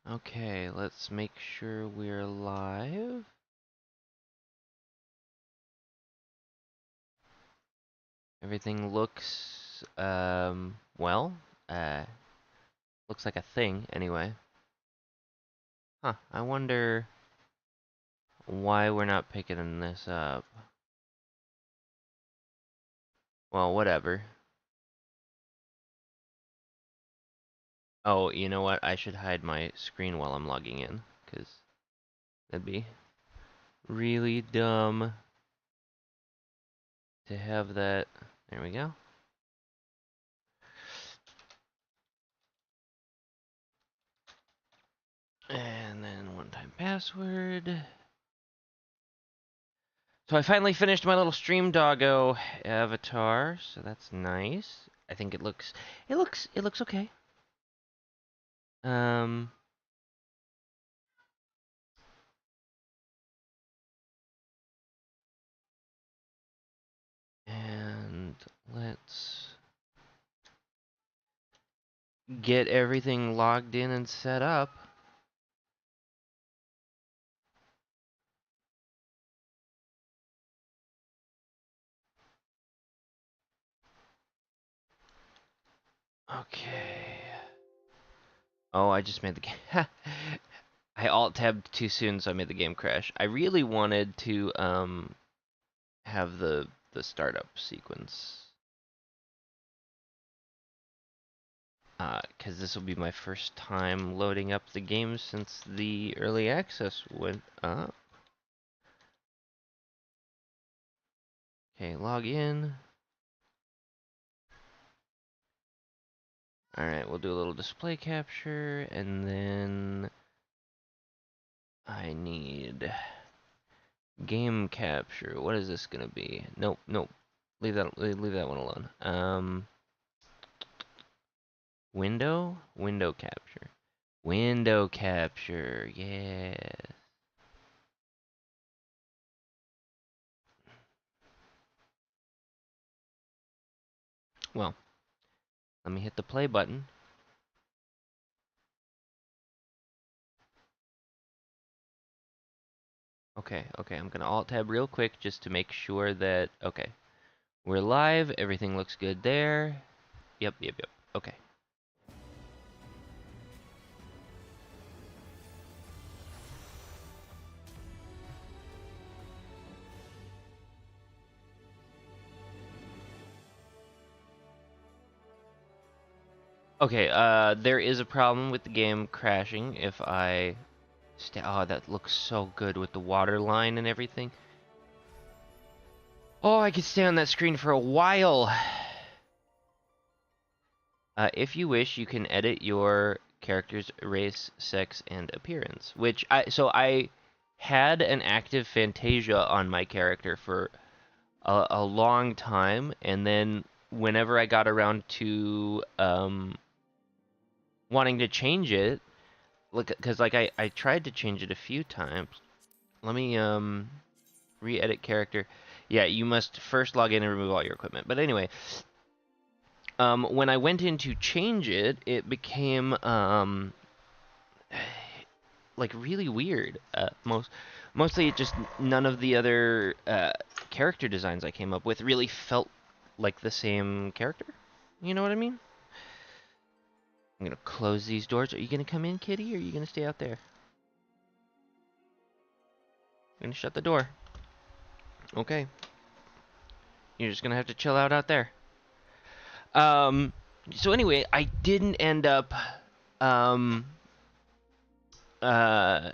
Okay, let's make sure we're live. Everything looks, well, uh, looks like a thing anyway. Huh, I wonder why we're not picking this up. Well, whatever. Oh, you know what? I should hide my screen while I'm logging in, because that'd be really dumb to have that. There we go. And then one-time password. So I finally finished my little stream doggo avatar, so that's nice. I think it looks okay. Um, and let's get everything logged in and set up. Okay. Oh, I just made the game. I alt tabbed too soon, so I made the game crash. I really wanted to have the startup sequence. Because this will be my first time loading up the game since the early access went up. Okay, log in. Alright, we'll do a little display capture, and then I need game capture. What is this gonna be? Nope, nope. Leave that one alone. Window capture. Window capture, yeah. Well, let me hit the play button. Okay, I'm gonna alt tab real quick just to make sure that, okay, we're live, everything looks good there. Yep, okay. Okay, there is a problem with the game crashing if I stay. Oh, that looks so good with the water line and everything. Oh, I could stay on that screen for a while. If you wish, you can edit your character's race, sex, and appearance. I had an active Fantasia on my character for a long time, and then whenever I got around to wanting to change it, because I tried to change it a few times. Let me re-edit character. Yeah, you must first log in and remove all your equipment. But anyway, when I went in to change it, it became like really weird. Mostly just none of the other character designs I came up with really felt like the same character. You know what I mean? I'm gonna close these doors. Are you gonna come in, kitty, or are you gonna stay out there? I'm gonna shut the door. Okay. You're just gonna have to chill out there. Um, so anyway, I didn't end up um, uh,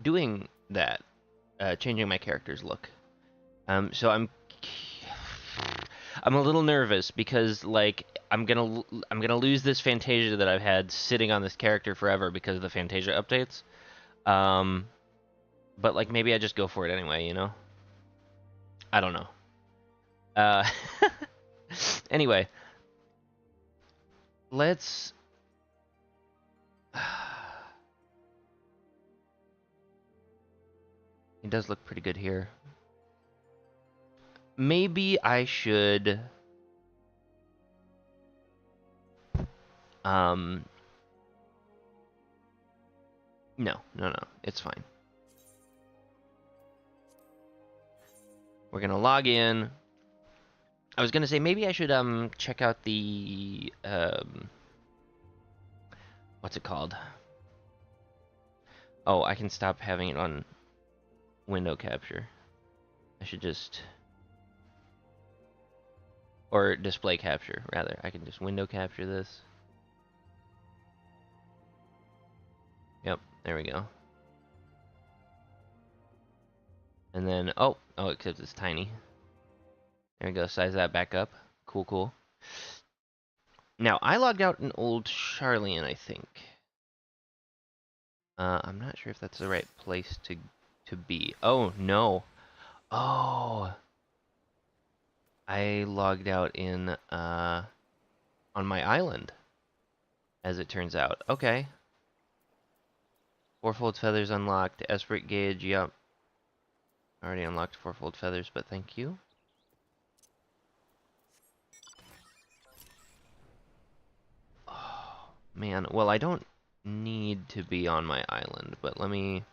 doing that, changing my character's look. So I'm a little nervous because like I'm gonna lose this Fantasia that I've had sitting on this character forever because of the Fantasia updates. Um, but like maybe I just go for it anyway, you know? I don't know. Uh, anyway, let's. He does look pretty good here. Maybe I should um No, it's fine. We're gonna log in. I was gonna say maybe I should check out the what's it called? Oh, I can stop having it on window capture. I should just, or display capture rather. I can just window capture this. Yep, there we go. And then oh, except it's tiny. There we go. Size that back up. Cool. Now I logged out an old Charlian, I think. I'm not sure if that's the right place to be. Oh no. Oh. I logged out in on my island, as it turns out. Okay. Fourfold feathers unlocked. Esprit gauge, yep. Already unlocked fourfold feathers, but thank you. Oh, man. Well, I don't need to be on my island, but let me...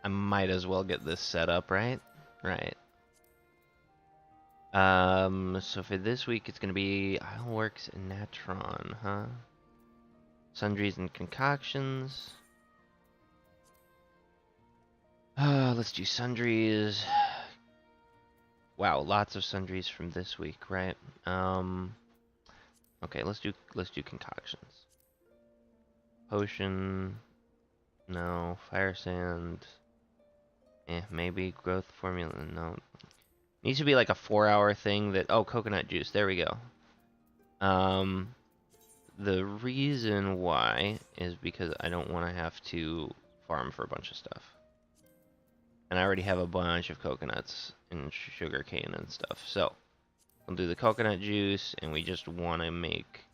I might as well get this set up, right? Right. So for this week, it's gonna be Isleworks and Natron, huh? Sundries and concoctions. Let's do sundries. Wow, lots of sundries from this week, right? Okay, let's do concoctions. Potion, no. Fire sand, maybe. Growth formula, no. Needs to be like a 4-hour thing that. Oh, coconut juice. There we go. The reason why is because I don't want to have to farm for a bunch of stuff. And I already have a bunch of coconuts and sugar cane and stuff. So, we'll do the coconut juice, and we just want to make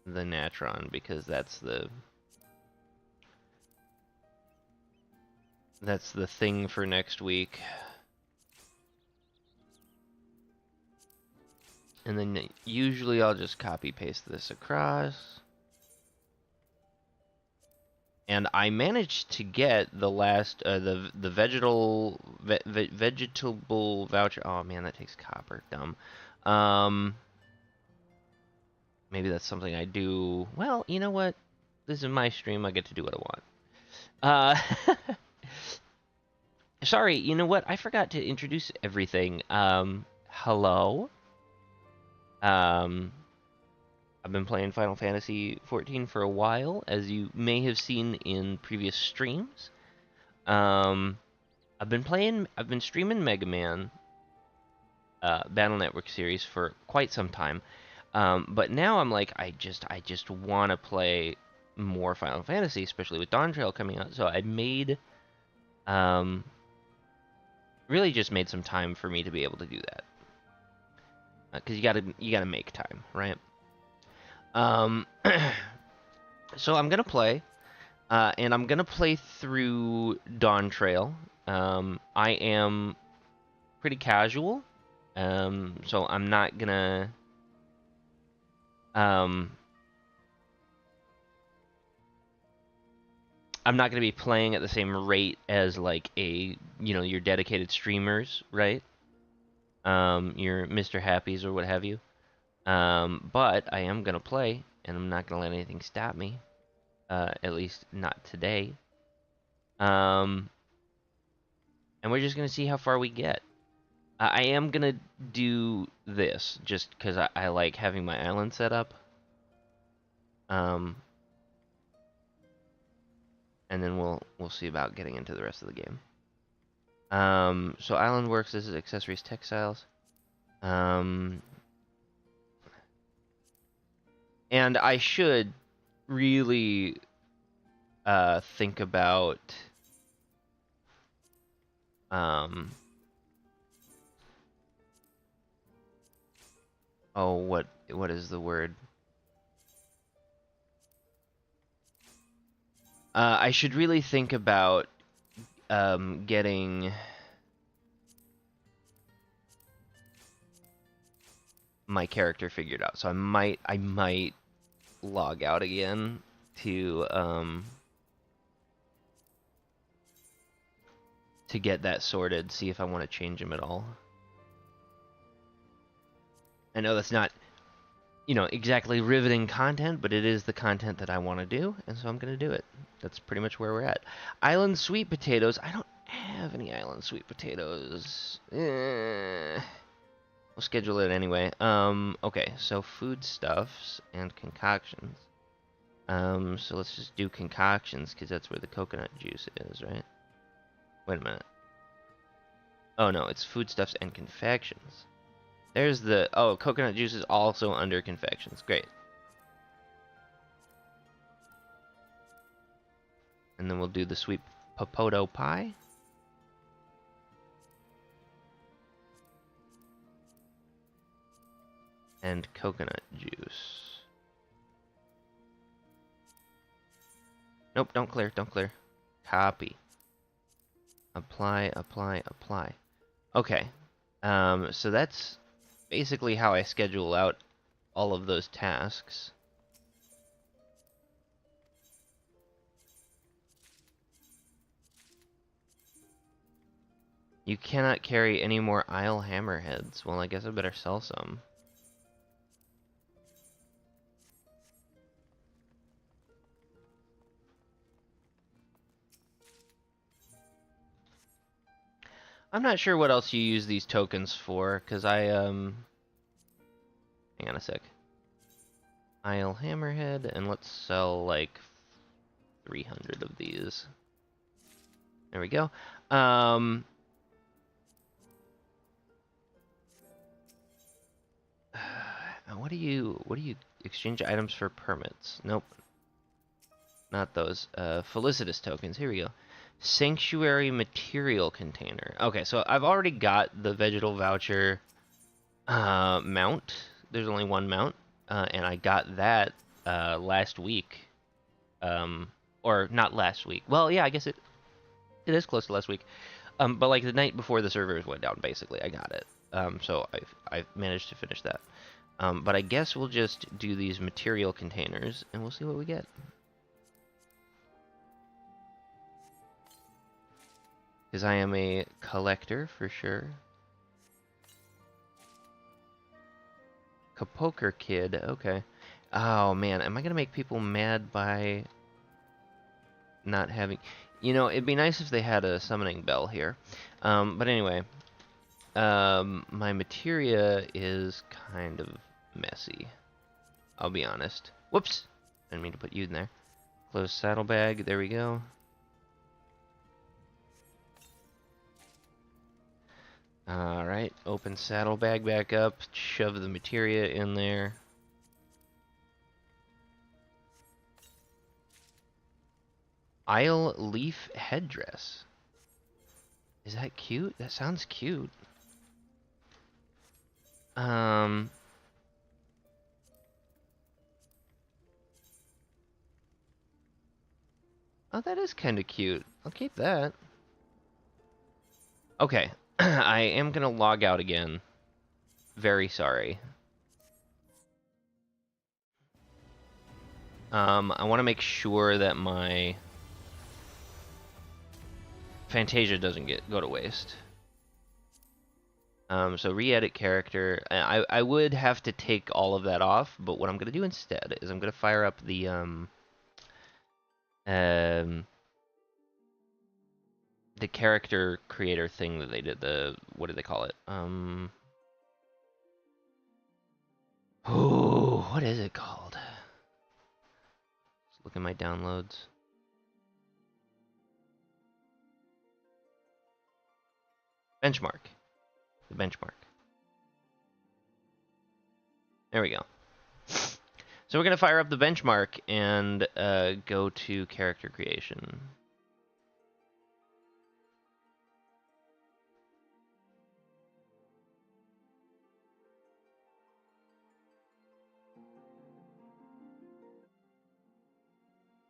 the natron because that's the thing for next week. And then usually I'll just copy paste this across. And I managed to get the last the vegetable voucher. Oh man, that takes copper. Dumb. Maybe that's something I do. Well, you know what? This is my stream. I get to do what I want. Sorry, you know what? I forgot to introduce everything. Hello. I've been playing Final Fantasy XIV for a while, as you may have seen in previous streams. I've been streaming Mega Man Battle Network series for quite some time. But now I'm like, I just want to play more Final Fantasy, especially with Dawntrail coming out. So I made, really just made some time for me to be able to do that. Because you gotta make time, right? So I'm gonna play, and I'm gonna play through Dawntrail. I am pretty casual, so I'm not gonna, I'm not gonna be playing at the same rate as like your dedicated streamers, right? Your Mr. Happies or what have you. But I am gonna play, and I'm not gonna let anything stop me. At least not today. And we're just gonna see how far we get. I am gonna do this just because I like having my island set up. And then we'll see about getting into the rest of the game. So Island Works. This is accessories, textiles. And I should really think about what is the word? I should really think about getting my character figured out. So I might log out again to get that sorted, see if I want to change him at all. I know that's not, exactly riveting content, but it is the content that I want to do, and so I'm going to do it. That's pretty much where we're at. Island sweet potatoes. I don't have any island sweet potatoes. We'll schedule it anyway. Okay, so foodstuffs and concoctions. So let's just do concoctions, because that's where the coconut juice is, right? Wait a minute. Oh no, it's foodstuffs and confections. There's the... Oh, coconut juice is also under confections. Great. And then we'll do the sweet potato pie. And coconut juice. Nope, don't clear, don't clear. Copy. Apply, apply, apply. Okay. So that's basically how I schedule out all of those tasks. You cannot carry any more Isle hammerheads. Well, I guess I better sell some. I'm not sure what else you use these tokens for, because hang on a sec. Isle hammerhead, and let's sell like 300 of these. There we go. What do you exchange items for permits? Nope. Not those. Felicitous tokens. Here we go. Sanctuary material container. Okay, so I've already got the vegetal voucher mount. There's only one mount, and I got that last week. Or not last week. Well, yeah, I guess it is close to last week. But like the night before the servers went down, basically, I got it. So I've managed to finish that. But I guess we'll just do these material containers, and we'll see what we get. Because I am a collector, for sure. Kapoker Kid, okay. Oh, man, am I going to make people mad by not having... it'd be nice if they had a summoning bell here. But anyway, my materia is kind of messy. I'll be honest. Whoops! I didn't mean to put you in there. Close saddlebag, there we go. Alright, open saddlebag back up, shove the materia in there. Isle leaf headdress. Is that cute? That sounds cute. Oh, that is kind of cute. I'll keep that. Okay, I am gonna log out again. Very sorry. I want to make sure that my Fantasia doesn't go to waste. So re-edit character. I would have to take all of that off, but what I'm gonna do instead is I'm gonna fire up the character creator thing that they did. What did they call it? Oh, what is it called? Let's look at my downloads. Benchmark. The benchmark. There we go. So we're going to fire up the benchmark and go to character creation.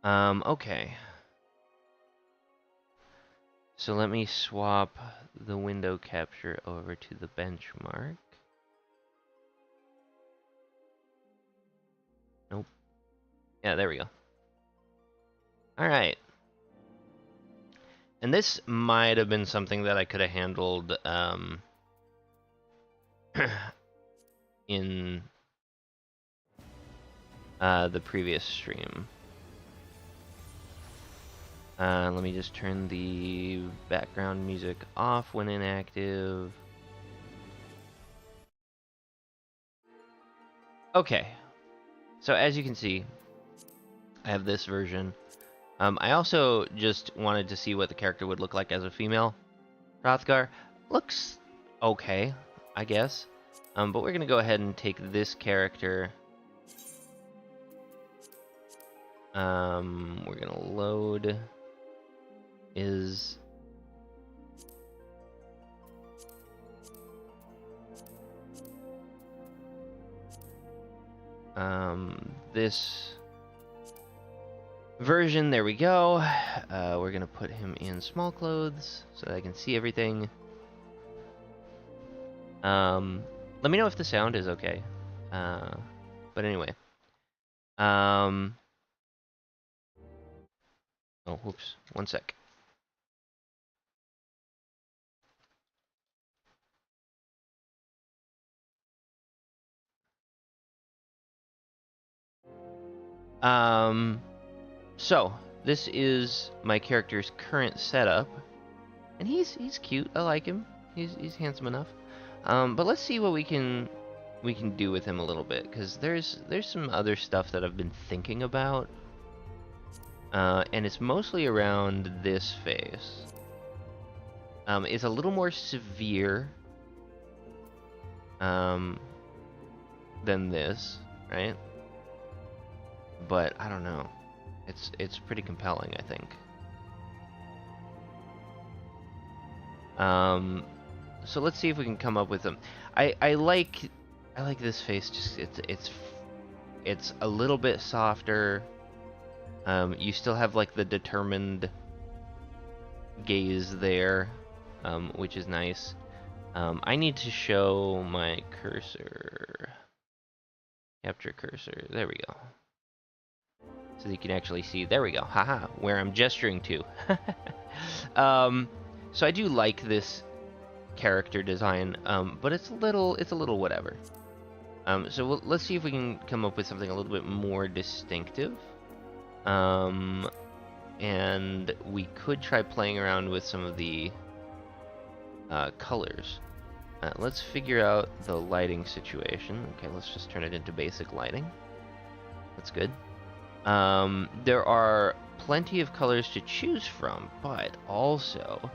Okay. So let me swap the window capture over to the benchmark. Yeah, there we go. All right. And this might have been something that I could have handled in the previous stream. Let me just turn the background music off when inactive. Okay, so as you can see, I have this version. I also just wanted to see what the character would look like as a female. Hrothgar looks okay, I guess. But we're gonna go ahead and take this character. We're gonna load is this version. There we go. We're gonna put him in small clothes so that I can see everything. Let me know if the sound is okay. But anyway. Oh, whoops. One sec. So this is my character's current setup, and he's cute. I like him. He's handsome enough. But let's see what we can do with him a little bit, because there's some other stuff that I've been thinking about, and it's mostly around this face. It's a little more severe than this, right? But I don't know. It's pretty compelling, I think. So let's see if we can come up with them. I like this face. Just it's a little bit softer. You still have like the determined gaze there, which is nice. I need to show my cursor. Capture cursor. There we go. So you can actually see. There we go. Haha. Where I'm gesturing to. So I do like this character design, but it's a little whatever. So let's see if we can come up with something a little bit more distinctive. And we could try playing around with some of the colors. Let's figure out the lighting situation. Okay, let's just turn it into basic lighting. That's good. There are plenty of colors to choose from, but also,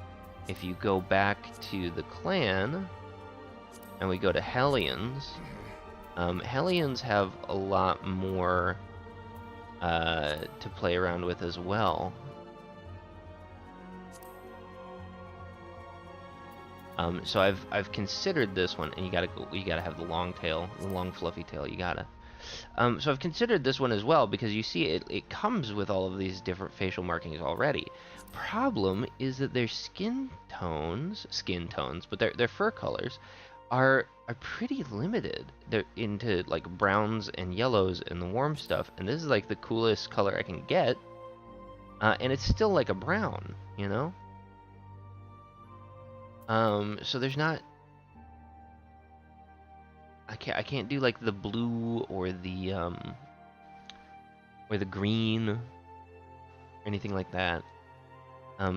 if you go back to the clan, and we go to Hellions, Hellions have a lot more to play around with as well. So I've considered this one, and you gotta have the long tail, the long fluffy tail. You gotta. So I've considered this one as well, because you see it comes with all of these different facial markings already. Problem is that their skin tones, but their fur colors are pretty limited. They're into like browns and yellows and the warm stuff, and this is like the coolest color I can get, and it's still like a brown, you know. So there's not. I can't do like the blue or the green or anything like that.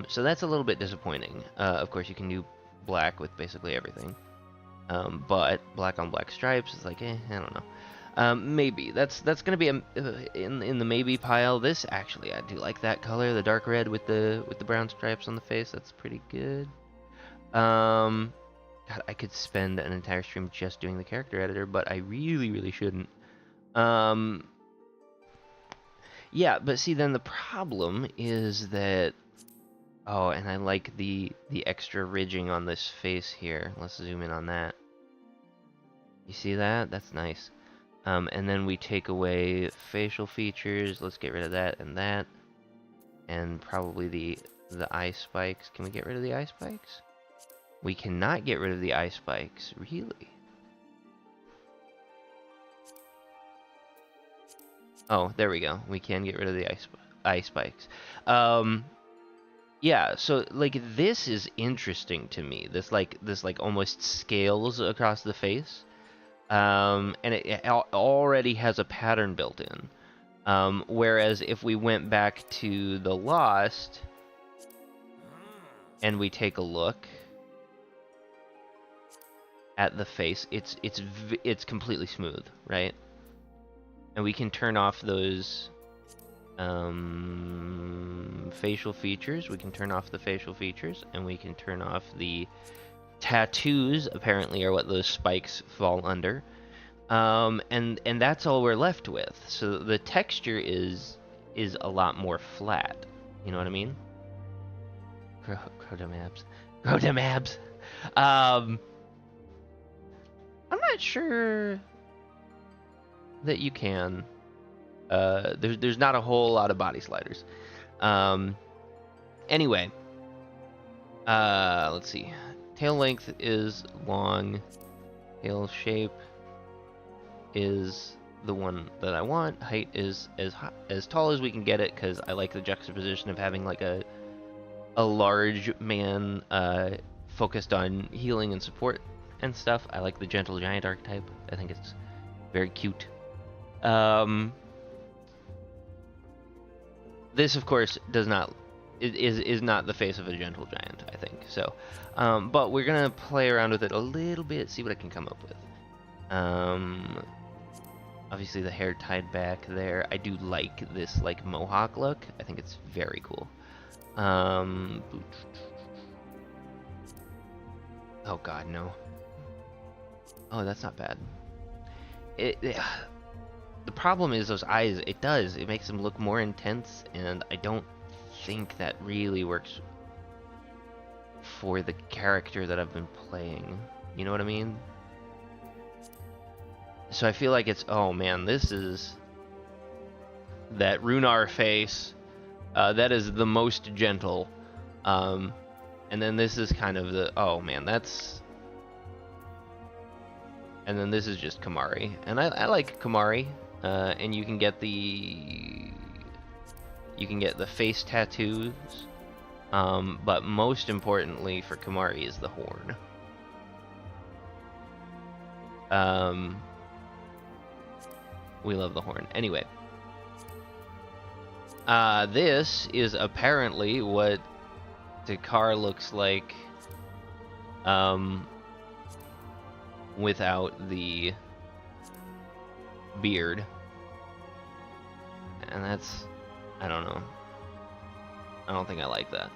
So that's a little bit disappointing. Of course, you can do black with basically everything. But black on black stripes is like, I don't know. Maybe that's gonna be in the maybe pile. This actually, I do like that color, the dark red with the brown stripes on the face. That's pretty good. God, I could spend an entire stream just doing the character editor, but I really shouldn't. Yeah, but see, then the problem is that. Oh, and I like the extra ridging on this face here. Let's zoom in on that. You see that? That's nice. And then we take away facial features. Let's get rid of that and that. And probably the eye spikes. Can we get rid of the eye spikes? We cannot get rid of the eye spikes. Really? Oh, there we go. We can get rid of the ice spikes. Yeah, so like this is interesting to me. This like almost scales across the face. And it already has a pattern built in. Whereas if we went back to the Lost and we take a look at the face, it's completely smooth, right? And we can turn off those facial features. We can turn off the facial features, and we can turn off the tattoos. Apparently, are what those spikes fall under. And that's all we're left with. So the texture is a lot more flat. You know what I mean? Grow them abs. Grow them abs. I'm not sure that you can. There's not a whole lot of body sliders. Anyway, let's see. Tail length is long. Tail shape is the one that I want. Height is as tall as we can get it, because I like the juxtaposition of having like a large man focused on healing and support and stuff. I like the gentle giant archetype. I think it's very cute. This, of course, does not is not the face of a gentle giant, I think. So, but we're gonna play around with it a little bit, see what I can come up with. Obviously the hair tied back there. I do like this like mohawk look. I think it's very cool. Oh god, no. Oh, that's not bad. The problem is those eyes. It makes them look more intense, and I don't think that really works for the character that I've been playing. You know what I mean? So I feel like it's, oh man, this is that Runar face. That is the most gentle. And then this is kind of the, oh man, that's... And then this is just Kamari. And I like Kamari. And you can get the face tattoos. But most importantly for Kamari is the horn. We love the horn. Anyway. This is apparently what Takar looks like without the beard. And that's, I don't know. I don't think I like that.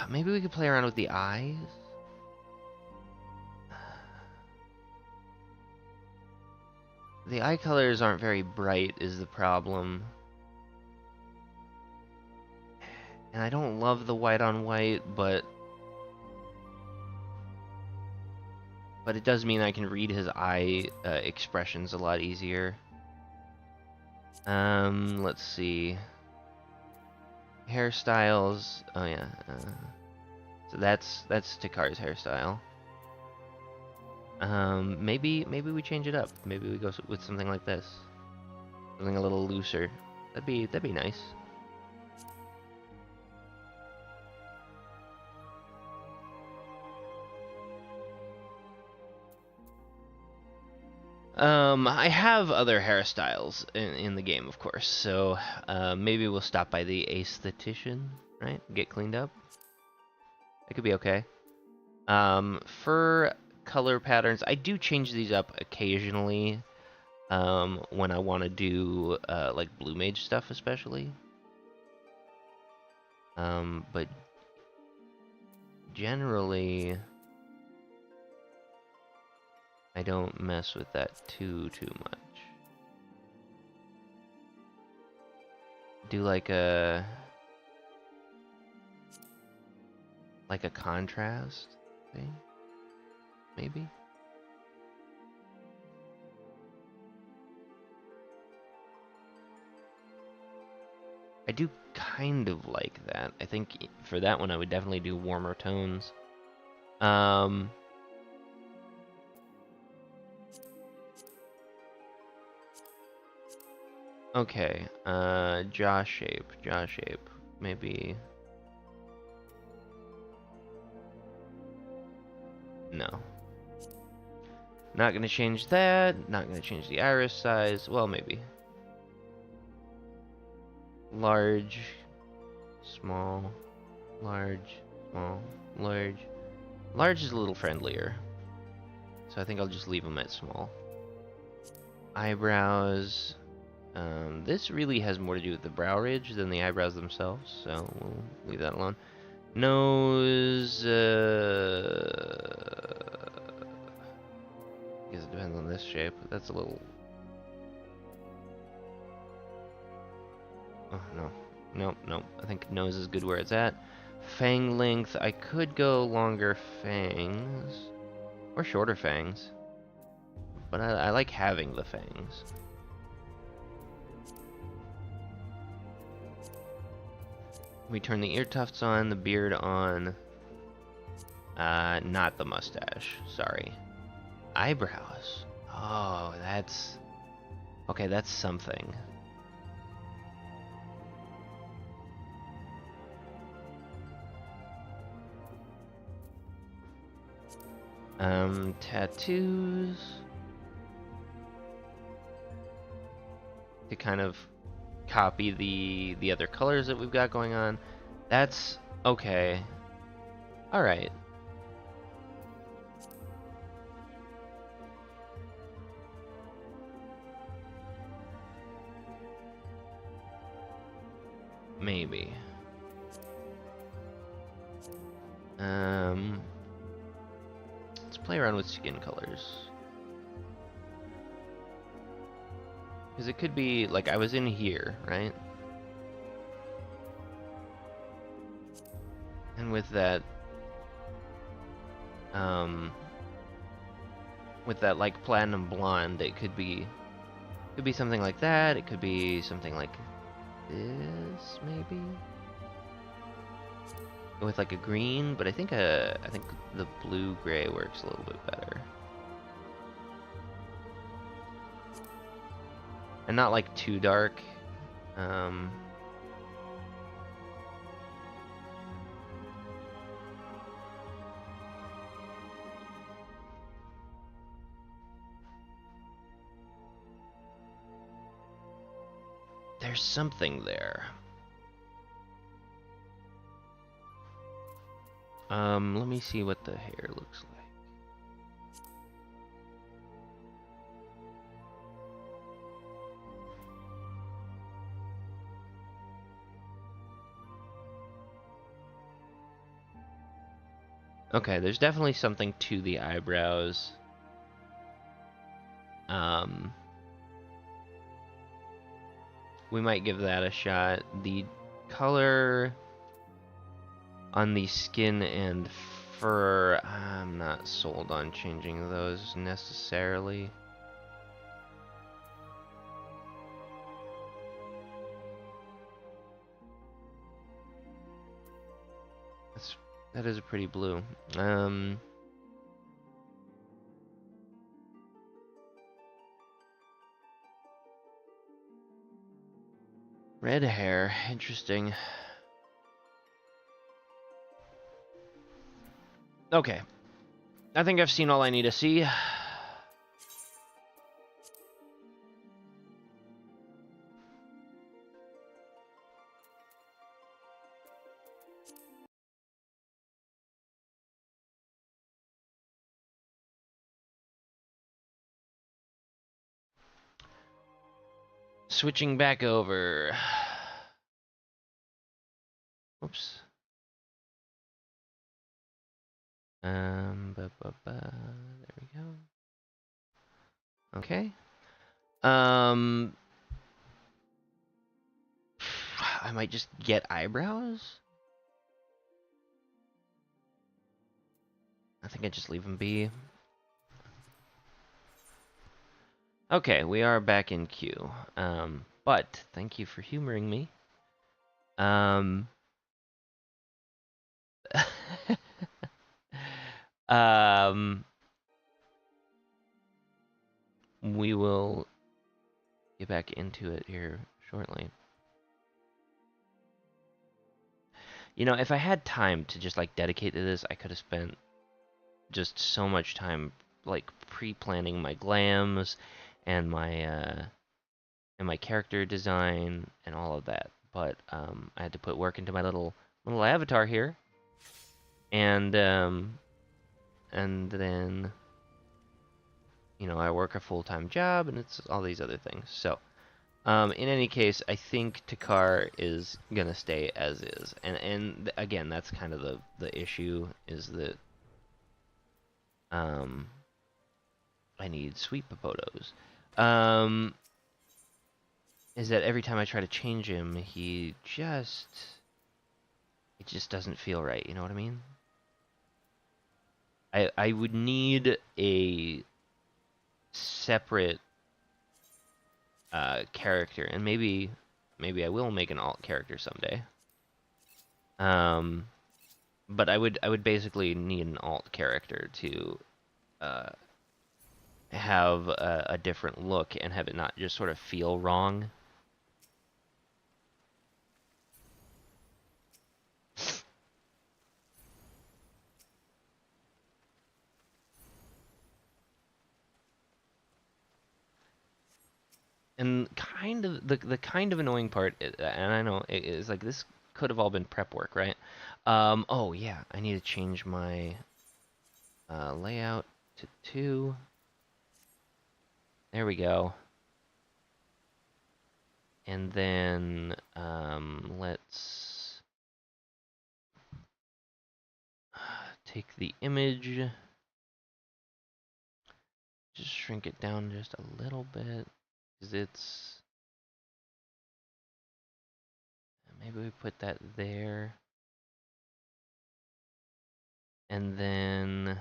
Maybe we could play around with the eyes. The eye colors aren't very bright is the problem. And I don't love the white on white, but it does mean I can read his eye expressions a lot easier. Let's see. Hairstyles. Oh yeah. So that's Takar's hairstyle. Maybe we change it up. Maybe we go with something like this. Something a little looser. That'd be nice. I have other hairstyles in the game, of course, so maybe we'll stop by the aesthetician, right? Get cleaned up. That could be okay. For color patterns, I do change these up occasionally when I want to do like Blue Mage stuff, especially. But generally, I don't mess with that too much. Do like a contrast thing, maybe. I do kind of like that. I think for that one I would definitely do warmer tones. Okay, jaw shape, maybe, no. Not gonna change that, not gonna change the iris size, well, maybe. Large, small, large, small, large. Large is a little friendlier, so I think I'll just leave them at small. Eyebrows, this really has more to do with the brow ridge than the eyebrows themselves, so we'll leave that alone. Nose, I guess it depends on this shape. That's a little... Oh, no. Nope, nope. I think nose is good where it's at. Fang length, I could go longer fangs. Or shorter fangs. But I like having the fangs. We turn the ear tufts on, the beard on. Not the mustache. Sorry. Eyebrows. Oh, that's... Okay, that's something. Tattoos. To kind of copy the other colors that we've got going on. That's okay. All right. Maybe. Let's play around with skin colors. Because it could be, like, I was in here, right? And with that, like, platinum blonde, it could be something like that. It could be something like this, maybe? With, like, a green, but I think the blue-gray works a little bit better. And not, like, too dark. There's something there. Let me see what the hair looks like. Okay, there's definitely something to the eyebrows. We might give that a shot. The color on the skin and fur, I'm not sold on changing those necessarily. That is a pretty blue. Red hair, interesting. Okay. I think I've seen all I need to see. Switching back over. Oops. There we go. Okay. I might just get eyebrows. I think I just leave them be. Okay, we are back in queue. But thank you for humoring me. We will get back into it here shortly. You know, if I had time to just like dedicate to this, I could have spent just so much time like pre-planning my glams and my character design and all of that. But I had to put work into my little avatar here, and then you know I work a full-time job, and it's all these other things. So in any case, I think Takar is gonna stay as is, and again, that's kind of the issue is that I need sweet potatoes. Is that every time I try to change him, it just doesn't feel right. You know what I mean? I would need a separate character, and maybe I will make an alt character someday. But I would basically need an alt character to have a different look and have it not just sort of feel wrong. And kind of the kind of annoying part, and I know it is like this could have all been prep work, right? Oh yeah, I need to change my layout to 2. There we go. And then let's take the image, just shrink it down just a little bit, because it's, maybe we put that there. And then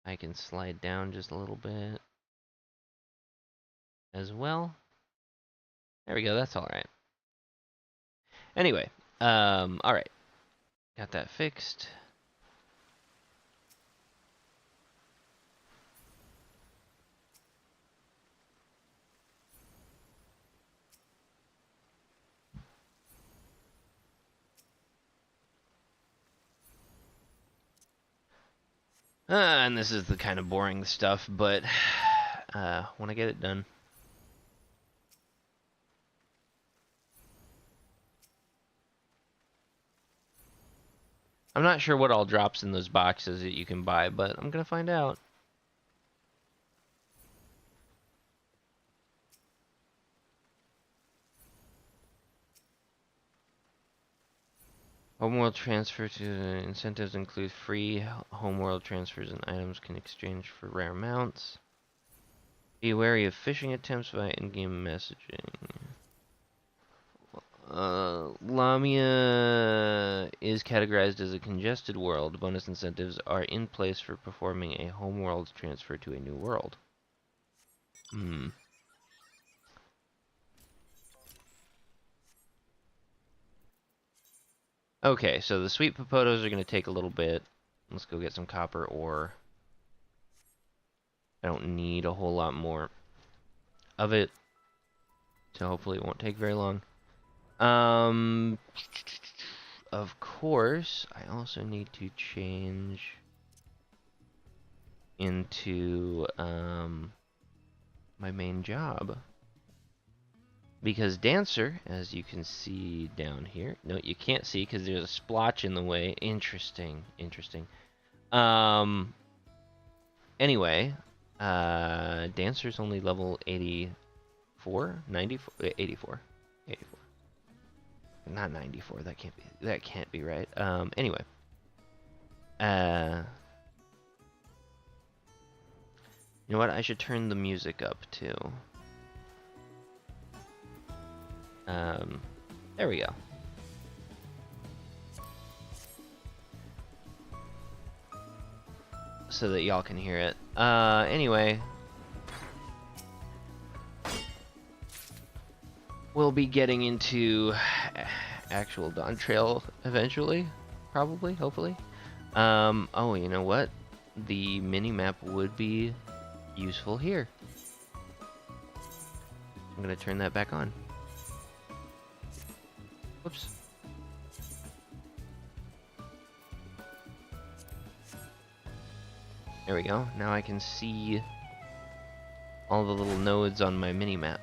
I can slide down just a little bit as well. There we go, that's all right. Anyway, all right. Got that fixed. And this is the kind of boring stuff, but want to get it done. I'm not sure what all drops in those boxes that you can buy, but I'm gonna find out. Homeworld transfer to incentives include free homeworld transfers and items can exchange for rare mounts. Be wary of phishing attempts via in-game messaging. Lamia is categorized as a congested world. Bonus incentives are in place for performing a homeworld transfer to a new world. Okay, so the sweet potatoes are going to take a little bit. Let's go get some copper ore. I don't need a whole lot more of it, so hopefully it won't take very long. Of course, I also need to change into my main job. Because Dancer, as you can see down here, no, you can't see because there's a splotch in the way. Interesting, interesting. Anyway, Dancer's only level 84, 94, 84, 84. Not 94. That can't be right. Anyway, you know what? I should turn the music up too. There we go. So that y'all can hear it. Anyway. We'll be getting into actual Dawntrail eventually. Probably, hopefully. Oh, you know what? The mini-map would be useful here. I'm gonna turn that back on. Whoops. There we go. Now I can see all the little nodes on my mini-map.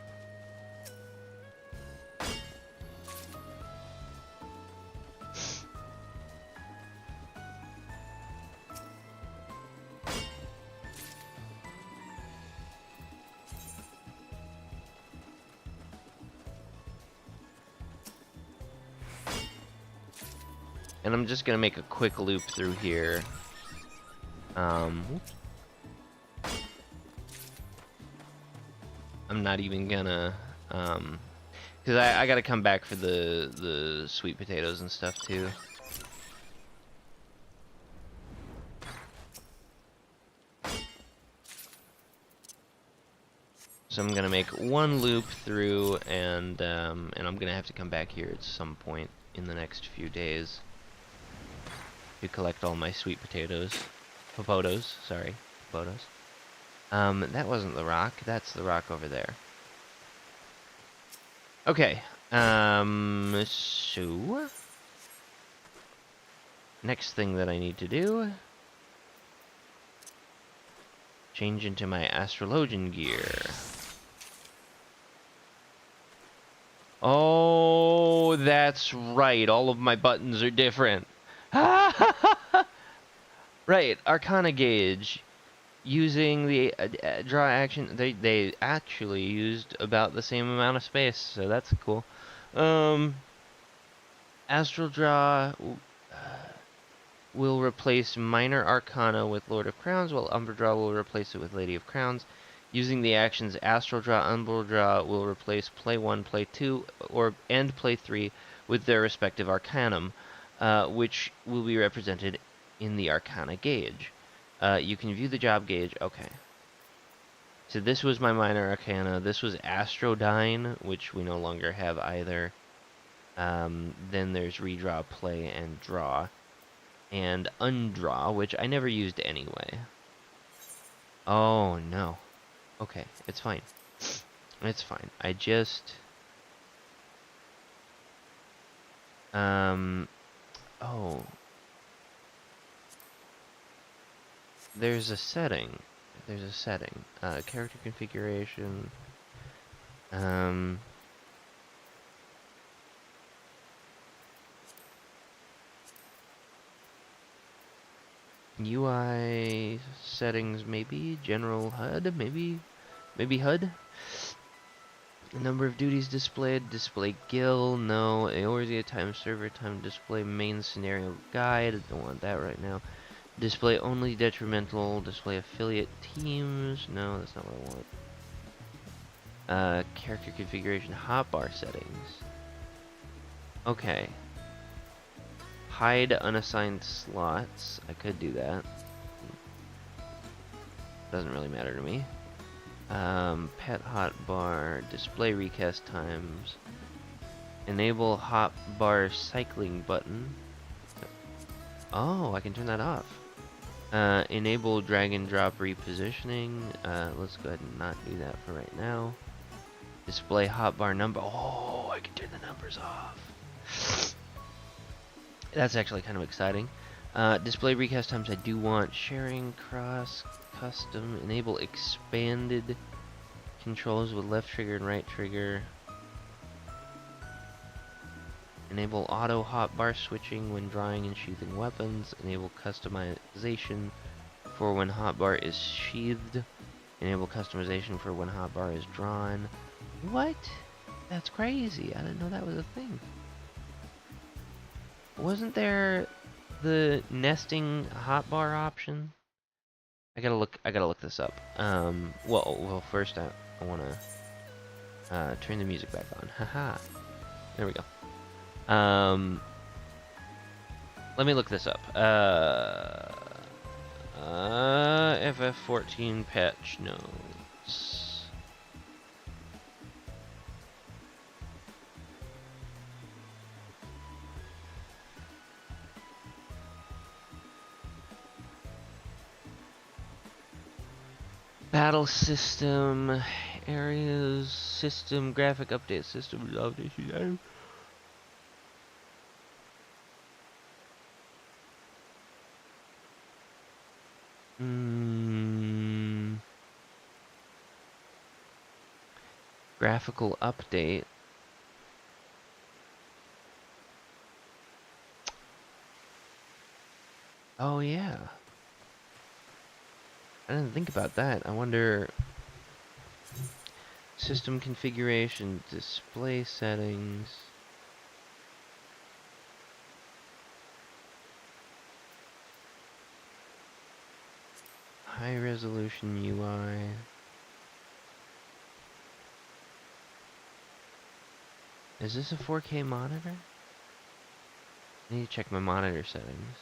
And I'm just gonna make a quick loop through here. Whoops. I'm not even gonna, because I gotta come back for the sweet potatoes and stuff too. So I'm gonna make one loop through, and I'm gonna have to come back here at some point in the next few days to collect all my sweet potatoes. Popotos, sorry, popotos. That wasn't the rock, that's the rock over there. Okay, so... next thing that I need to do... change into my astrologian gear. Oh, that's right, all of my buttons are different. Right, Arcana gauge. Using the draw action, they actually used about the same amount of space, so that's cool. Astral draw will replace Minor Arcana with Lord of Crowns, while Umbra draw will replace it with Lady of Crowns. Using the actions Astral draw, Umbra draw will replace play 1, play 2, and play 3 with their respective Arcanum, which will be represented in the Arcana gauge. You can view the job gauge. Okay. So this was my Minor Arcana. This was Astrodyne, which we no longer have either. Then there's redraw, play, and draw. And undraw, which I never used anyway. Oh, no. Okay, it's fine. It's fine. I just... Oh... There's a setting. Character configuration. UI settings, maybe. General HUD, maybe HUD. The number of duties displayed. Display guild, no. Eorzea time, server time, display main scenario guide. I don't want that right now. Display only detrimental, display affiliate teams. No, that's not what I want. Character configuration, hotbar settings. Okay. Hide unassigned slots. I could do that. Doesn't really matter to me. Pet hotbar, display recast times. Enable hotbar cycling button. Oh, I can turn that off. Enable drag and drop repositioning. Let's go ahead and not do that for right now. Display hotbar number. Oh, I can turn the numbers off. That's actually kind of exciting. Display recast times I do want. Sharing, cross, custom. Enable expanded controls with left trigger and right trigger. Enable auto hotbar switching when drawing and sheathing weapons. Enable customization for when hotbar is sheathed. Enable customization for when hotbar is drawn. What? That's crazy. I didn't know that was a thing. Wasn't there the nesting hotbar option? I gotta look this up. Well, first I wanna turn the music back on. Haha. There we go. Let me look this up. FF14 patch notes. Battle system, areas, system, graphic update, system update. Graphical update. Oh yeah. I didn't think about that. I wonder. System configuration, display settings. High resolution UI. Is this a 4K monitor? I need to check my monitor settings.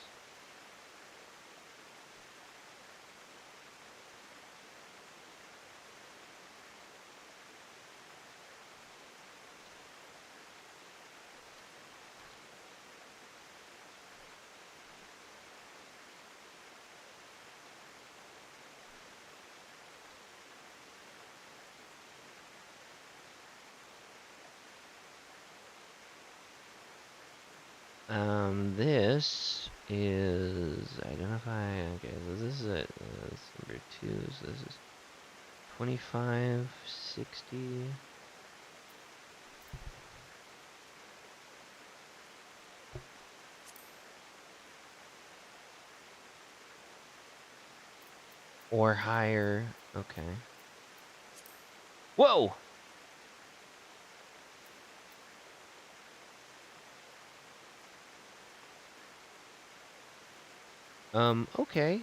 This is identify. Okay, so this is it. Number 2. So this is 2560. Or higher. Okay. Whoa! Okay.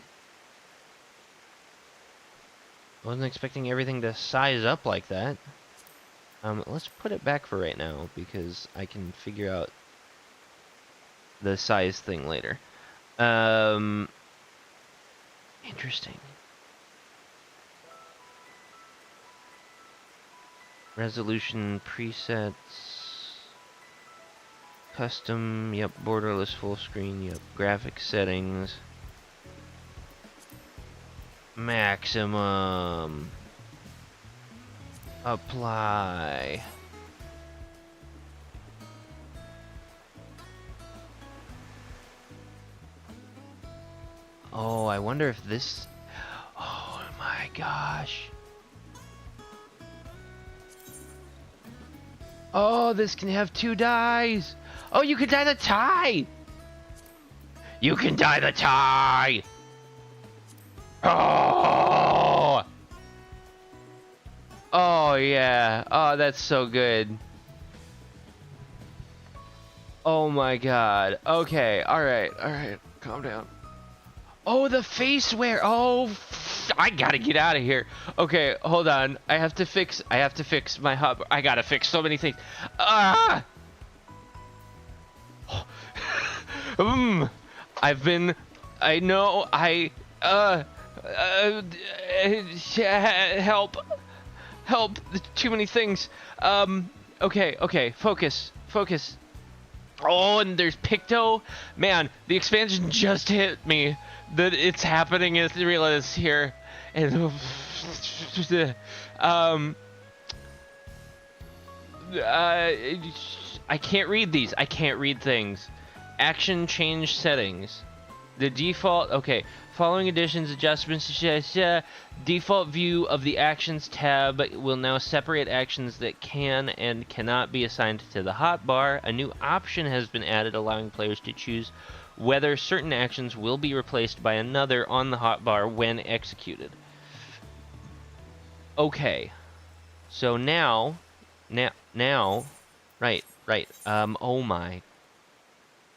I wasn't expecting everything to size up like that. Let's put it back for right now, because I can figure out the size thing later. Interesting. Resolution presets. Custom, yep. Borderless full screen, yep. Graphic settings. Maximum. Apply. Oh, I wonder if this... Oh my gosh. Oh, this can have 2 dyes. Oh, you can dye the tie. You can dye the tie. Oh. Oh, yeah. Oh, that's so good. Oh my god. Okay, alright, alright. Calm down. Oh, the face wear. Oh, I gotta get out of here. Okay, hold on. I have to fix my hub. I gotta fix so many things. Ah! I know, help. Help, too many things. Okay, focus. Oh, and there's Picto. Man, the expansion just hit me that it's happening as real as here. And I can't read these. I can't read things. Action change settings. The default, okay. Following additions, adjustments, default view of the actions tab will now separate actions that can and cannot be assigned to the hotbar. A new option has been added allowing players to choose whether certain actions will be replaced by another on the hotbar when executed. Okay. So now, right. Oh my.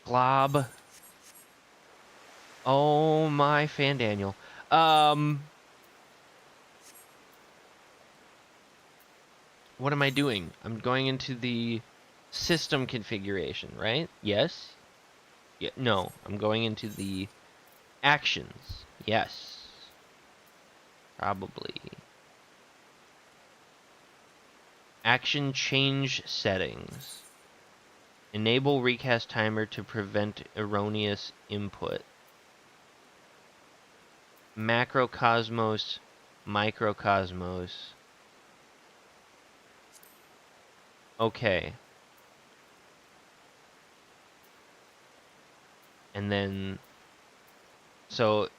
Glob. Oh my Fan Daniel. What am I doing? I'm going into the system configuration, right? Yes? Yeah, no, I'm going into the actions. Yes. Probably. Action change settings. Enable recast timer to prevent erroneous input. Macrocosmos, microcosmos. Okay. And then, so,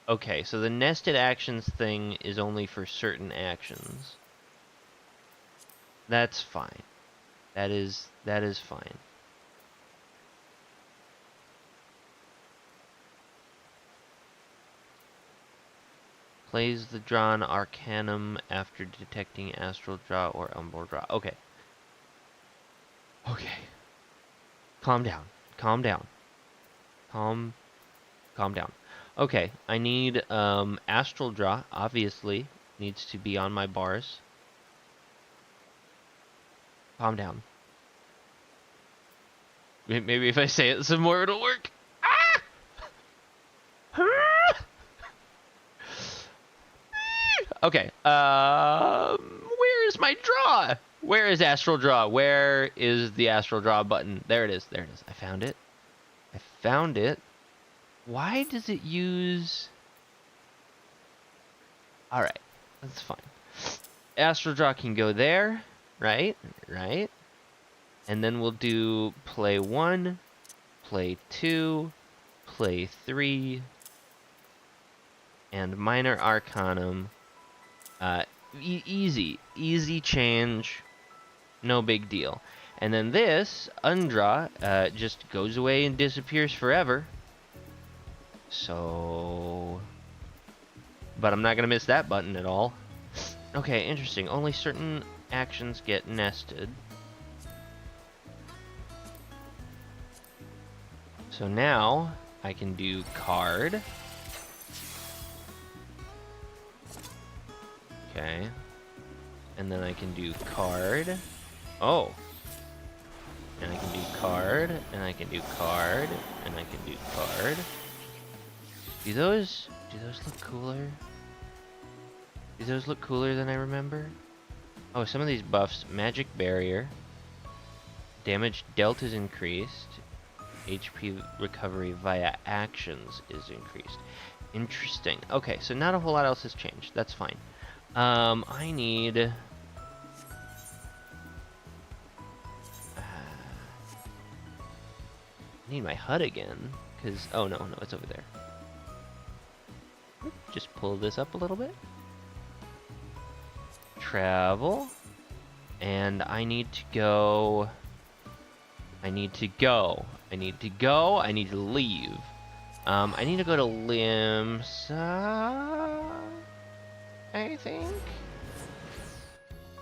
okay, so the nested actions thing is only for certain actions. That's fine. That is fine. Plays the drawn arcanum after detecting astral draw or umbral draw. Okay. Okay. Calm down. Calm down. Calm down. Okay, I need astral draw, obviously. Needs to be on my bars. Calm down. Maybe if I say it some more it'll work. Ah! Okay. Where is my draw? Where is astral draw? Where is the astral draw button? There it is. There it is. I found it. I found it. Why does it use... Alright. That's fine. Astral draw can go there. Right? Right? And then we'll do play 1, play 2, play 3, and minor arcanum. Easy change, no big deal. And then this undraw just goes away and disappears forever. So, but I'm not gonna miss that button at all. Okay, interesting. Only certain actions get nested. So now I can do card. Okay. And then I can do card. Oh. And I can do card, and I can do card, and I can do card. Do those look cooler? Do those look cooler than I remember? Oh, some of these buffs, magic barrier. Damage dealt is increased. HP recovery via actions is increased. Interesting. Okay, so not a whole lot else has changed. That's fine. I need... I need my HUD again, because... Oh, no, it's over there. Just pull this up a little bit. Travel. And I need to go... I need to leave. I need to go to Limsa... I think?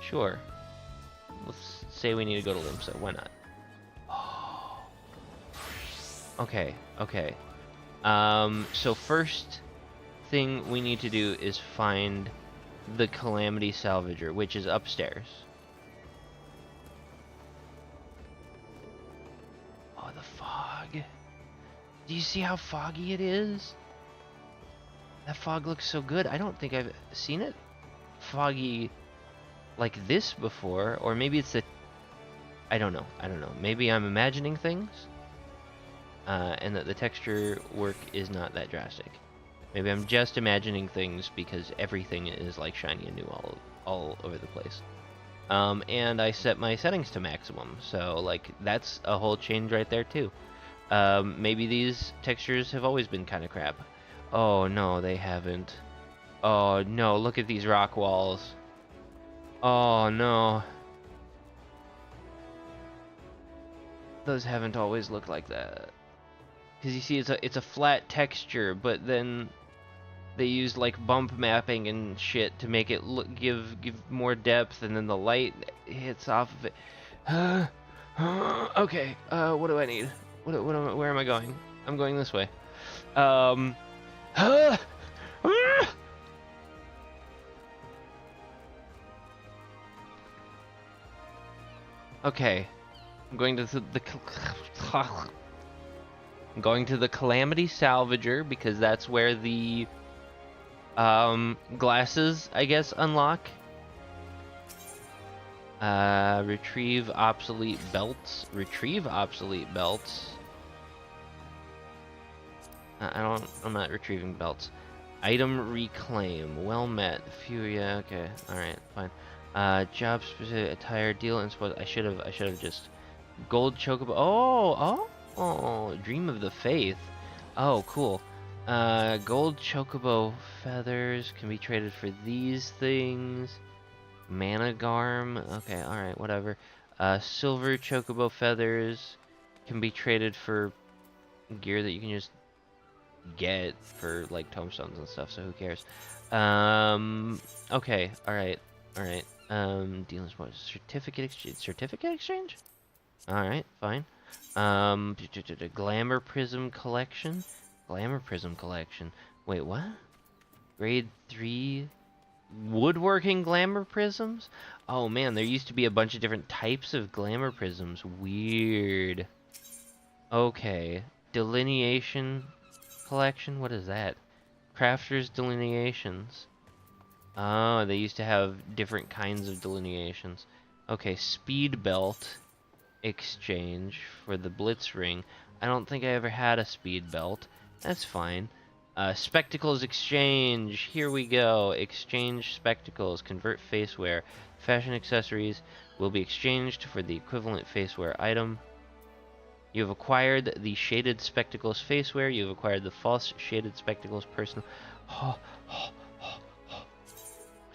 Sure. Let's say we need to go to Limsa. Why not? Oh. Okay. So first thing we need to do is find the Calamity Salvager, which is upstairs. Oh, the fog. Do you see how foggy it is? That fog looks so good. I don't think I've seen it foggy like this before. Or maybe it's I don't know. Maybe I'm imagining things. And that the texture work is not that drastic. Maybe I'm just imagining things because everything is like shiny and new all over the place. And I set my settings to maximum. So like that's a whole change right there too. Maybe these textures have always been kind of crap. Oh no, they haven't. Oh no, look at these rock walls. Oh no. Those haven't always looked like that. Because you see, it's a flat texture, but then they used like bump mapping and shit to make it give more depth, and then the light hits off of it. Okay, what do I need? Where am I going? I'm going this way. Okay, I'm going to I'm going to the Calamity Salvager because that's where the glasses, I guess, unlock. Retrieve obsolete belts. I'm not retrieving belts. Item reclaim. Well met. Furia. Okay. Alright. Fine. Job specific attire deal and suppose I should have just gold chocobo. Oh, dream of the faith. Oh, cool. Gold chocobo feathers can be traded for these things. Mana garm. Okay, all right, whatever. Silver chocobo feathers can be traded for gear that you can just get for like tomestones and stuff. So who cares? Okay, all right, all right. Dealing with certificate exchange. Certificate exchange. All right, fine. Glamour prism collection. Glamour prism collection. Wait, what? Grade 3 woodworking glamour prisms? Oh man, there used to be a bunch of different types of glamour prisms. Weird. Okay. Delineation collection? What is that? Crafters delineations. Oh, they used to have different kinds of delineations. Okay, speed belt exchange for the blitz ring. I don't think I ever had a speed belt. That's fine. Spectacles exchange. Here we go. Exchange spectacles. Convert facewear. Fashion accessories will be exchanged for the equivalent facewear item. You have acquired the shaded spectacles facewear. You have acquired the false shaded spectacles personal. Oh, oh, oh, oh.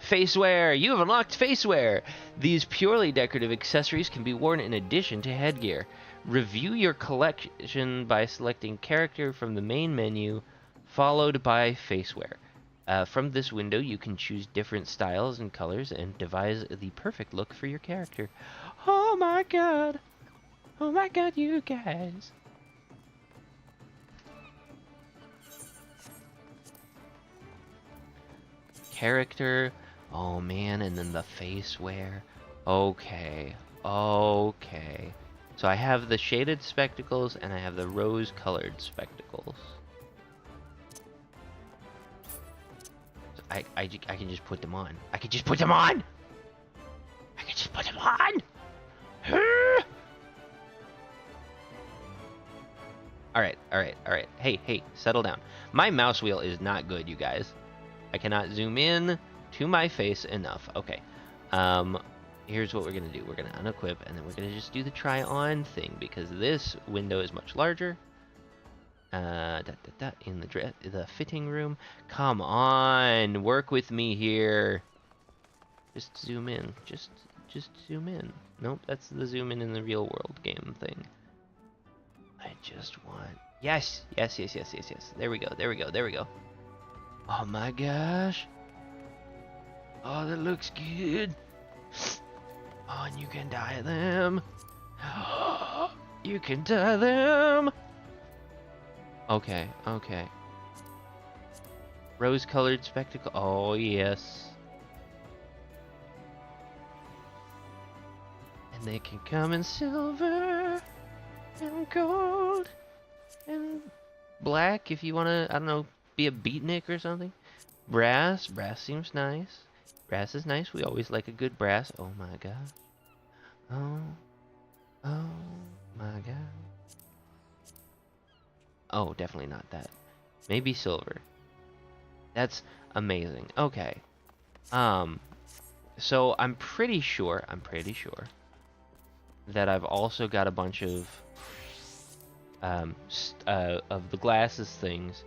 Facewear! You have unlocked facewear! These purely decorative accessories can be worn in addition to headgear. Review your collection by selecting character from the main menu, followed by facewear. From this window, you can choose different styles and colors and devise the perfect look for your character. Oh my god! Oh my god, you guys! Character. Oh man, and then the facewear. Okay. Okay. So I have the shaded spectacles and I have the rose-colored spectacles. So I can just put them on. I can just put them on! I can just put them on! Alright, alright, alright. Hey, settle down. My mouse wheel is not good, you guys. I cannot zoom in to my face enough. Okay. Here's what we're going to do. We're going to unequip, and then we're going to just do the try-on thing, because this window is much larger. In the fitting room. Come on, work with me here. Just zoom in. Just zoom in. Nope, that's the zoom in the real world game thing. I just want... Yes. There we go. Oh my gosh. Oh, that looks good. Oh, and you can dye them. You can dye them. Okay. Rose-colored spectacle. Oh, yes. And they can come in silver and gold and black if you want to, I don't know, be a beatnik or something. Brass seems nice. Brass is nice. We always like a good brass. Oh my god. Oh my god. Oh, definitely not that. Maybe silver. That's amazing. Okay. So I'm pretty sure that I've also got a bunch of the glasses things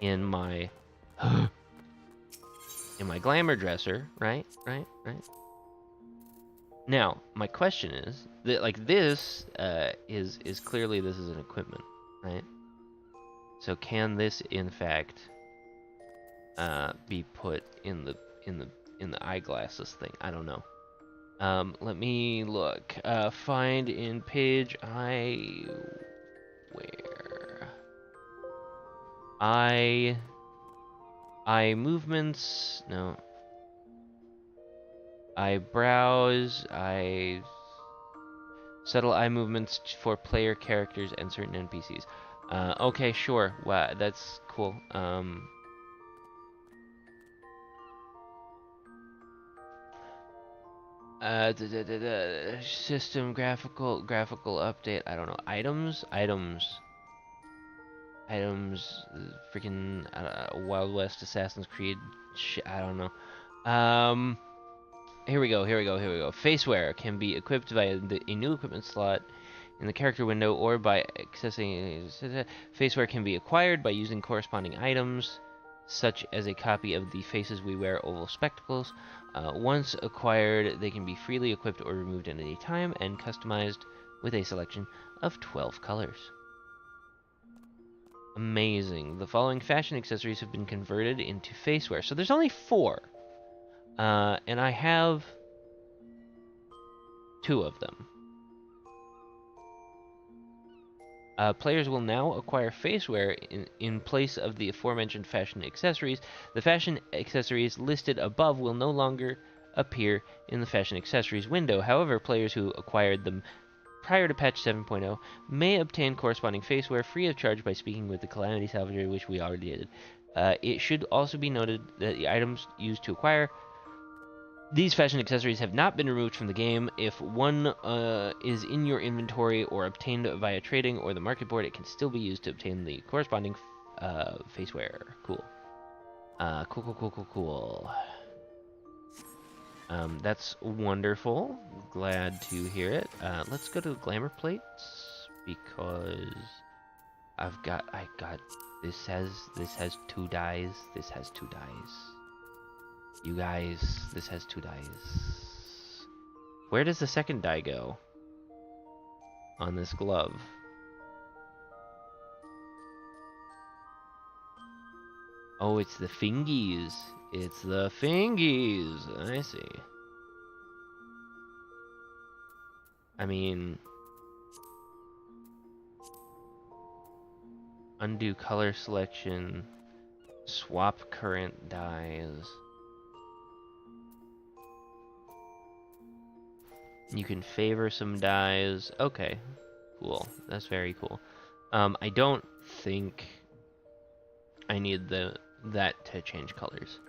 in my glamour dresser, right? Now, my question is that like this is clearly this is an equipment, right? So can this in fact be put in the eyeglasses thing? I don't know. Let me look. Find in page eye movements. No. I browse. I settle eye movements for player characters and certain NPCs. Okay, sure. Wow, that's cool. System graphical update. I don't know. Items. Freaking Wild West Assassin's Creed. Shit, I don't know. Here we go. Faceware can be equipped via a new equipment slot in the character window or by accessing. Faceware can be acquired by using corresponding items, such as a copy of the Faces We Wear oval spectacles. Once acquired, they can be freely equipped or removed at any time and customized with a selection of 12 colors. Amazing. The following fashion accessories have been converted into faceware. So there's only 4. And I have 2 of them. Players will now acquire faceware in place of the aforementioned fashion accessories. The fashion accessories listed above will no longer appear in the fashion accessories window. However, players who acquired them prior to patch 7.0 may obtain corresponding faceware free of charge by speaking with the Calamity Salvager, which we already did. It should also be noted that the items used to acquire these fashion accessories have not been removed from the game. If one is in your inventory or obtained via trading or the market board, it can still be used to obtain the corresponding faceware. Cool. Cool. That's wonderful. Glad to hear it. Let's go to glamour plates because I got this has 2 dies. This has 2 dies. You guys, this has 2 dies. Where does the second die go on this glove? Oh, it's the fingies. It's the fingies. I see. I mean, undo color selection, swap current dies. You can favor some dies. Okay, cool. That's very cool. I don't think I need that to change colors.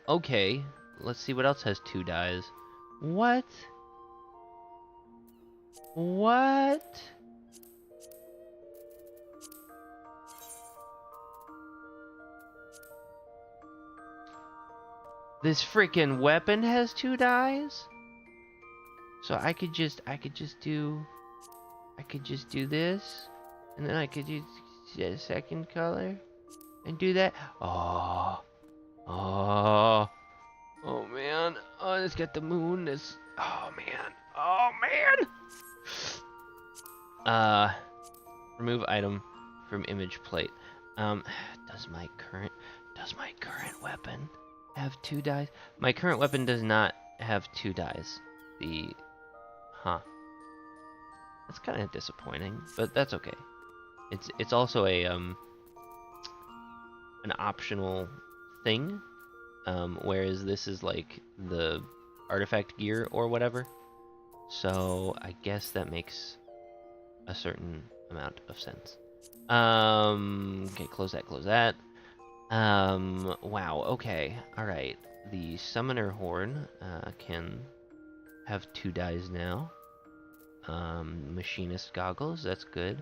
Okay. Let's see what else has 2 dies. What? What? This freaking weapon has 2 dies? So I could just do this, and then I could use a second color and do that. Oh man. Oh, it's got the moon. Oh man. Remove item from image plate. Does my current weapon have 2 dies? My current weapon does not have 2 dies. That's kind of disappointing, but that's okay. It's also a an optional thing, whereas this is like the artifact gear or whatever. So I guess that makes a certain amount of sense. Okay, close that. Wow. Okay. All right. The summoner horn can have 2 dies now. Machinist goggles, that's good.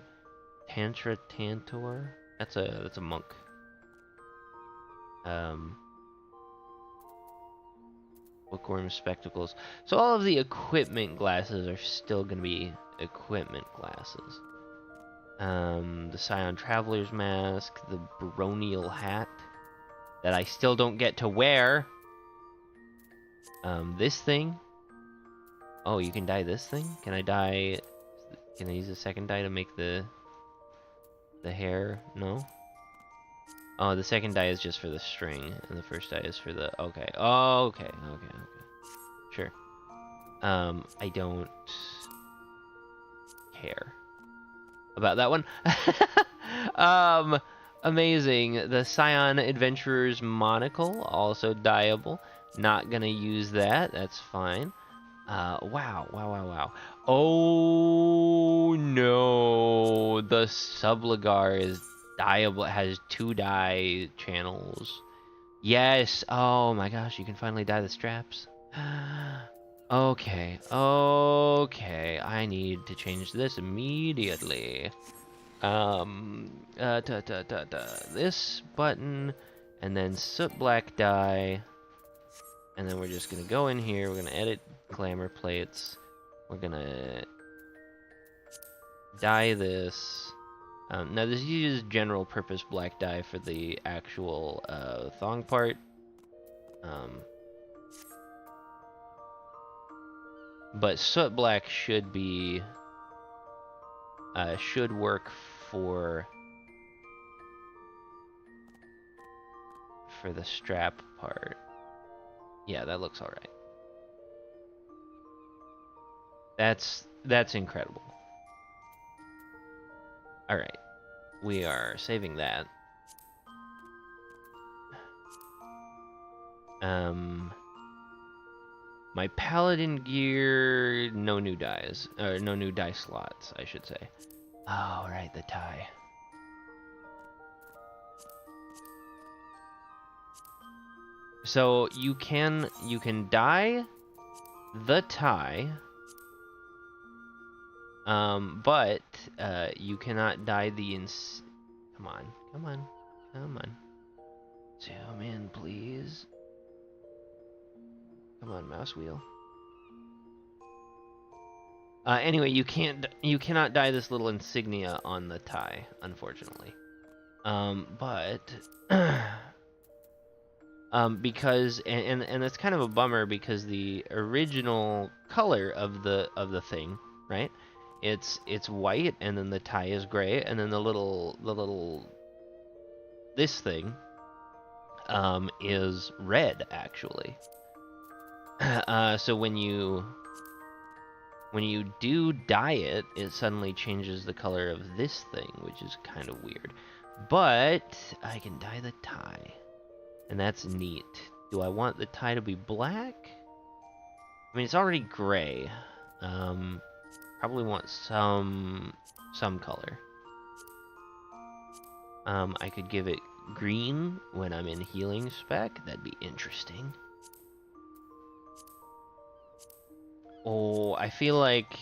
Tantra Tantor, that's a monk. Bookworm spectacles. So all of the equipment glasses are still gonna be equipment glasses. The Scion Traveler's Mask, the Baronial Hat that I still don't get to wear. This thing. Oh, you can dye this thing? Can I use the second dye to make the hair? No? Oh, the second dye is just for the string, and the first dye is for the... Okay. Oh, okay. Sure. I don't care about that one. Amazing. The Scion Adventurer's Monocle, also dyeable. Not gonna use that. That's fine. Wow. Oh no, the Subligar is dyeable. It has 2 dye channels. Yes. Oh my gosh, you can finally dye the straps. Okay. I need to change this immediately. This button, and then soot black dye. And then we're just gonna go in here, we're gonna edit glamour plates, we're gonna dye this. Now this uses general purpose black dye for the actual thong part. But soot black should be should work for the strap part. Yeah, that looks all right. That's incredible. All right, we are saving that. My paladin gear, no new dyes, or no new dye slots, I should say. Oh, right, the tie. So you can dye the tie, but you cannot dye the Come on. Zoom in, please. Come on, mouse wheel. Anyway, you cannot dye this little insignia on the tie, unfortunately. But because and it's kind of a bummer because the original color of the thing, right? It's white, and then the tie is gray, and then the little this thing is red actually. So when you do dye it, it suddenly changes the color of this thing, which is kind of weird. But I can dye the tie, and that's neat. Do I want the tie to be black? I mean, it's already gray. Probably want some color. I could give it green when I'm in healing spec. That'd be interesting. Oh, I feel like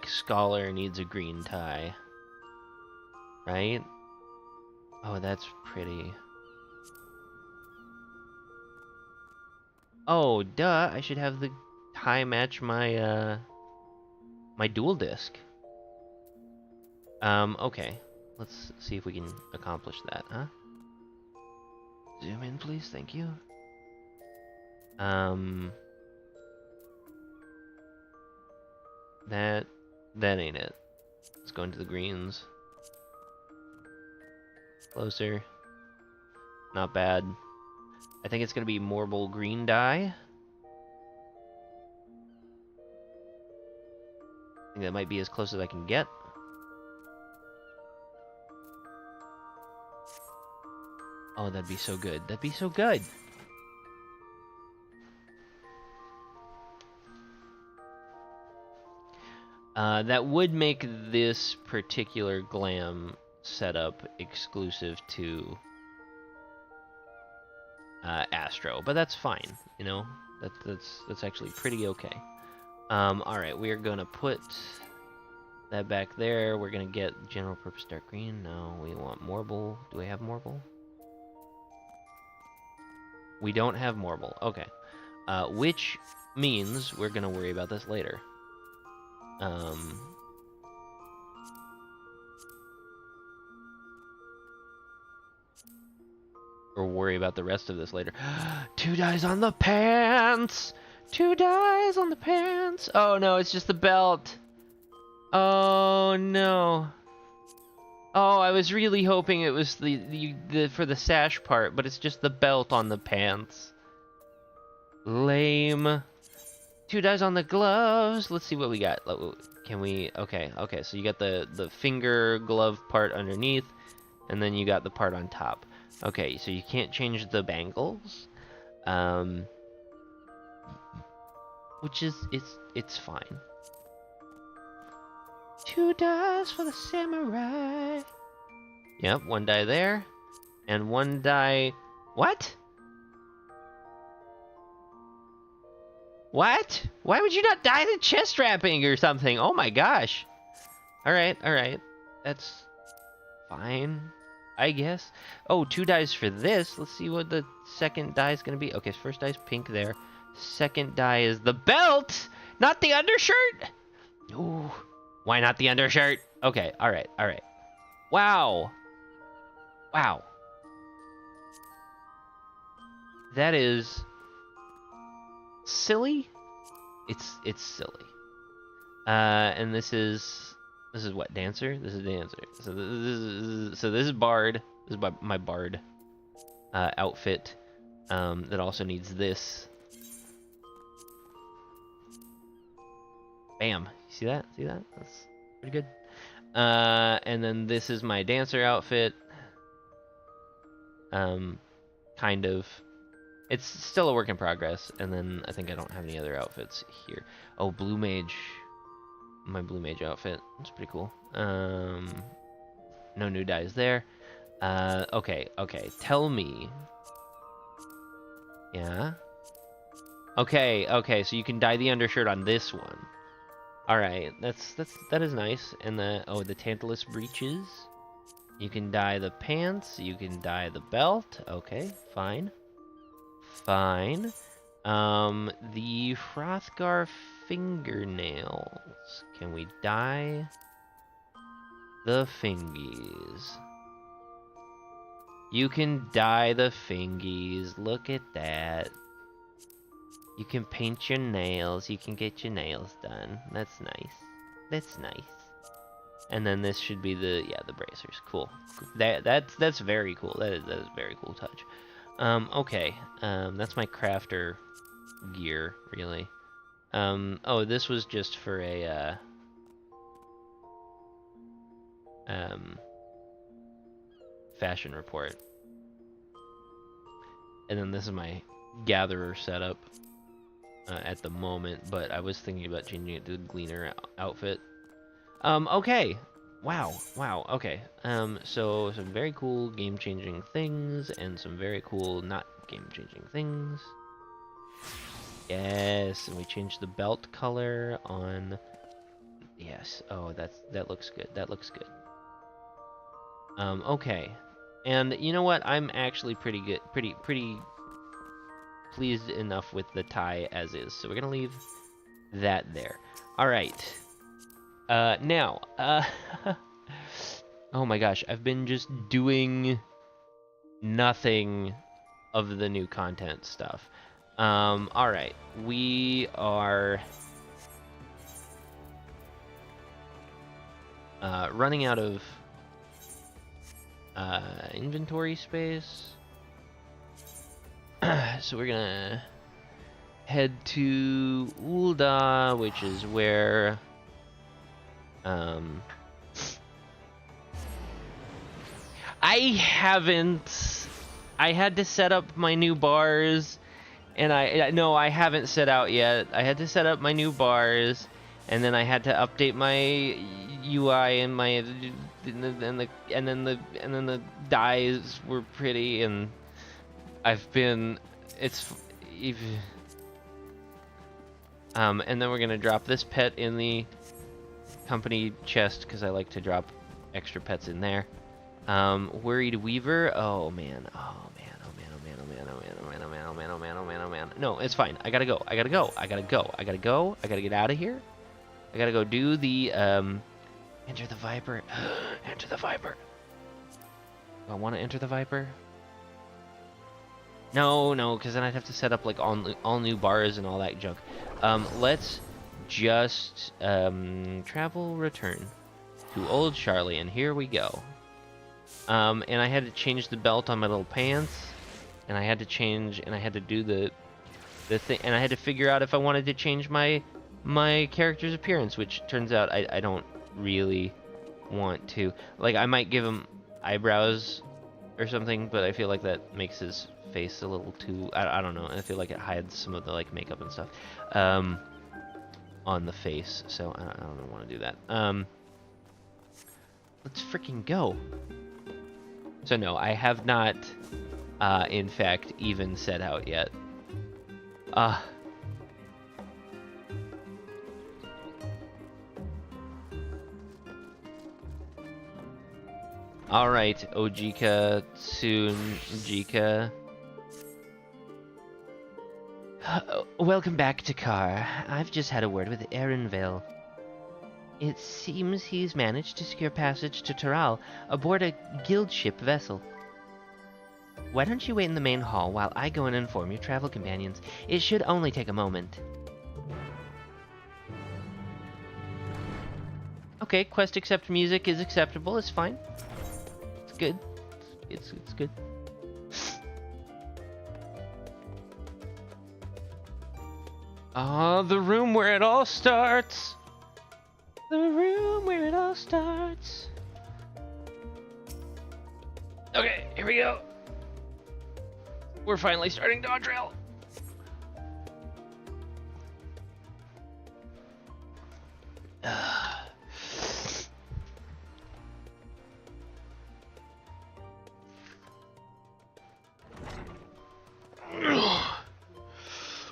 Scholar needs a green tie. Right? Oh, that's pretty. Oh, duh, I should have the tie match my my dual disc. Okay. Let's see if we can accomplish that, huh? Zoom in, please, thank you. That ain't it. Let's go into the greens. Closer. Not bad. I think it's gonna be marble green dye. I think that might be as close as I can get. Oh, that'd be so good. That'd be so good. That would make this particular glam setup exclusive to Astro, but that's fine. You know, that's actually pretty okay. All right, we are gonna put that back there. We're gonna get general purpose dark green. No, we want marble. Do we have marble? We don't have marble. Okay, which means we're gonna worry about this later. Or worry about the rest of this later. 2 dyes on the pants! 2 dyes on the pants! Oh no, it's just the belt! Oh no. Oh, I was really hoping it was the for the sash part, but it's just the belt on the pants. Lame. 2 dyes on the gloves. Let's see what we got. Can we? Okay. So you got the finger glove part underneath, and then you got the part on top. Okay, so you can't change the bangles, which is it's fine. 2 dyes for the samurai. Yep, 1 dye there, and 1 dye. What? What? Why would you not dye the chest wrapping or something? Oh my gosh. All right. That's fine. I guess. Oh, 2 dies for this. Let's see what the second die is going to be. Okay, so first die is pink there. Second die is the belt, not the undershirt. Ooh, why not the undershirt? Okay, all right, all right. Wow. Wow. That is silly. It's silly. And this is what, dancer? This is dancer. So this is bard. This is my bard outfit. That also needs this. Bam. You see that? See that? That's pretty good. And then this is my dancer outfit. Kind of. It's still a work in progress. And then I think I don't have any other outfits here. Oh, blue mage. My blue mage outfit. That's pretty cool. No new dyes there. Okay. Tell me. Yeah. Okay. So you can dye the undershirt on this one. All right. That is nice. And the Tantalus breeches. You can dye the pants. You can dye the belt. Okay. Fine. The Hrothgar fingernails. Can we dye the fingies? You can dye the fingies. Look at that. You can paint your nails. You can get your nails done. That's nice. That's nice. And then this should be the bracers. Cool. That's very cool. That is a very cool touch. Okay. That's my crafter gear, really. Oh, this was just for a fashion report. And then this is my gatherer setup at the moment, but I was thinking about changing it to the gleaner outfit. Okay. Wow, okay. So some very cool game-changing things, and some very cool not game-changing things. Yes, and we changed the belt color on... Yes, oh, that looks good, that looks good. Okay. And you know what? I'm actually pretty pleased enough with the tie as is, so we're gonna leave that there. Alright. Now, oh my gosh, I've been just doing nothing of the new content stuff. Alright, we are running out of inventory space. So we're gonna head to Ulda, which is where I had to set up my new bars, and I haven't set out yet. I had to set up my new bars, and then I had to update my UI and then the dyes were pretty, and and then we're gonna drop this pet in the company chest because I like to drop extra pets in there. Worried Weaver. Oh man. No, it's fine. I gotta go. I gotta get out of here. I gotta go do the enter the Viper. Enter the Viper. Do I want to enter the Viper? No, because then I'd have to set up like all new bars and all that junk. Let's just travel return to Old Charlie, and here we go. And I had to change the belt on my little pants, and I had to do the thing, and I had to figure out if I wanted to change my character's appearance, which turns out I don't really want to. Like, I might give him eyebrows or something, but I feel like that makes his face a little too, I don't know, and I feel like it hides some of the like makeup and stuff on the face, so I don't want to do that. Let's freaking go. So no, I have not in fact even set out yet. Alright, Ojika, Tsunjika. Welcome back to Kar. I've just had a word with Erinville. It seems he's managed to secure passage to Taral aboard a guild ship vessel. Why don't you wait in the main hall while I go and inform your travel companions? It should only take a moment. Okay, quest accept music is acceptable, it's fine. It's good. It's good. Ah, the room where it all starts. The room where it all starts. Okay, here we go. We're finally starting Dawntrail.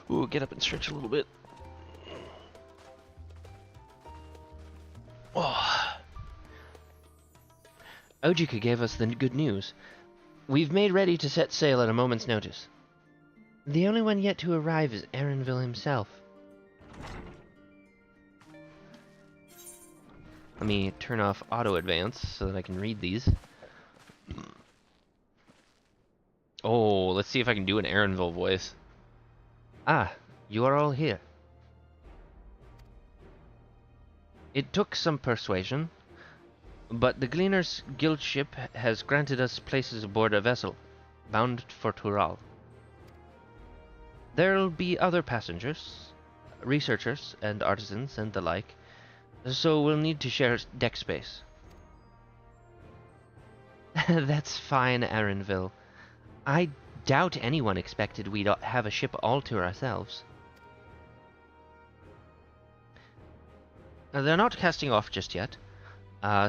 Ooh, get up and stretch a little bit. Oh. Ojika gave us the good news. We've made ready to set sail at a moment's notice. The only one yet to arrive is Erinville himself. Let me turn off auto advance so that I can read these. Oh, let's see if I can do an Erinville voice. Ah, you are all here. It took some persuasion, but the Gleaner's Guild ship has granted us places aboard a vessel, bound for Tural. There'll be other passengers, researchers and artisans and the like, so we'll need to share deck space. That's fine, Erinville. I doubt anyone expected we'd have a ship all to ourselves. Now, they're not casting off just yet,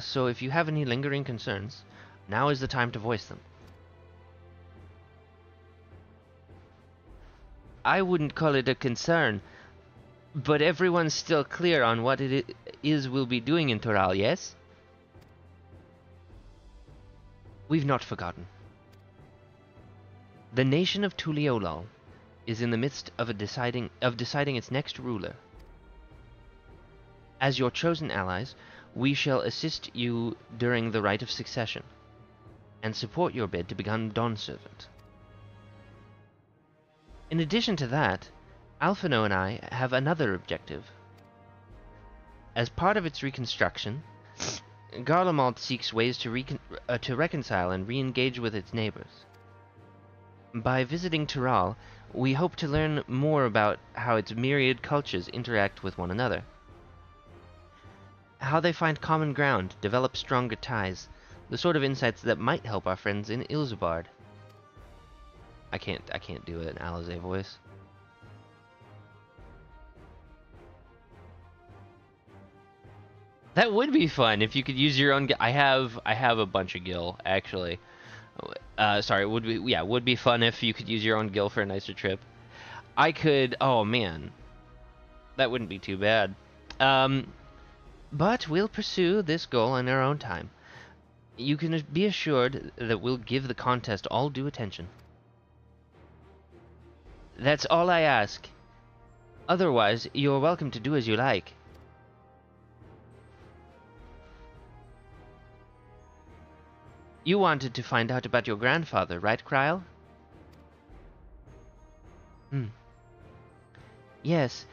so if you have any lingering concerns, now is the time to voice them. I wouldn't call it a concern, but everyone's still clear on what it is we'll be doing in Toral, yes? We've not forgotten. The nation of Tuliolal is in the midst of deciding its next ruler. As your chosen allies, we shall assist you during the rite of succession, and support your bid to become Dawnservant. In addition to that, Alphino and I have another objective. As part of its reconstruction, Garlemald seeks ways to reconcile and re-engage with its neighbors. By visiting Tural, we hope to learn more about how its myriad cultures interact with one another. How they find common ground, develop stronger ties, the sort of insights that might help our friends in Ilzabard. I can't do an Alizé voice. That would be fun if you could use your own. I have a bunch of gil actually. Sorry, would be fun if you could use your own gil for a nicer trip. I could. Oh man, that wouldn't be too bad. But we'll pursue this goal in our own time. You can be assured that we'll give the contest all due attention. That's all I ask. Otherwise, you're welcome to do as you like. You wanted to find out about your grandfather, right, Kryl? Yes.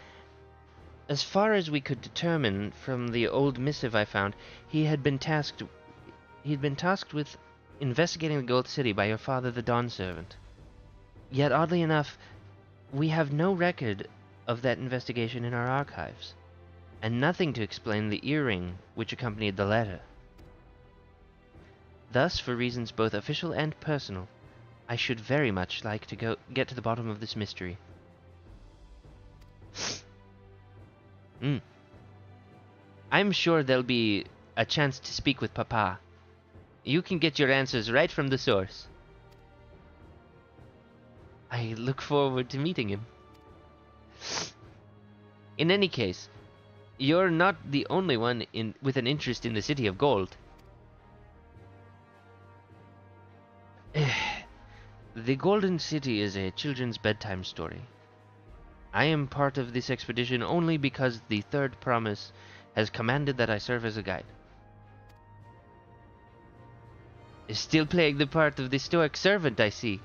As far as we could determine from the old missive I found, he'd been tasked with investigating the Gold City by your father, the Dawnservant. Yet, oddly enough, we have no record of that investigation in our archives, and nothing to explain the earring which accompanied the letter. Thus, for reasons both official and personal, I should very much like to get to the bottom of this mystery. I'm sure there'll be a chance to speak with Papa. You can get your answers right from the source. I look forward to meeting him. In any case, you're not the only one with an interest in the City of Gold. The Golden City is a children's bedtime story. I am part of this expedition only because the Third Promise has commanded that I serve as a guide. Still playing the part of the stoic servant, I see.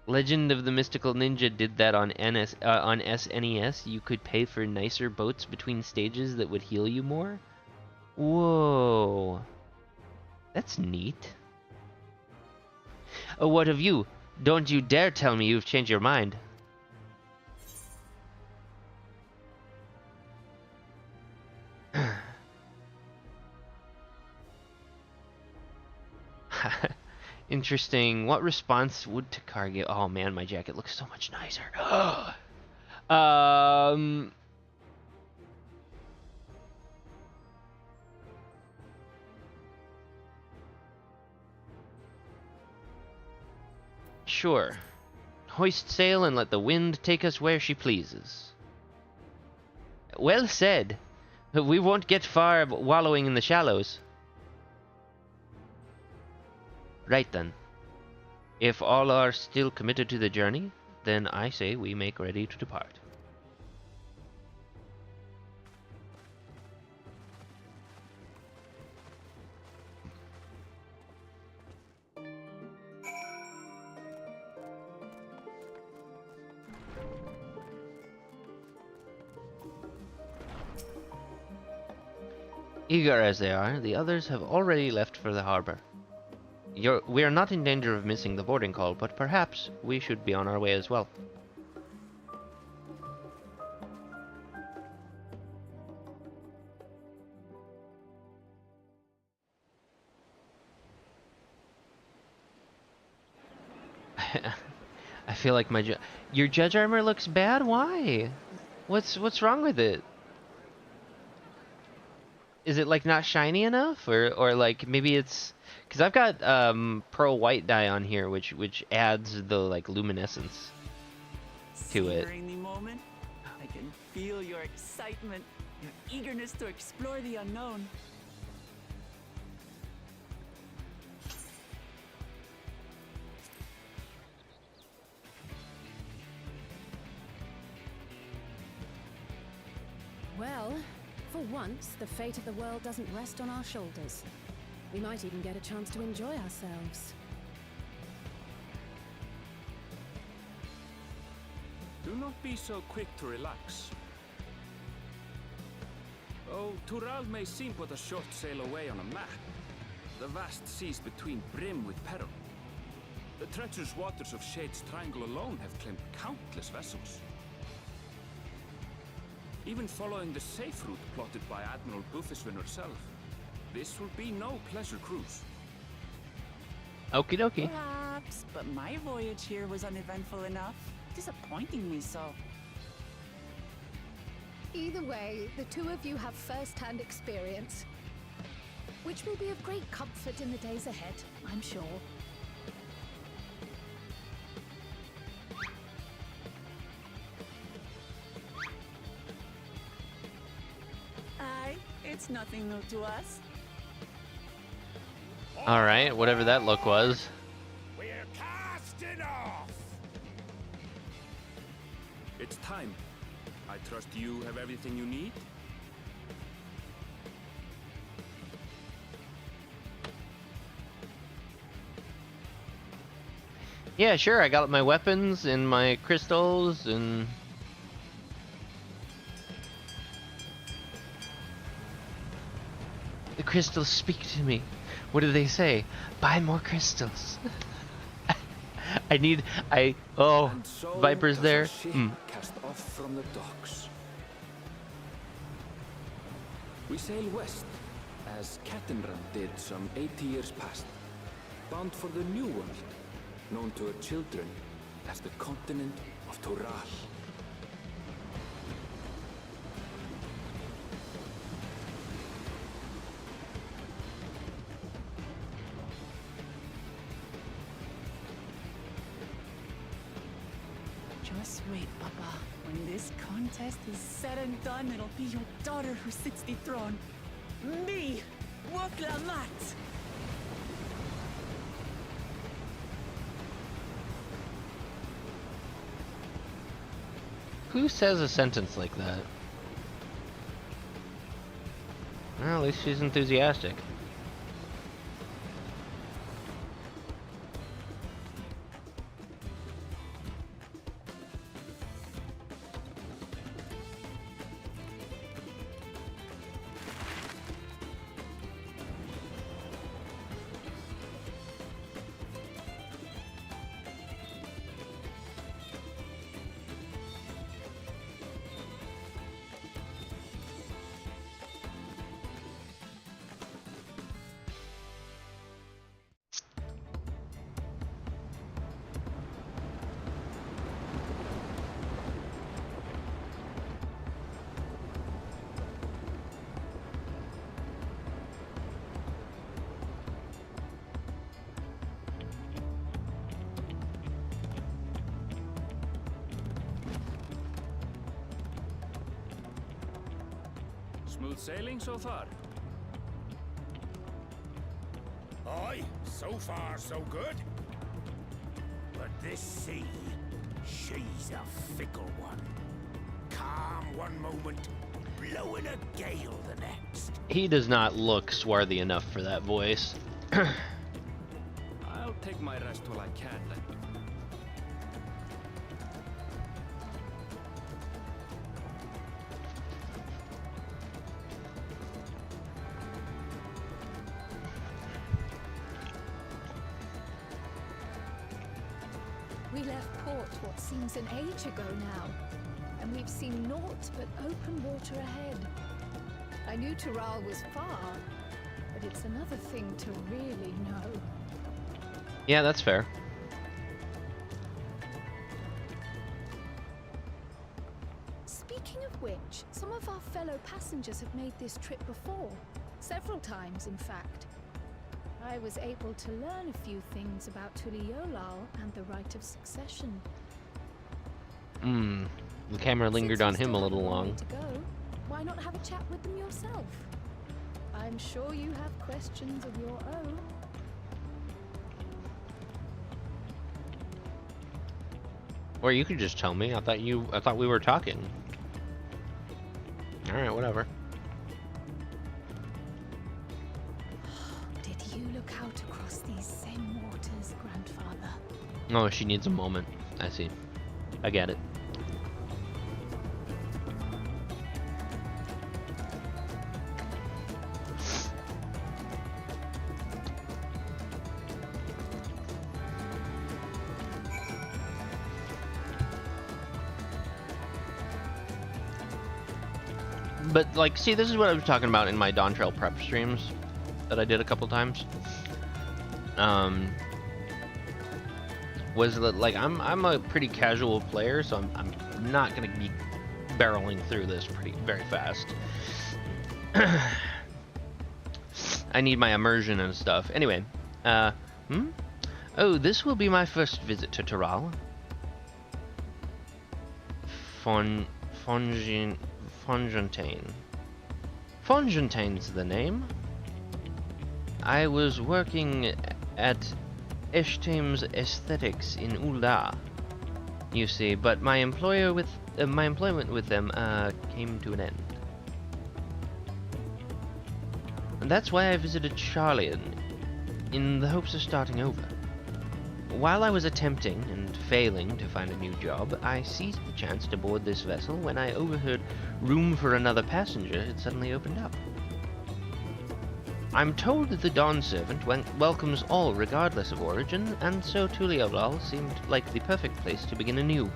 Legend of the Mystical Ninja did that on on SNES. You could pay for nicer boats between stages that would heal you more. Whoa. That's neat. Oh, what of you? Don't you dare tell me you've changed your mind. Interesting. What response would Takar give? Oh man, my jacket looks so much nicer. Sure. Hoist sail and let the wind take us where she pleases. Well said. We won't get far wallowing in the shallows. Right then. If all are still committed to the journey, then I say we make ready to depart. Eager as they are, the others have already left for the harbor. We are not in danger of missing the boarding call, but perhaps we should be on our way as well. I feel like your judge armor looks bad. Why? What's wrong with it? Is it like not shiny enough, or like maybe it's because I've got pearl white dye on here, which adds the like luminescence to it. The moment, I can feel your excitement, your eagerness to explore the unknown. Well, for once, the fate of the world doesn't rest on our shoulders. We might even get a chance to enjoy ourselves. Do not be so quick to relax. Oh, Tural may seem but a short sail away on a map. The vast seas between brim with peril. The treacherous waters of Shade's Triangle alone have claimed countless vessels. Even following the safe route plotted by Admiral Buffiswin herself, this will be no pleasure cruise. Okie dokie. Perhaps, but my voyage here was uneventful enough. Disappointingly so. Either way, the two of you have first-hand experience, which will be of great comfort in the days ahead, I'm sure. Aye, it's nothing new to us. Alright, whatever that look was. We're casting off! It's time. I trust you have everything you need? Yeah, sure, I got my weapons and my crystals and... The crystals speak to me. What do they say? Buy more crystals. Oh, And so Viper's does there. our ship cast off from the docks. We sail west, as Cattenran did some 80 years past, bound for the New World, known to her children as the continent of Toral. Just wait, Papa. When this contest is said and done, it'll be your daughter who sits the throne. Me, Woklamat! Who says a sentence like that? Well, at least she's enthusiastic. Smooth sailing so far? Aye, so far so good. But this sea, she's a fickle one. Calm one moment, blowing a gale the next. He does not look swarthy enough for that voice. I'll take my rest while I can then. We left port what seems an age ago now, and we've seen naught but open water ahead. I knew Tural was far, but it's another thing to really know. Yeah, that's fair. Speaking of which, some of our fellow passengers have made this trip before. Several times, in fact. I was able to learn a few things about Tuliolal and the right of succession. The camera lingered on Since you him a still little have long. way to go, why not have a chat with them yourself? I'm sure you have questions of your own. Or you could just tell me. I thought we were talking. All right, whatever. Did you look out across these same waters, Grandfather? Oh, she needs a moment. I see. I get it. But, like, see, this is what I was talking about in my Dawntrail prep streams that I did a couple times. Was that, like, I'm a pretty casual player, so I'm not gonna be barreling through this very fast. I need my immersion and stuff. Anyway, Oh, this will be my first visit to Tural. Fontaine. Fontaine's the name. I was working at Eshtame's Aesthetics in Ulda, you see, but my employment with them came to an end. And that's why I visited Charlian, in the hopes of starting over. While I was attempting and failing to find a new job, I seized the chance to board this vessel when I overheard room for another passenger had suddenly opened up. I'm told that the Dawn Servant welcomes all regardless of origin, and so Tuliolal seemed like the perfect place to begin anew.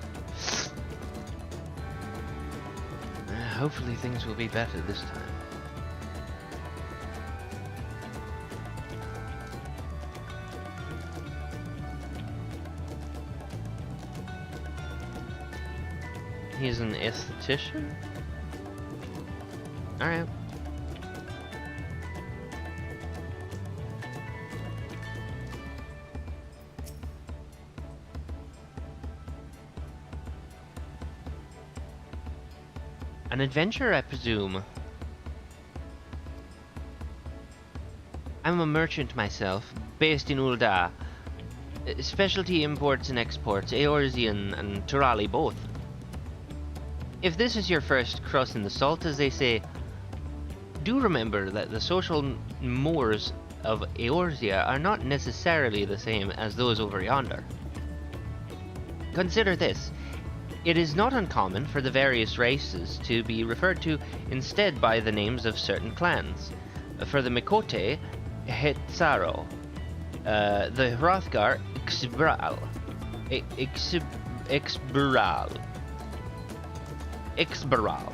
Hopefully things will be better this time. He's an esthetician? Alright. An adventurer, I presume. I'm a merchant myself, based in Ulda. Specialty imports and exports, Eorzean and Turali both. If this is your first crossing the salt, as they say, do remember that the social mores of Eorzea are not necessarily the same as those over yonder. Consider this. It is not uncommon for the various races to be referred to instead by the names of certain clans. For the Mikote, Hetzaro. The Hrothgar, Xbral. Xbral. Xbral.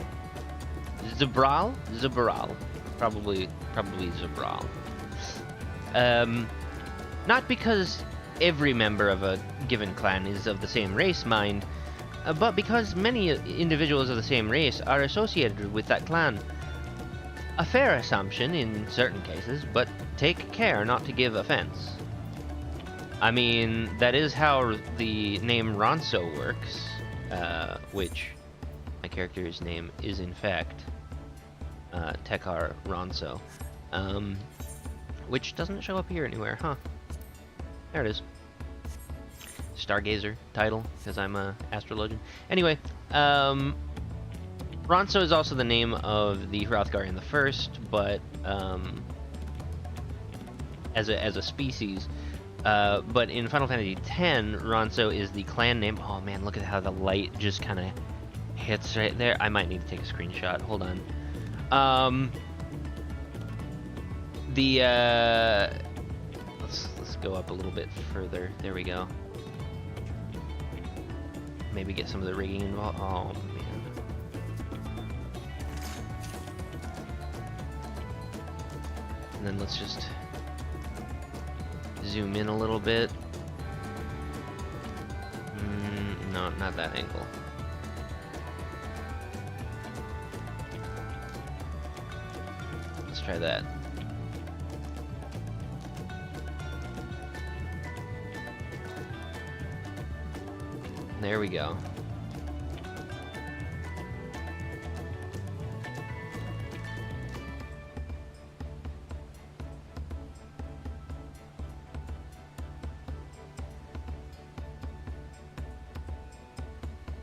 Zabral? Probably Zabral. Not because every member of a given clan is of the same race, mind, but because many individuals of the same race are associated with that clan. A fair assumption in certain cases, but take care not to give offense. I mean, that is how the name Ronso works, which my character's name is in fact Tekar Ronso, which doesn't show up here anywhere, huh? There it is. Stargazer title, because I'm a astrologian. Anyway, Ronso is also the name of the Hrothgar in the first, but as a species. But in Final Fantasy X, Ronso is the clan name. Oh man, look at how the light just kind of hits right there. I might need to take a screenshot. Hold on. Let's go up a little bit further. There we go. Maybe get some of the rigging involved. Oh man. And then let's just zoom in a little bit. No, not that angle. Let's try that. There we go.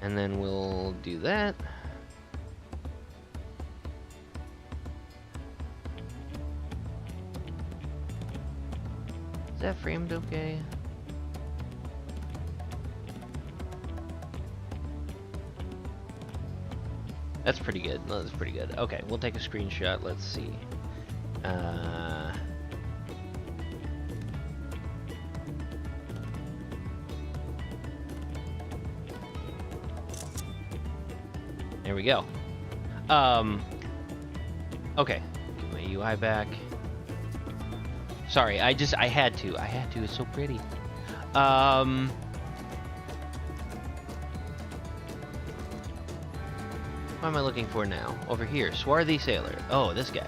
And then we'll do that. Is that framed okay? That's pretty good. That's pretty good. Okay, we'll take a screenshot. Let's see. There we go. Okay. Get my UI back. Sorry, I had to. It's so pretty. What am I looking for now? Over here, swarthy sailor. Oh, this guy.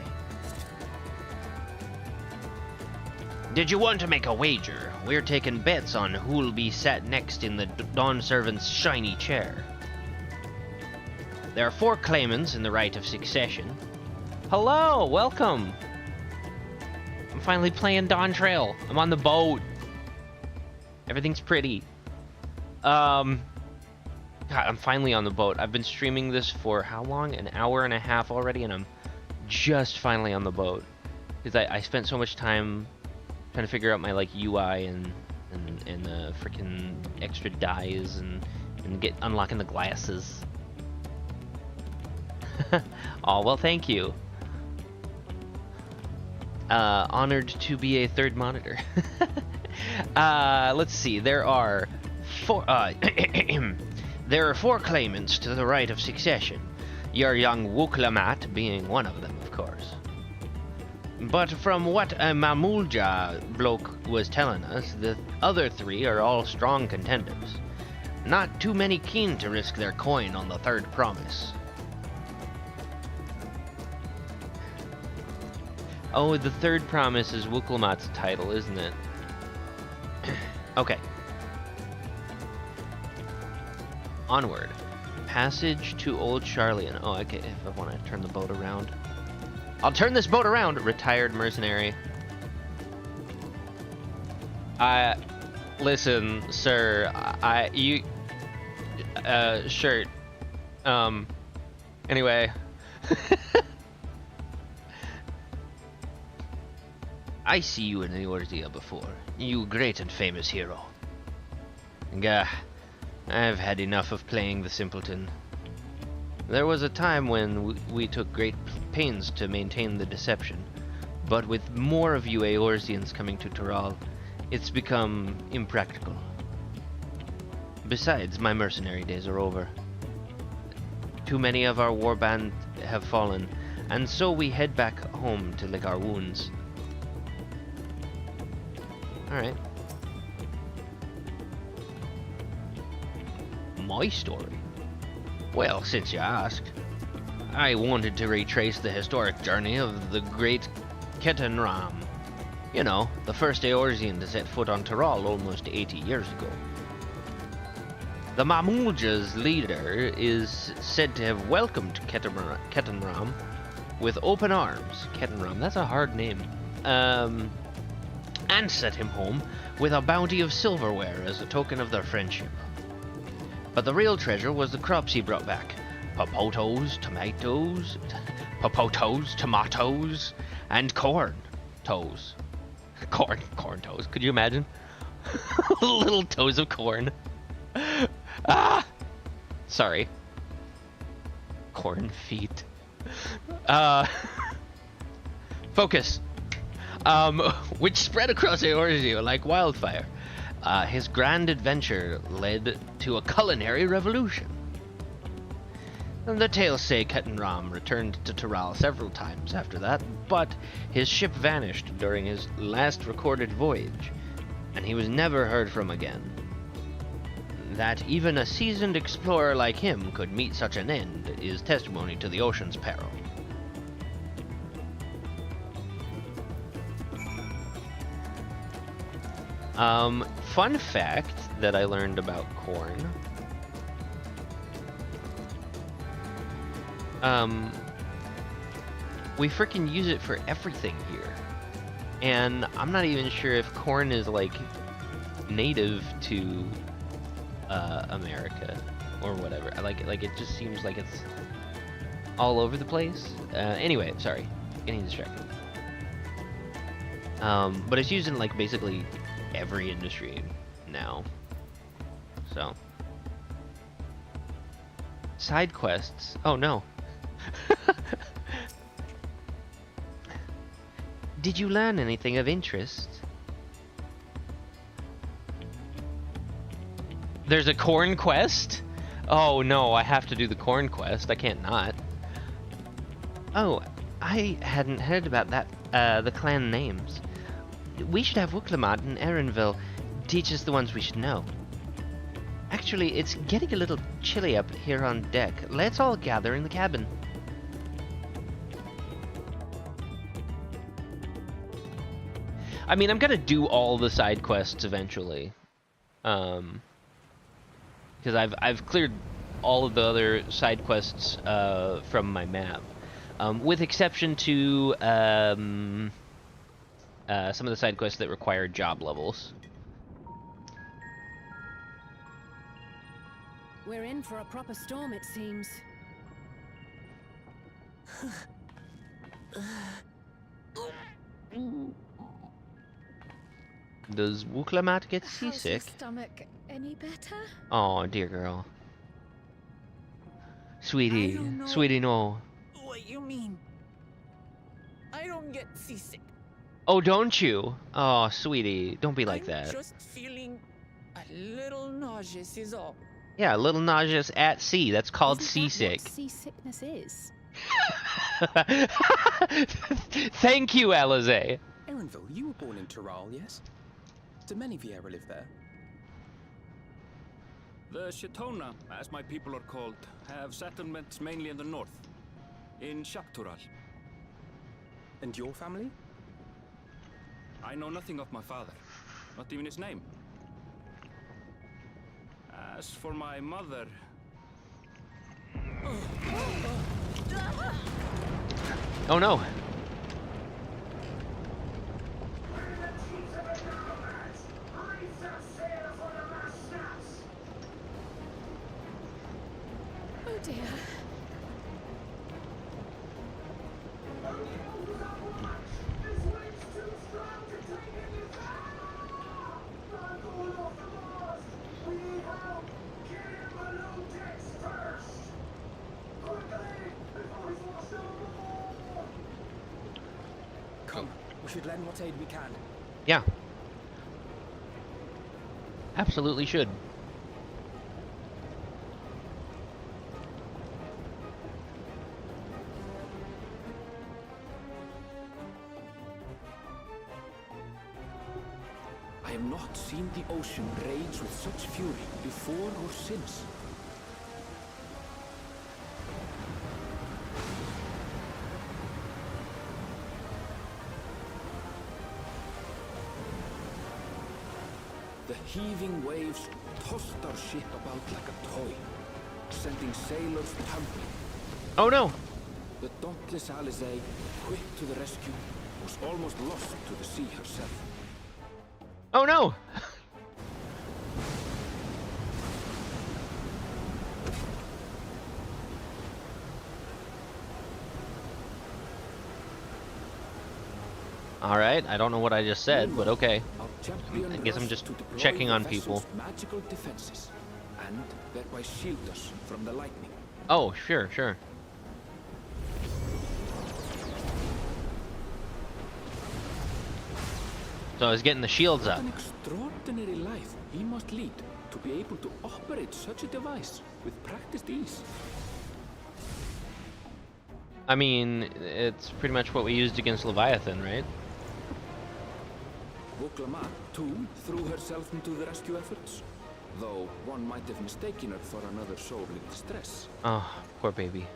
Did you want to make a wager? We're taking bets on who'll be sat next in the Dawn Servant's shiny chair. There are 4 claimants in the right of succession. Hello, welcome. I'm finally playing Dawntrail. I'm on the boat. Everything's pretty. God, I'm finally on the boat. I've been streaming this for how long? An hour and a half already, and I'm just finally on the boat. Because I spent so much time trying to figure out my like UI and freaking extra dyes and unlocking the glasses. Oh, well, thank you. Honored to be a third monitor. Let's see. There are 4. There are 4 claimants to the right of succession. Your young Wuklamat being one of them, of course. But from what a Mamulja bloke was telling us, the other 3 are all strong contenders. Not too many keen to risk their coin on the third promise. Oh, the third promise is Wuklamat's title, isn't it? Okay. Onward. Passage to Old Charlian. Oh, okay, if I want to turn the boat around. I'll turn this boat around, retired mercenary. Listen, sir, shirt. Anyway. I see you in Eorzea before. You great and famous hero. Gah, I've had enough of playing the simpleton. There was a time when we took great pains to maintain the deception, but with more of you Eorzeans coming to Tural, it's become impractical. Besides, my mercenary days are over. Too many of our warband have fallen, and so we head back home to lick our wounds. Alright. My story? Well, since you asked, I wanted to retrace the historic journey of the great Ketanram. You know, the first Eorzean to set foot on Tural almost 80 years ago. The Mamulja's leader is said to have welcomed Ketanram with open arms. Ketanram, that's a hard name. And set him home with a bounty of silverware as a token of their friendship. But the real treasure was the crops he brought back. Popotos, tomatoes, and corn toes. Corn toes. Could you imagine? Little toes of corn. Ah! Sorry. Corn feet. Focus. Which spread across Eorzea like wildfire. His grand adventure led to a culinary revolution. And the tales say Ketanram returned to Tural several times after that, but his ship vanished during his last recorded voyage, and he was never heard from again. That even a seasoned explorer like him could meet such an end is testimony to the ocean's peril. Fun fact that I learned about corn. We freaking use it for everything here. And I'm not even sure if corn is, like, native to, America or whatever. Like, it just seems like it's all over the place. Anyway, sorry. Getting distracted. But it's used in, like, basically every industry now. So. Side quests. Oh, no. Did you learn anything of interest? There's a corn quest? Oh no, I have to do the corn quest. I can't not. Oh, I hadn't heard about that, the clan names. We should have Wuklamat and Erenville teach us the ones we should know. Actually, it's getting a little chilly up here on deck. Let's all gather in the cabin. I mean, I'm gonna do all the side quests eventually. Because I've cleared all of the other side quests from my map. With exception to some of the side quests that require job levels. We're in for a proper storm, it seems. Does Wuklamat get How's your seasick? stomach any better? Oh, dear girl. Sweetie, I don't know. sweetie, no. What you mean? I don't get seasick. Oh, don't you? Oh, sweetie, don't be like I'm that. just feeling a little nauseous is all. Yeah, a little nauseous at sea. That's called Isn't that seasick. what seasickness is? Thank you, Alize. Erenville, you were born in Tural, yes? Do many Vieira live there? The Shatona, as my people are called, have settlements mainly in the north, in Shaptural. And your family? I know nothing of my father, not even his name. As for my mother, Oh no. Oh dear. should lend what aid we can. Yeah. Absolutely should. I have not seen the ocean rage with such fury before or since. The heaving waves tossed our ship about like a toy, sending sailors tumbling. Oh no! The dauntless Alizé, quick to the rescue, was almost lost to the sea herself. Oh no! Alright, I don't know what I just said, but okay. Our champion I guess I'm rushed just to deploy checking the on people. vessel's magical defenses, and thereby shield us from the lightning. Oh, sure, sure. So I was getting the shields What up. an extraordinary life he must lead to be able to operate such a device with practiced ease. I mean, it's pretty much what we used against Leviathan, right? Woklama, too, threw herself into the rescue efforts, though one might have mistaken her for another soul in distress. Oh, poor baby.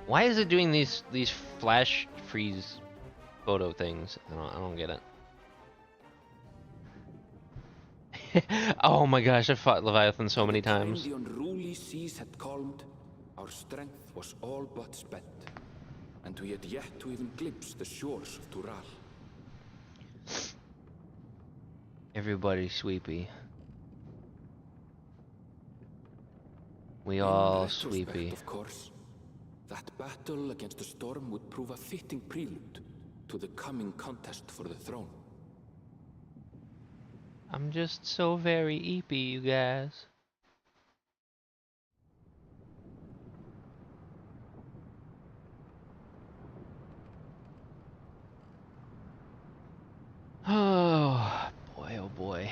Why is it doing these flash freeze photo things? I don't get it. Oh my gosh, I fought Leviathan so many By the time times. the unruly seas had calmed, our strength was all but spent, and we had yet to even glimpse the shores of Tural. Everybody sweepy. We In all retrospect, sweepy. of course, that battle against the storm would prove a fitting prelude to the coming contest for the throne. I'm just so very eepy, you guys. Oh boy, oh boy.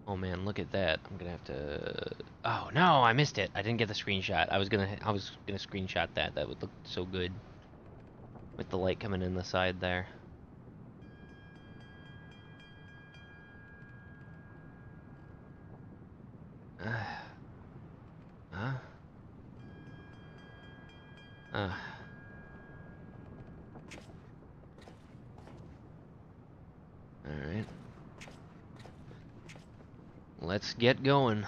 Oh man, look at that. I'm gonna have to. Oh no, I missed it. I didn't get the screenshot. I was gonna screenshot that. That would look so good with the light coming in the side there. Huh? Alright. Let's get going.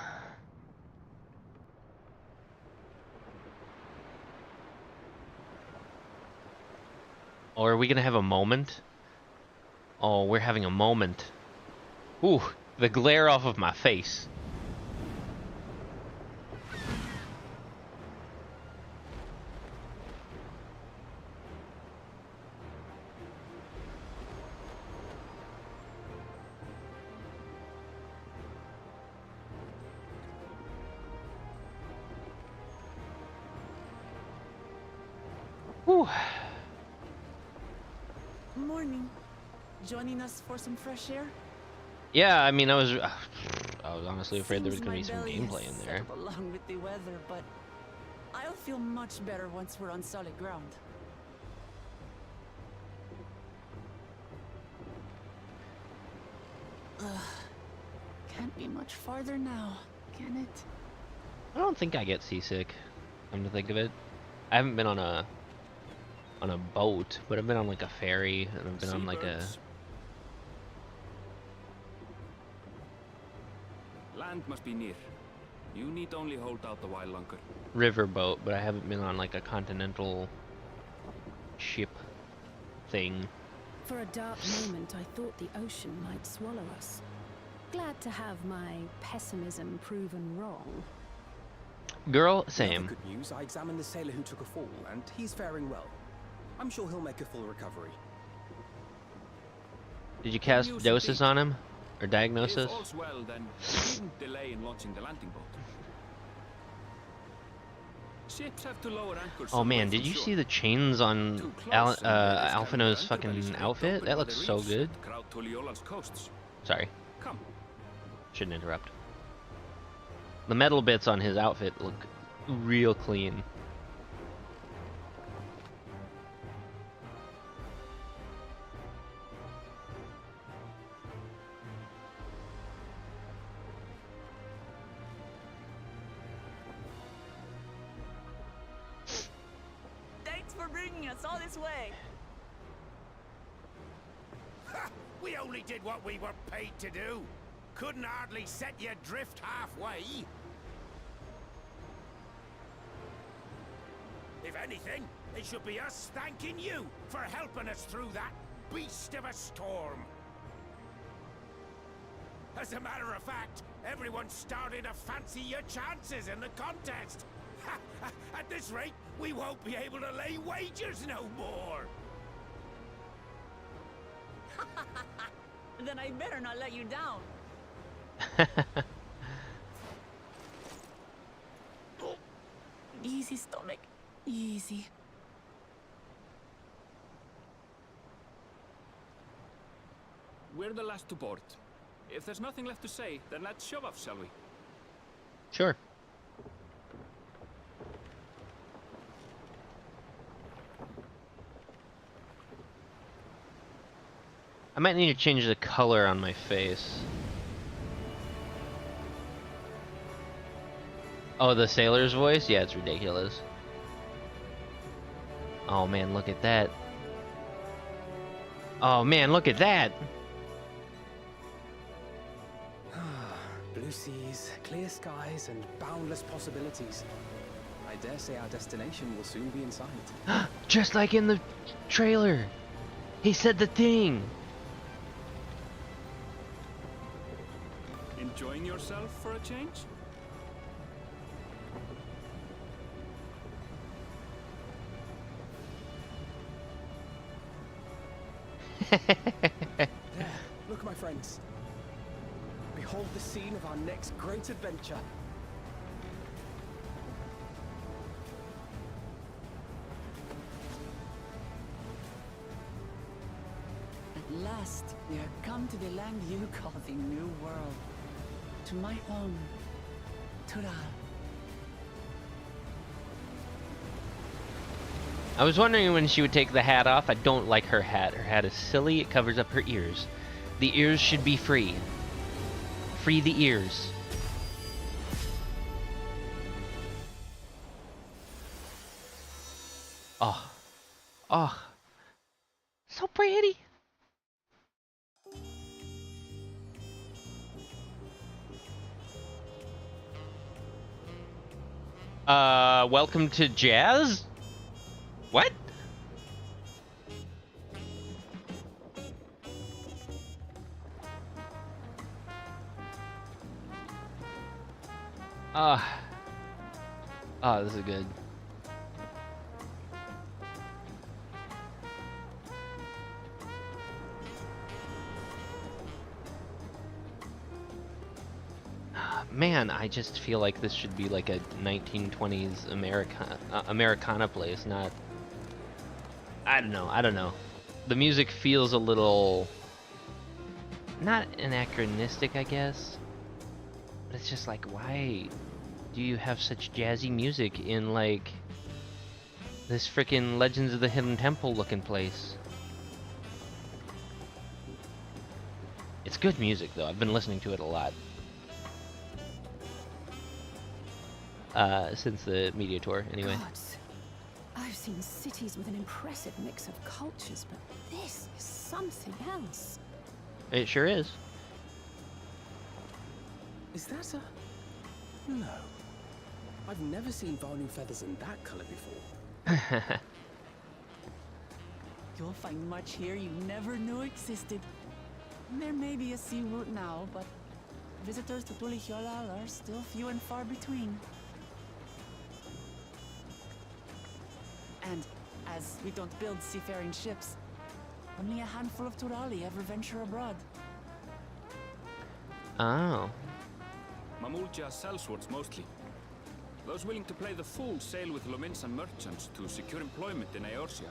Or are we gonna have a moment? Oh, we're having a moment. Ooh, the glare off of my face. Whew. Morning. Joining us for some fresh air? Yeah, I mean, I was honestly afraid there was Seems gonna my be some belly gameplay has in there. settled along with the weather, but I'll feel much better once we're on solid ground. Ugh. Can't be much farther now, can it? I don't think I get seasick. Come to think of it, I haven't been on a boat, but I've been on like a ferry, and I've been on like a Seabirds. Land must be near. You need only hold out a while longer. river boat, but I haven't been on like a continental ship thing. For a dark moment, I thought the ocean might swallow us. Glad to have my pessimism proven wrong. Girl, In same. other good news, I examined the sailor who took a fall, and he's faring well. I'm sure he'll make a full recovery. Did you cast news doses indeed. on him? Or If diagnosis? all's well, then we needn't delay in launching the landing boat. Ships have to lower anchors Oh somewhere man, did from you shore. see the chains on Too close, and this can Alphino's be fucking underbelly outfit? open That by looks the so reefs good. that crowd Tuliola's coasts. Sorry, Come. shouldn't interrupt. The metal bits on his outfit look real clean. Thanks for bringing us all this way. Ha! We only did what we were paid to do. Couldn't hardly set you adrift halfway. If anything, it should be us thanking you for helping us through that beast of a storm. As a matter of fact, everyone's starting to fancy your chances in the contest. At this rate, we won't be able to lay wagers no more. Then I better not let you down. Easy, stomach. Easy. We're the last to board. If there's nothing left to say, then let's shove off, shall we? Sure. I might need to change the color on my face. Oh, the sailor's voice? Yeah, it's ridiculous. Oh man, look at that. Oh man, look at that! Blue seas, clear skies, and boundless possibilities. I dare say our destination will soon be in sight. Just like in the trailer! He said the thing! Enjoying yourself for a change? There, look, my friends. Behold the scene of our next great adventure. At last, we are come to the land you call the New World. To my home, Tural. I was wondering when she would take the hat off. I don't like her hat. Her hat is silly. It covers up her ears. The ears should be free. Free the ears. Oh. Oh. So pretty. Welcome to jazz? What? Oh, this is good. Man, I just feel like this should be like a 1920s Americana place, not... I don't know. The music feels a little... not anachronistic, I guess. But it's just like, why do you have such jazzy music in, like, this frickin' Legends of the Hidden Temple looking place? It's good music, though. I've been listening to it a lot. Since the media tour, anyway. Gods, I've seen cities with an impressive mix of cultures, but this is something else. It sure is. Is that a... No. I've never seen Vanu feathers in that color before. You'll find much here you never knew existed. There may be a sea route now, but visitors to Tuliholal are still few and far between. And as we don't build seafaring ships, only a handful of Turali ever venture abroad. Oh. Mamulja sellswords mostly. Those willing to play the fool sail with Lominsan merchants to secure employment in Eorzea.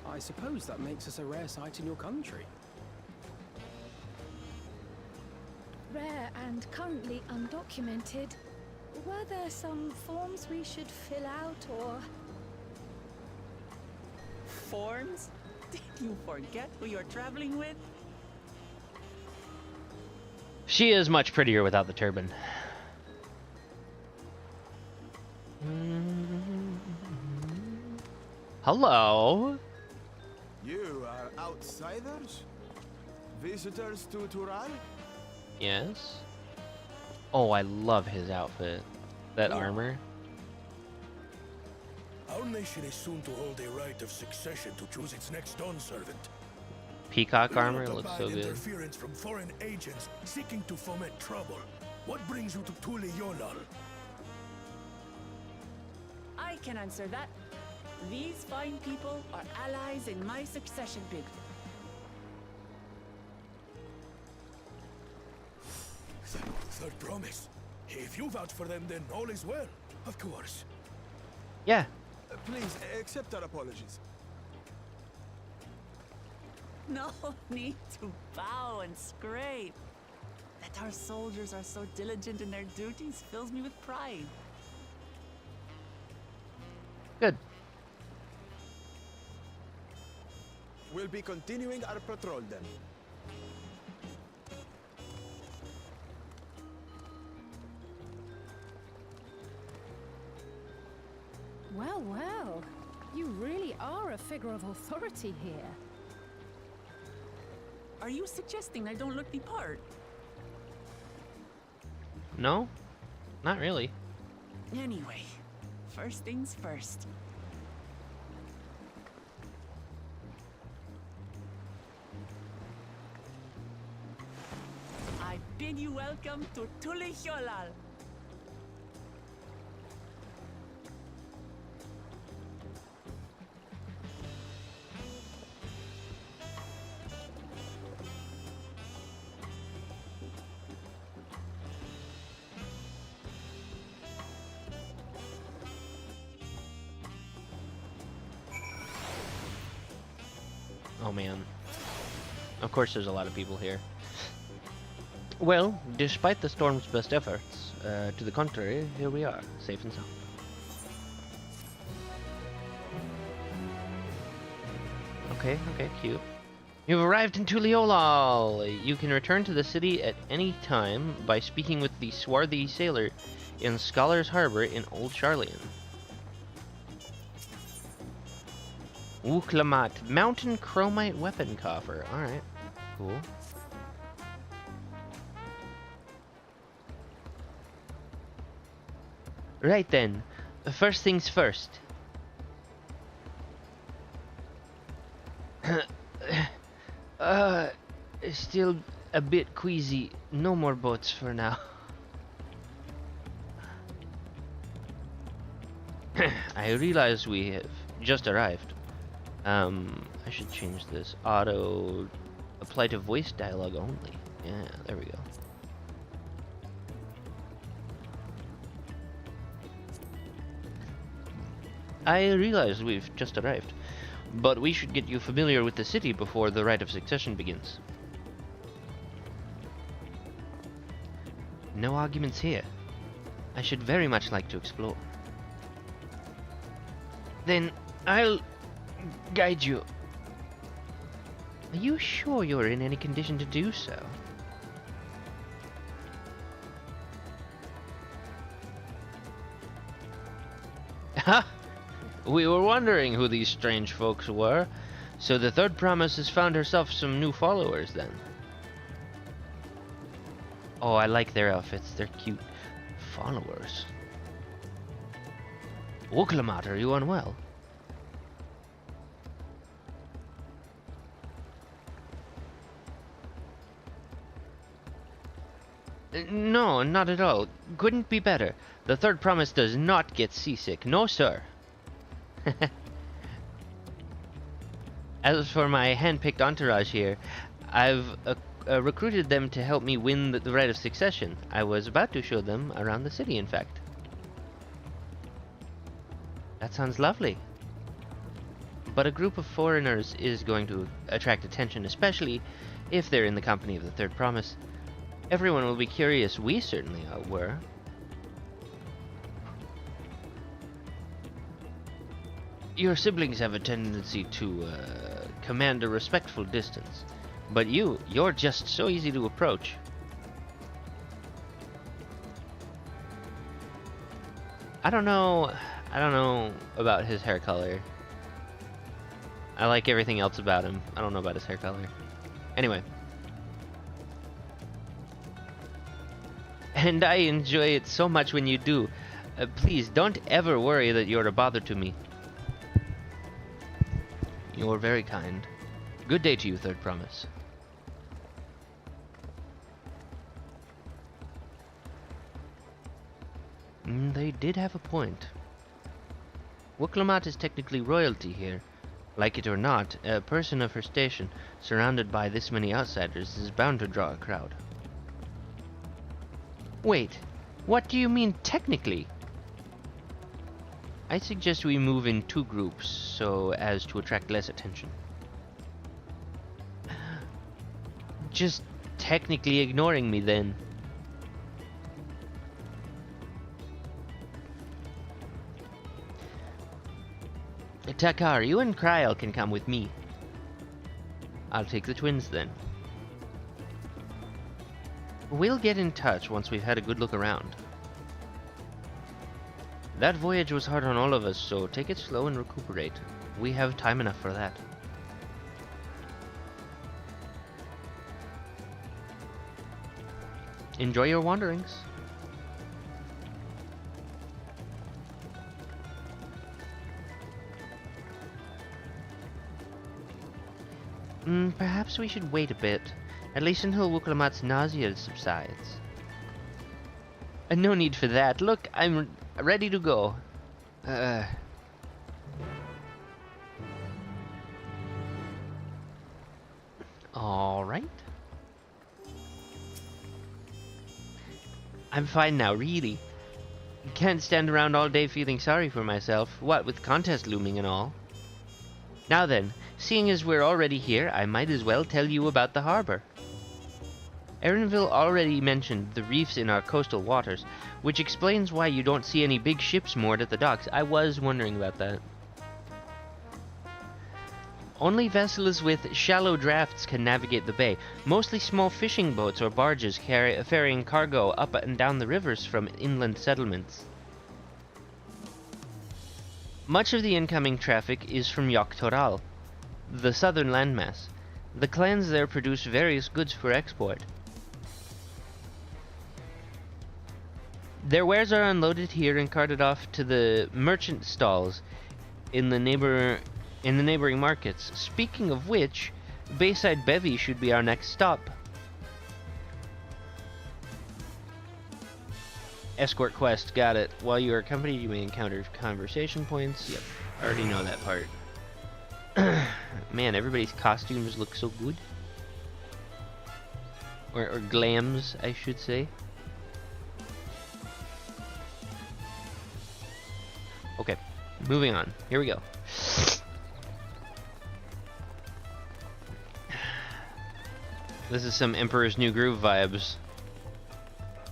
I suppose that makes us a rare sight in your country. Rare and currently undocumented. Were there some forms we should fill out or... Forms? Did you forget who you're traveling with? She is much prettier without the turban. Hello. You are outsiders? Visitors to Tural? Yes. Oh, I love his outfit. That armor. Our nation is soon to hold a right of succession to choose its next Dawn servant. Peacock We will armor not looks abide so good. interference from foreign agents seeking to foment trouble. What brings you to Tule Yolal? I can answer that. These fine people are allies in my succession bid. Third promise. If you vouch for them, then all is well. Of course. Yeah. Please, accept our apologies. No need to bow and scrape. That our soldiers are so diligent in their duties fills me with pride. Good. We'll be continuing our patrol then. Well, well. You really are a figure of authority here. Are you suggesting I don't look the part? No? Not really. Anyway, first things first. I bid you welcome to Tule Yolal. Oh man. Of course there's a lot of people here. Well, despite the storm's best efforts, to the contrary, here we are, safe and sound. Okay, cute. You've arrived in Tuliolal! You can return to the city at any time by speaking with the swarthy sailor in Scholar's Harbor in Old Charlian. Uklamat, Mountain Chromite Weapon Coffer. Alright, cool. Right then, first things first. Still a bit queasy. No more boats for now. I realize we have just arrived. I should change this. Auto apply to voice dialogue only. Yeah, there we go. I realize we've just arrived, but we should get you familiar with the city before the rite of succession begins. No arguments here. I should very much like to explore. Then I'll guide you. Are you sure you're in any condition to do so? Ha! We were wondering who these strange folks were, so the third promise has found herself some new followers then. Oh, I like their outfits, they're cute. Followers. Woklamat, are you unwell? No, not at all. Couldn't be better. The third promise does not get seasick. No, sir. As for my hand-picked entourage here, I've recruited them to help me win the right of succession. I was about to show them around the city, in fact. That sounds lovely. But a group of foreigners is going to attract attention, especially if they're in the company of the Third Promise. Everyone will be curious. We certainly were. Your siblings have a tendency to command a respectful distance. But you're just so easy to approach. I don't know about his hair color. I like everything else about him. I don't know about his hair color. Anyway. And I enjoy it so much when you do. Please, don't ever worry that you're a bother to me. You're very kind. Good day to you, Third Promise. They did have a point. Wuklamat is technically royalty here. Like it or not, a person of her station, surrounded by this many outsiders, is bound to draw a crowd. Wait, what do you mean technically? I suggest we move in 2 groups so as to attract less attention. Just technically ignoring me then. Takar, you and Kryl can come with me. I'll take the twins then. We'll get in touch once we've had a good look around. That voyage was hard on all of us, so take it slow and recuperate. We have time enough for that. Enjoy your wanderings. Perhaps we should wait a bit, at least until Wuklamat's nausea subsides. No need for that. Look, I'm ready to go. Alright. I'm fine now, really. Can't stand around all day feeling sorry for myself, what with contest looming and all. Now then, seeing as we're already here, I might as well tell you about the harbor. Erenville already mentioned the reefs in our coastal waters, which explains why you don't see any big ships moored at the docks. I was wondering about that. Only vessels with shallow drafts can navigate the bay, mostly small fishing boats or barges ferrying cargo up and down the rivers from inland settlements. Much of the incoming traffic is from Yogg-Toral, the southern landmass. The clans there produce various goods for export. Their wares are unloaded here and carted off to the merchant stalls in the neighboring markets. Speaking of which, Bayside Bevy should be our next stop. Escort quest, got it. While you are accompanied, you may encounter conversation points. Yep, I already know that part. Man, everybody's costumes look so good. Or glams, I should say. Okay, moving on. Here we go. This is some Emperor's New Groove vibes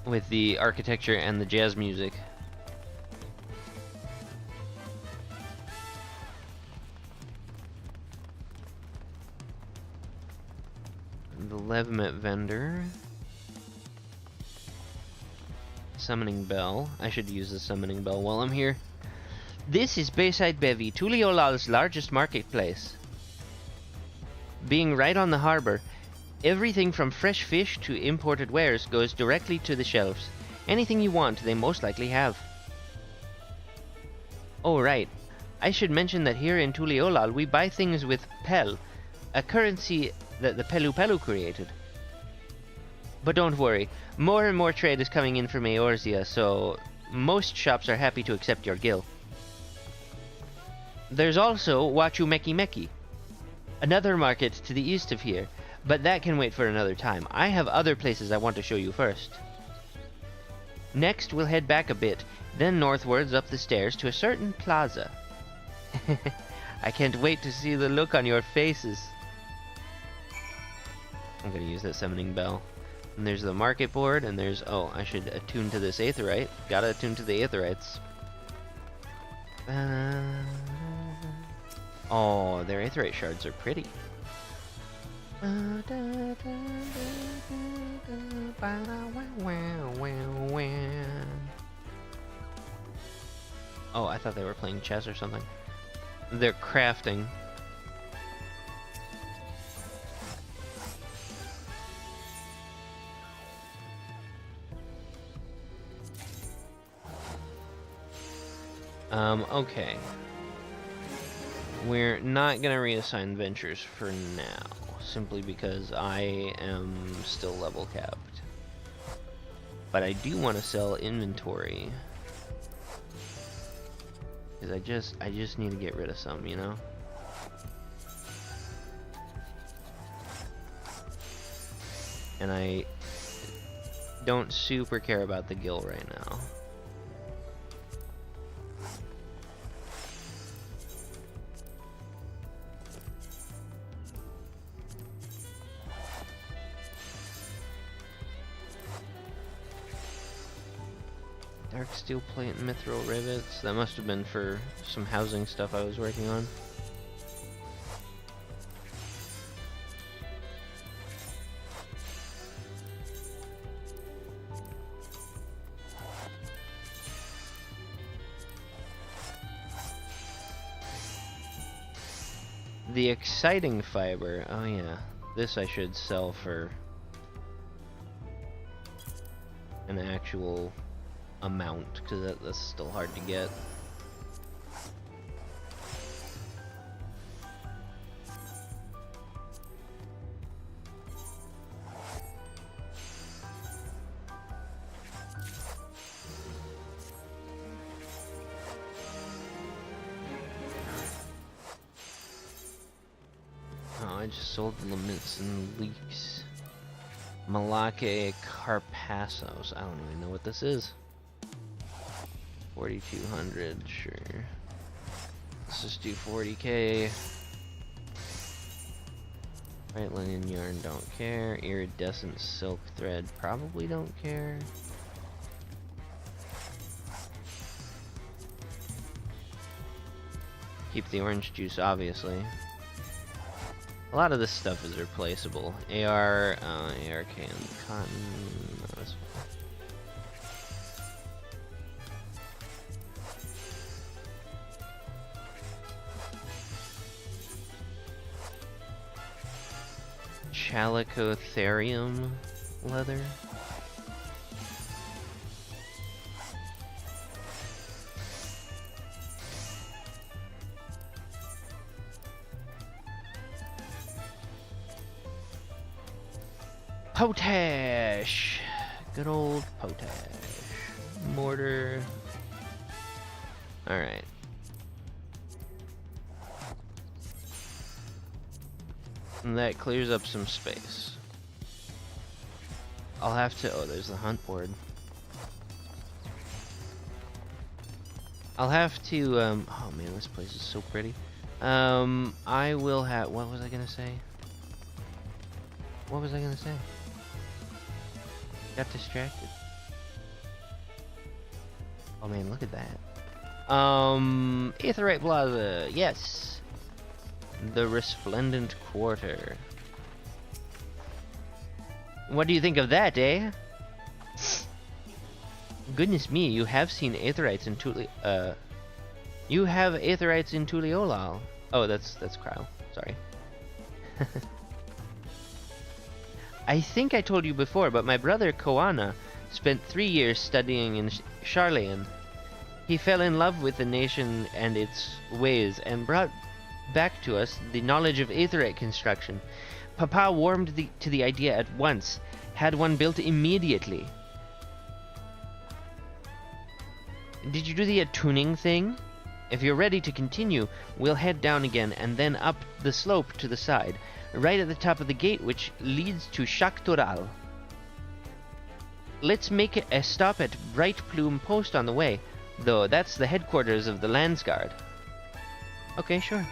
with the architecture and the jazz music. The Levimet vendor. Summoning bell. I should use the summoning bell while I'm here. This is Bayside Bevy, Tuliolal's largest marketplace. Being right on the harbor, everything from fresh fish to imported wares goes directly to the shelves. Anything you want, they most likely have. Oh right, I should mention that here in Tuliolal we buy things with Pel, a currency that the Pelu Pelu created. But don't worry, more and more trade is coming in from Eorzea, so most shops are happy to accept your gil. There's also Wachu Meki Meki, another market to the east of here. But that can wait for another time. I have other places I want to show you first. Next, we'll head back a bit, then northwards up the stairs to a certain plaza. I can't wait to see the look on your faces. I'm gonna use that summoning bell. And there's the market board, and there's... Oh, I should attune to this aetherite. Gotta attune to the aetherites. Oh, their aetherite shards are pretty. Oh, I thought they were playing chess or something. They're crafting. Okay. We're not gonna reassign ventures for now, simply because I am still level capped. But I do want to sell inventory. Because I just need to get rid of some, you know? And I don't super care about the gill right now. Dark steel plate and mithril rivets. That must have been for some housing stuff I was working on. The exciting fiber. Oh yeah. This I should sell for an actual amount, because that's still hard to get. Oh, I just sold limits and leaks. Malake Carpassos. I don't even know what this is. 4,200, sure. Let's just do 40k. White linen yarn, don't care. Iridescent silk thread, probably don't care. Keep the orange juice, obviously. A lot of this stuff is replaceable. ARK and cotton. No, that's Chalicotherium leather. Potash! Good old potash. Mortar. Alright. And that clears up some space. I'll have to... Oh, there's the hunt board. I'll have to... oh man, this place is so pretty. I will have... What was I gonna say? What was I gonna say? Got distracted. Oh man, look at that. Aetherite Plaza, yes. The Resplendent Quarter. What do you think of that, eh? Goodness me, you have seen aetherites in you have aetherites in Tuliolal. Oh, that's Kryle. Sorry. I think I told you before, but my brother Koana spent 3 years studying in Charlayan. He fell in love with the nation and its ways, and brought back to us the knowledge of aetherite construction. Papa warmed to the idea at once, had one built immediately. Did you do the attuning thing? If you're ready to continue, we'll head down again and then up the slope to the side, right at the top of the gate which leads to Shaktoral. Let's make a stop at Bright Plume Post on the way, though that's the headquarters of the Landsguard. Okay, sure.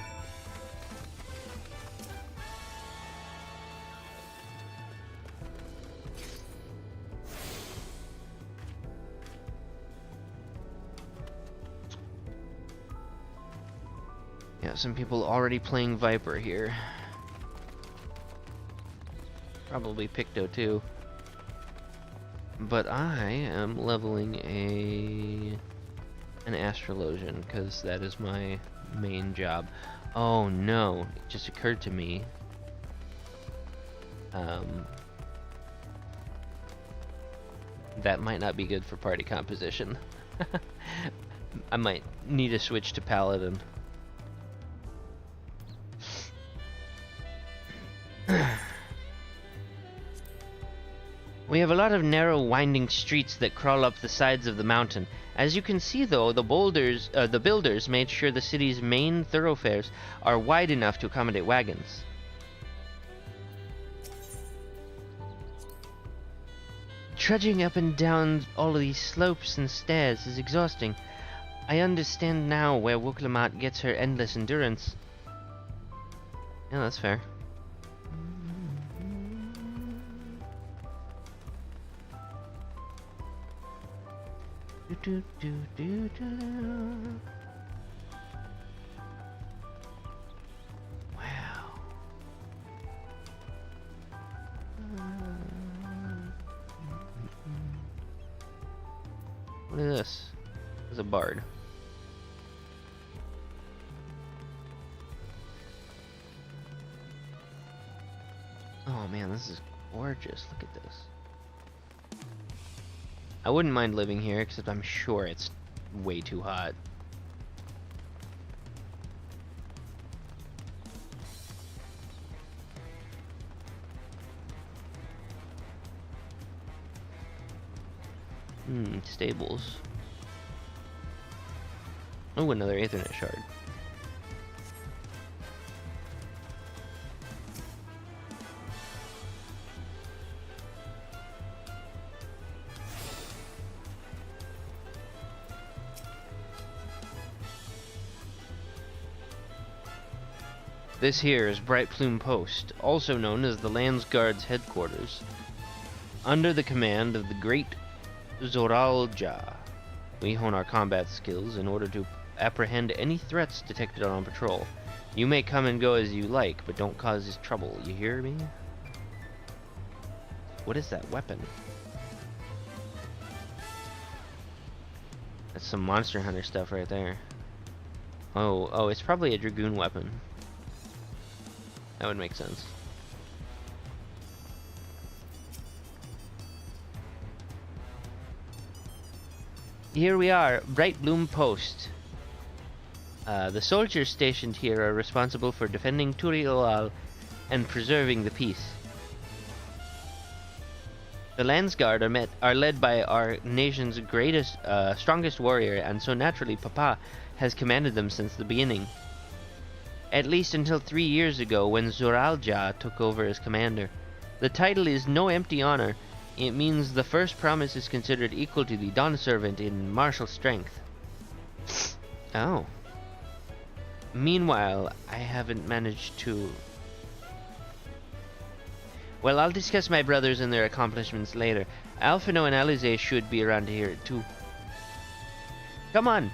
Yeah, some people already playing Viper here. Probably Picto too. But I am leveling an Astrologian, because that is my main job. Oh no, it just occurred to me. That might not be good for party composition. I might need to switch to Paladin. We have a lot of narrow, winding streets that crawl up the sides of the mountain. As you can see, though, the builders made sure the city's main thoroughfares are wide enough to accommodate wagons. Trudging up and down all of these slopes and stairs is exhausting. I understand now where Woklamat gets her endless endurance. Yeah, that's fair. Wow. What is this? It's a bard. Oh man, this is gorgeous. Look at this. I wouldn't mind living here, except I'm sure it's way too hot. Stables. Oh, another Aethernet shard. This here is Bright Plume Post, also known as the Landsguard's headquarters, under the command of the great Zoralja. We hone our combat skills in order to apprehend any threats detected on patrol. You may come and go as you like, but don't cause us trouble, you hear me? What is that weapon? That's some Monster Hunter stuff right there. Oh, it's probably a Dragoon weapon. That would make sense. Here we are, Bright Bloom Post. The soldiers stationed here are responsible for defending Turiolal and preserving the peace. The Landsguard are led by our nation's greatest, strongest warrior, and so naturally Papa has commanded them since the beginning. At least until 3 years ago, when Zoralja took over as commander. The title is no empty honor. It means the first promise is considered equal to the Dawn Servant in martial strength. Oh. Meanwhile, I haven't managed to... Well, I'll discuss my brothers and their accomplishments later. Alphino and Alize should be around here too. Come on!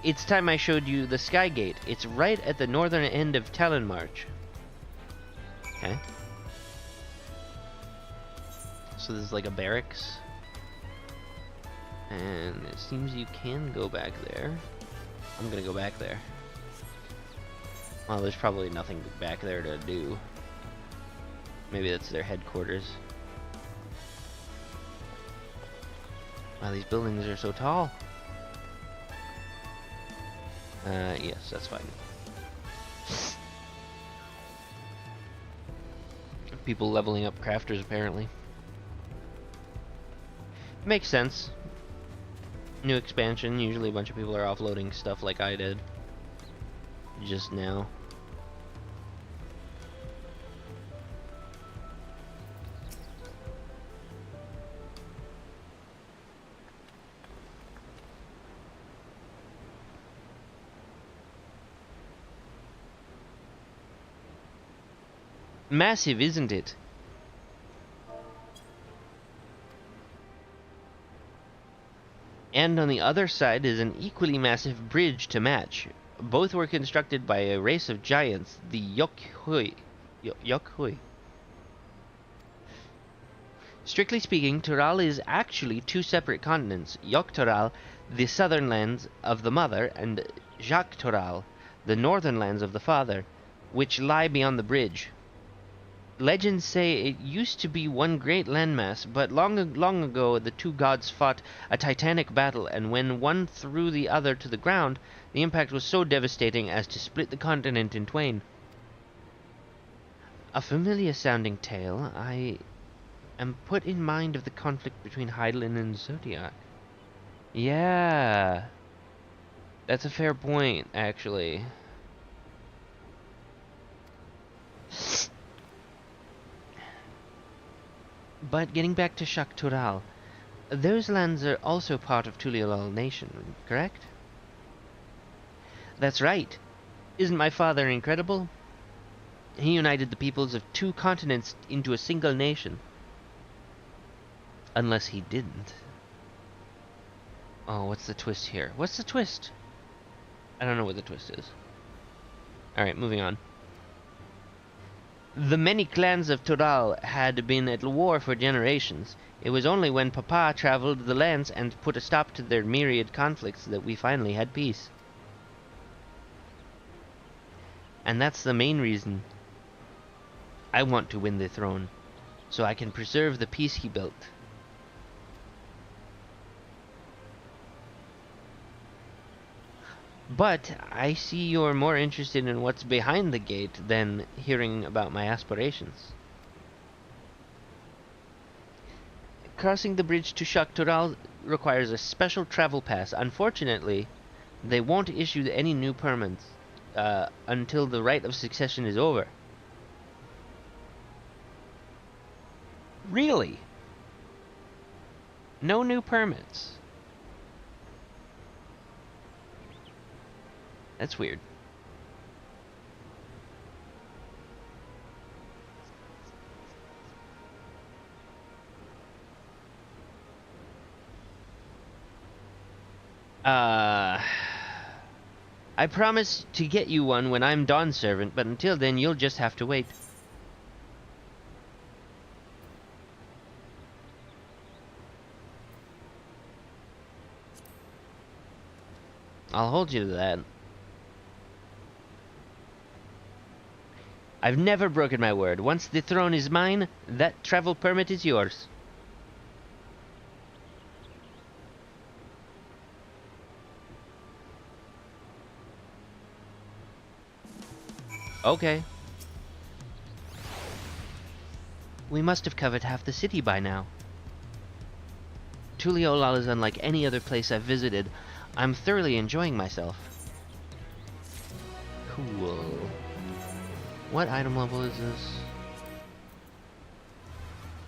It's time I showed you the Sky Gate. It's right at the northern end of Talonmarch. Okay. So this is like a barracks. And it seems you can go back there. I'm gonna go back there. Well, there's probably nothing back there to do. Maybe that's their headquarters. Wow, these buildings are so tall. Yes, that's fine. People leveling up crafters, apparently. Makes sense. New expansion, usually a bunch of people are offloading stuff like I did. just now. Massive, isn't it? And on the other side is an equally massive bridge to match. Both were constructed by a race of giants, the Yokhui. Yokhui. Strictly speaking, Tural is actually two separate continents. Yoktural, the southern lands of the mother, and Jaktural, the northern lands of the father, which lie beyond the bridge. Legends say it used to be one great landmass, but long ago the two gods fought a titanic battle, and when one threw the other to the ground, the impact was so devastating as to split the continent in twain. A familiar sounding tale. I am put in mind of the conflict between Hydaelyn and Zodiac. Yeah. That's a fair point, actually. But getting back to Shaktural, those lands are also part of Tuliolal Nation, correct? That's right. Isn't my father incredible? He united the peoples of two continents into a single nation. Unless he didn't. Oh, what's the twist here? What's the twist? I don't know what the twist is. Alright, moving on. The many clans of Tural had been at war for generations. It was only when Papa traveled the lands and put a stop to their myriad conflicts that we finally had peace. And that's the main reason I want to win the throne, so I can preserve the peace he built. But I see you're more interested in what's behind the gate than hearing about my aspirations. Crossing the bridge to Shaktural requires a special travel pass. Unfortunately, they won't issue any new permits until the right of succession is over. Really? No new permits? That's weird. I promise to get you one when I'm Dawn Servant, but until then you'll just have to wait. I'll hold you to that. I've never broken my word. Once the throne is mine, that travel permit is yours. Okay. We must have covered half the city by now. Tuliolal is unlike any other place I've visited. I'm thoroughly enjoying myself. Cool. What item level is this?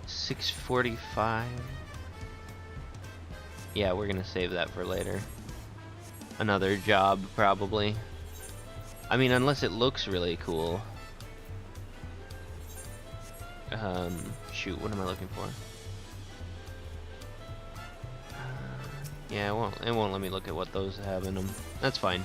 645. Yeah, we're gonna save that for later. Another job, probably. I mean, unless it looks really cool. Shoot, what am I looking for? Yeah, it won't let me look at what those have in them. That's fine.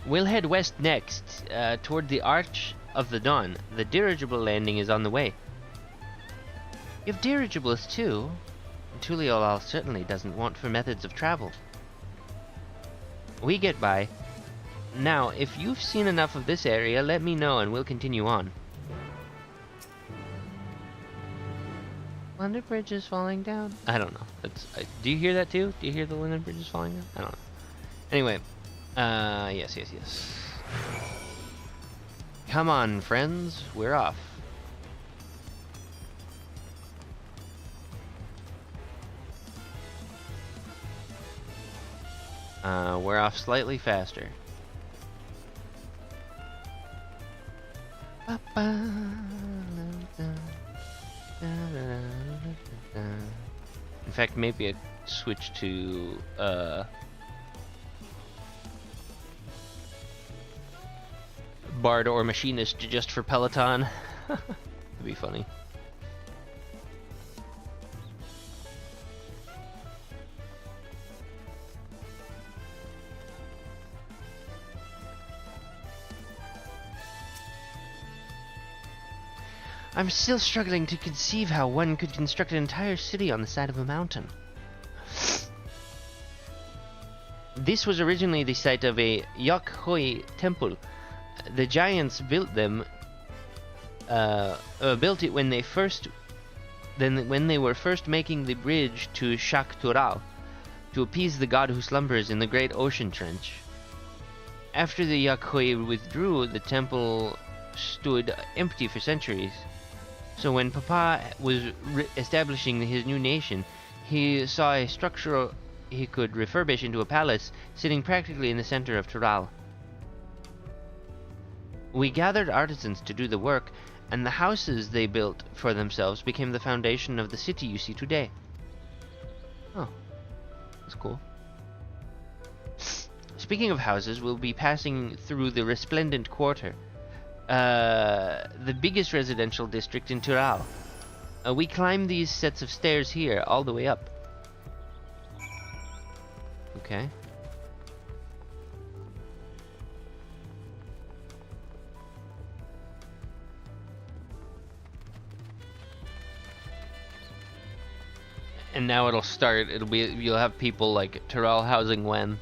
We'll head west next, toward the Arch of the Dawn. The dirigible landing is on the way. You have dirigibles too. Tuliolal certainly doesn't want for methods of travel. We get by. Now, if you've seen enough of this area, let me know and we'll continue on. London Bridge is falling down. I don't know. Do you hear that too? Do you hear the London Bridge is falling down? I don't know. Anyway, yes. Come on, friends. We're off. We're off slightly faster. In fact, maybe I'd switch to Bard or Machinist just for Peloton. That'd be funny. I'm still struggling to conceive how one could construct an entire city on the side of a mountain. This was originally the site of a Yakhoi temple. The giants built them. Built it when they were first making the bridge to Shak Tural, to appease the god who slumbers in the great ocean trench. After the Yakhoi withdrew, the temple stood empty for centuries. So when Papa was establishing his new nation, he saw a structure he could refurbish into a palace, sitting practically in the center of Tural. We gathered artisans to do the work, and the houses they built for themselves became the foundation of the city you see today. Oh, that's cool. Speaking of houses, we'll be passing through the Resplendent Quarter, the biggest residential district in Tural. We climb these sets of stairs here, all the way up. Okay. And now it'll start. You'll have people like Tural housing when.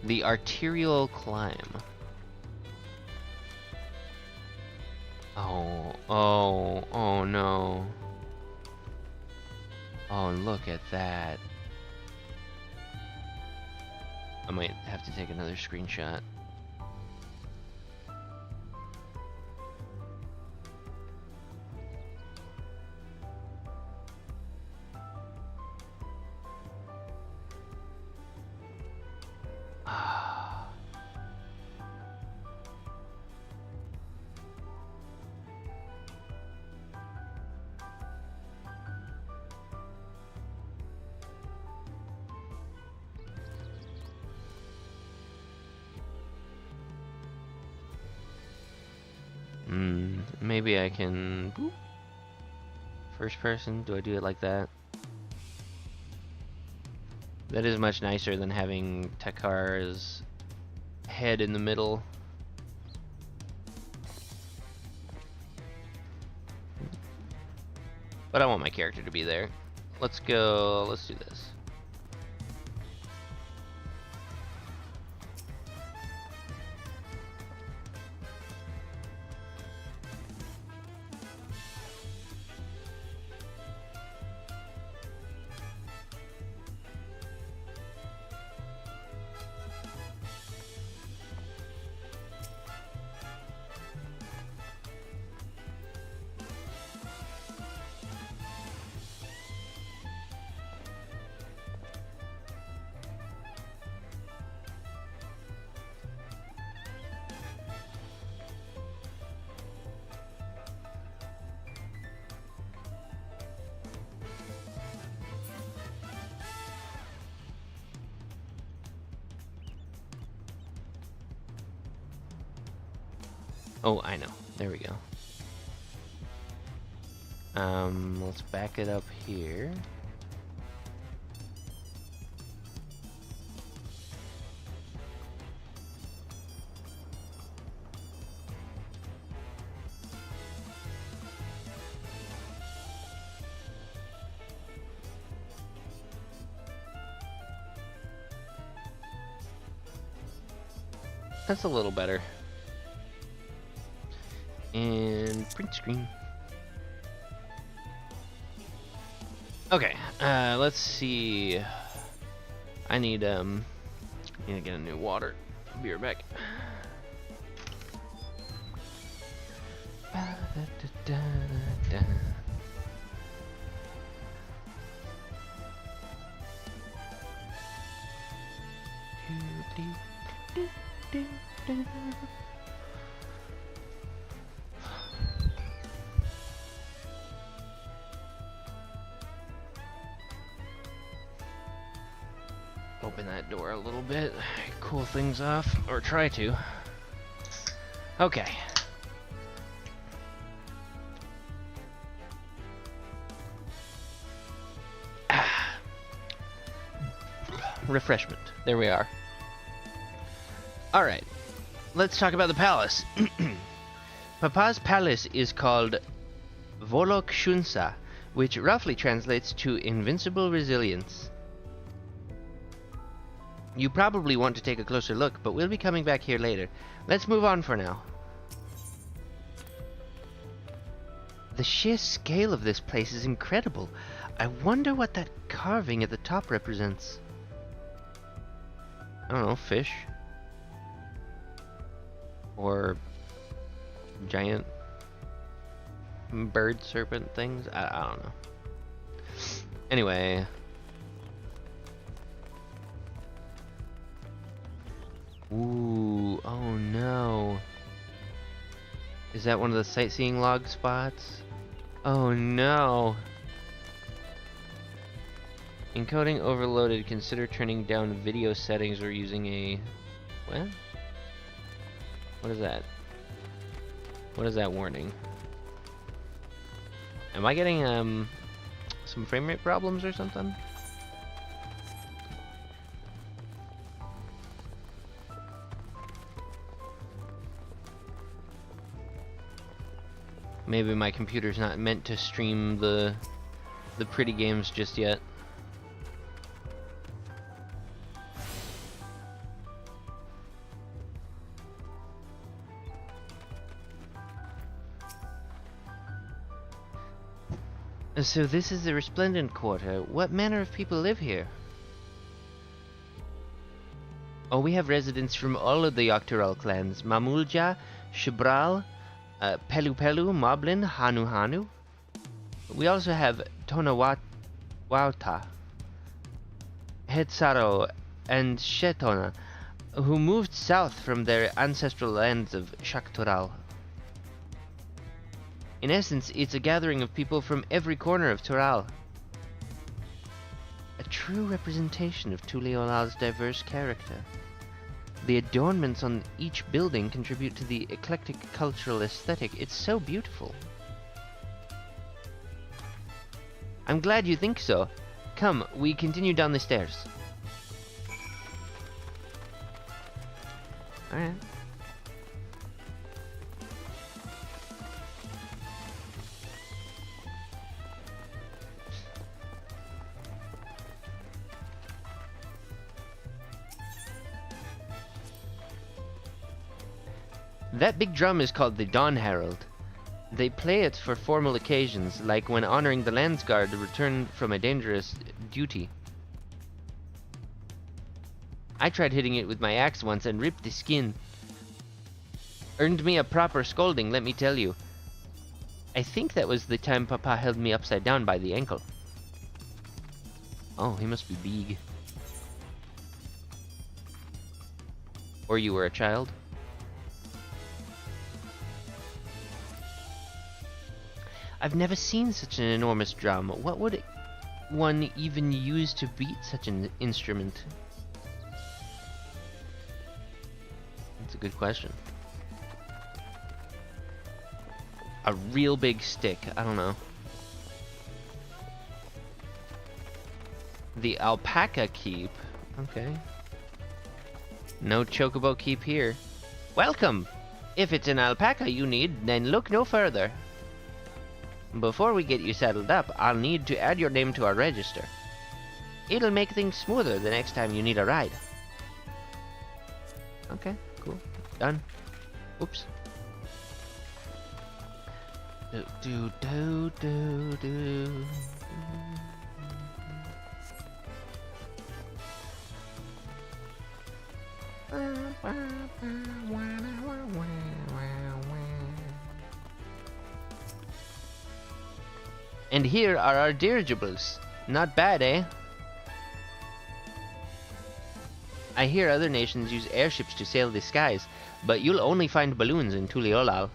The arterial climb. Oh no. Oh, look at that. I might have to take another screenshot. Maybe I can... Boop. First person? Do I do it like that? That is much nicer than having Takar's head in the middle. But I want my character to be there. Let's go... Let's do this. Oh, I know. There we go. Let's back it up here. That's a little better. And print screen. Okay, let's see. I need to get a new water. I'll be right back. Open that door a little bit, cool things off, or try to. Okay. Refreshment. There we are. Alright. Let's talk about the palace. Papa's palace is called Volok Shunsa, which roughly translates to invincible resilience. You probably want to take a closer look, but we'll be coming back here later. Let's move on for now. The sheer scale of this place is incredible. I wonder what that carving at the top represents. I don't know, fish? Or giant bird serpent things? I don't know. Anyway. Ooh, oh no. Is that one of the sightseeing log spots? Oh no. Encoding overloaded. Consider turning down video settings or using a... What? What is that? What is that warning? Am I getting some frame rate problems or something? Maybe my computer's not meant to stream the pretty games just yet. So this is the Resplendent Quarter. What manner of people live here? Oh, we have residents from all of the Yoctoral clans. Mamulja, Shibral, Pelu Pelu, Moblin, Hanu Hanu. We also have Tonawata, Hetsaro, and Shetona, who moved south from their ancestral lands of Shaktoral. In essence, it's a gathering of people from every corner of Toral. A true representation of Tuliolal's diverse character. The adornments on each building contribute to the eclectic cultural aesthetic. It's so beautiful. I'm glad you think so. Come, we continue down the stairs. Alright. That big drum is called the Dawn Herald. They play it for formal occasions, like when honoring the Landsguard returned from a dangerous duty. I tried hitting it with my axe once and ripped the skin. Earned me a proper scolding, let me tell you. I think that was the time Papa held me upside down by the ankle. Oh, he must be big. Or you were a child? I've never seen such an enormous drum. What would one even use to beat such an instrument? That's a good question. A real big stick. I don't know. The Alpaca Keep. Okay. No Chocobo Keep here. Welcome! If it's an alpaca you need, then look no further. Before we get you saddled up, I'll need to add your name to our register. It'll make things smoother the next time you need a ride. Okay, cool. Done. Oops. Do do do do do. And here are our dirigibles. Not bad, eh? I hear other nations use airships to sail the skies, but you'll only find balloons in Tuliolal.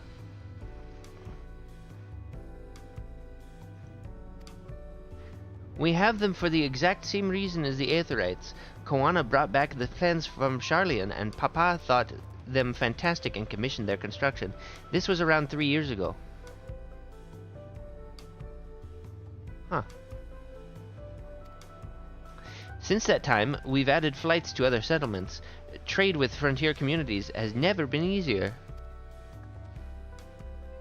We have them for the exact same reason as the Aetherites. Koana brought back the plans from Charlian, and Papa thought them fantastic and commissioned their construction. This was around 3 years ago. Huh. Since that time, we've added flights to other settlements. Trade with frontier communities has never been easier.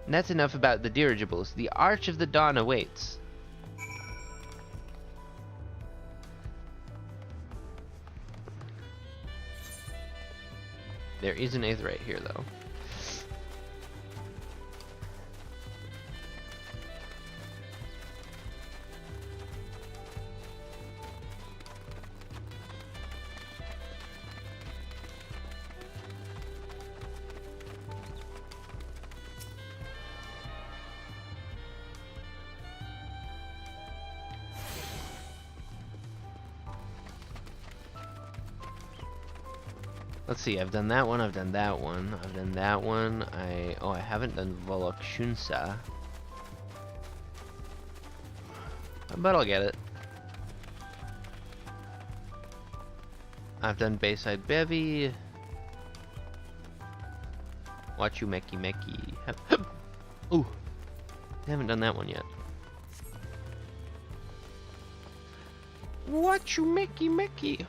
And that's enough about the dirigibles. The Arch of the Dawn awaits. There is an Aetherite here, though. Let's see, I've done that one, I've done that one, I've done that one, I haven't done Volok Shunsa. But I'll get it. I've done Bayside Bevy. Watch you Meki Meki. Ooh, I haven't done that one yet. Watch you Meki Meki.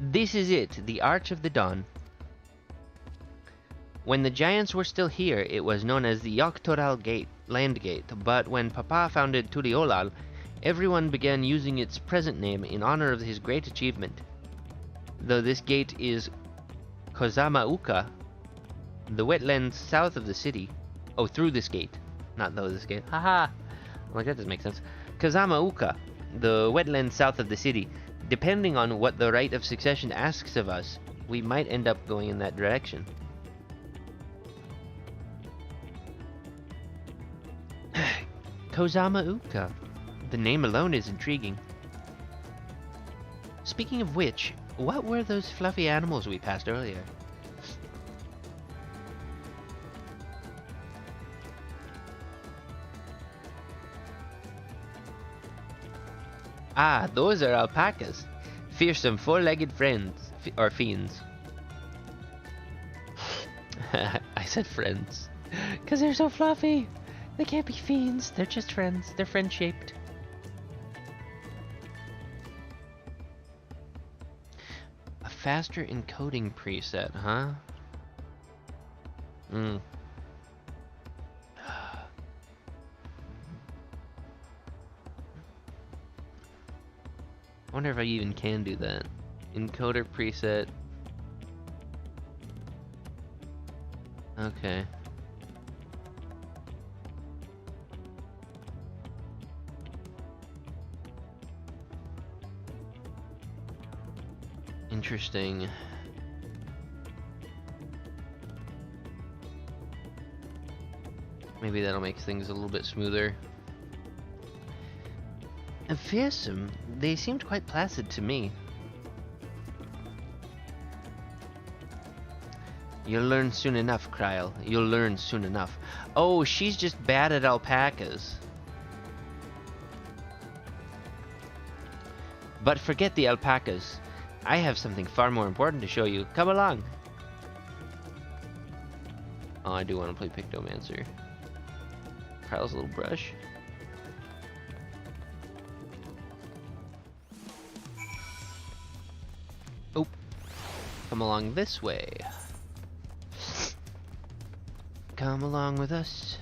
This is it, the Arch of the Dawn. When the giants were still here, it was known as the Yogg-Toral Gate, Land Gate, but when Papa founded Tuliolal, everyone began using its present name in honor of his great achievement. Though this gate is Kozama Uka, the wetlands south of the city. Oh, through this gate, not though this gate. Haha! Like, that doesn't make sense. Kozama Uka, the wetlands south of the city. Depending on what the right of succession asks of us, we might end up going in that direction. Kozama Uka. The name alone is intriguing. Speaking of which, what were those fluffy animals we passed earlier? Ah, those are alpacas. Fearsome four-legged friends, or fiends. I said friends. Because they're so fluffy. They can't be fiends, they're just friends. They're friend-shaped. A faster encoding preset, huh? Hmm. I wonder if I even can do that. Encoder preset. Okay. Interesting. Maybe that'll make things a little bit smoother. And fearsome, they seemed quite placid to me. You'll learn soon enough, Kryl. You'll learn soon enough. Oh, she's just bad at alpacas. But forget the alpacas. I have something far more important to show you. Come along. Oh, I do want to play Pictomancer. Kryl's little brush. Oh, come along this way. Come along with us.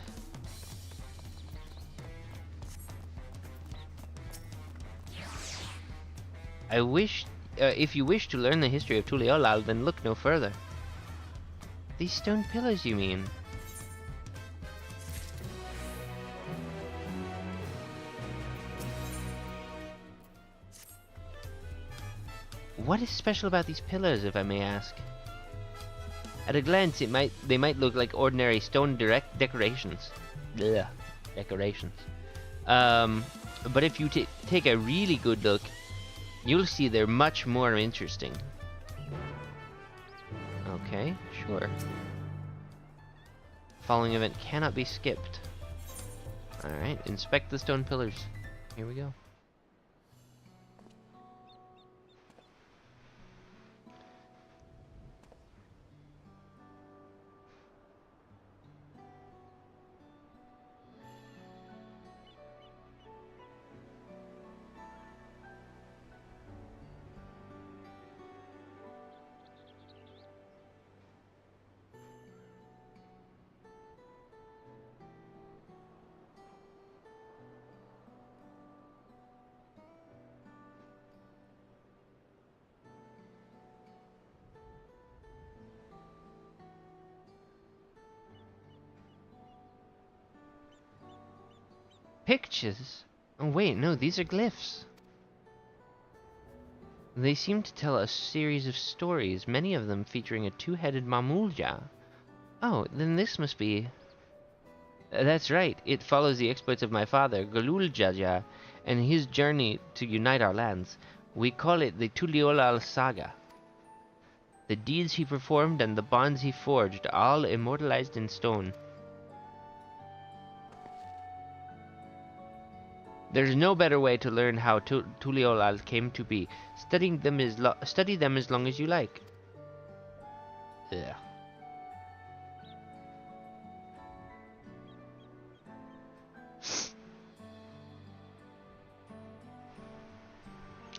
If you wish to learn the history of Tuliolal, then look no further. These stone pillars, you mean? What is special about these pillars, if I may ask? At a glance, they might look like ordinary stone direct decorations. Ugh, decorations. But if you take a really good look, you'll see they're much more interesting. Okay, sure. Following event cannot be skipped. Alright, inspect the stone pillars. Here we go. Pictures? Oh wait, no, these are glyphs. They seem to tell a series of stories, many of them featuring a two-headed Mamulja. Oh, then this must be... That's right, it follows the exploits of my father, Galuljaja, and his journey to unite our lands. We call it the Tuliolal Saga. The deeds he performed and the bonds he forged, all immortalized in stone. There's no better way to learn how Tuliolal came to be. Study them as long as you like. Ugh.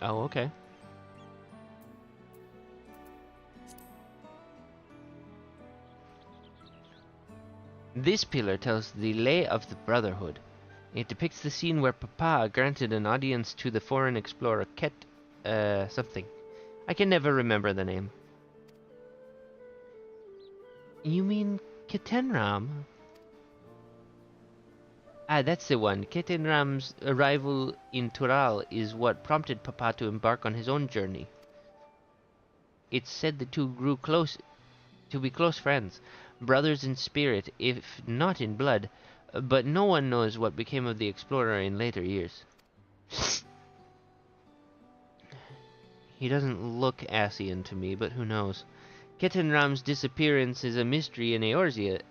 Oh, okay. This pillar tells the lay of the Brotherhood. It depicts the scene where Papa granted an audience to the foreign explorer something. I can never remember the name. You mean Ketenram? Ah, that's the one. Ketenram's arrival in Tural is what prompted Papa to embark on his own journey. It's said the two grew to be close friends, brothers in spirit, if not in blood. But no one knows what became of the explorer in later years. He doesn't look Asian to me, but who knows. Ketenram's disappearance is a mystery in Eorzea.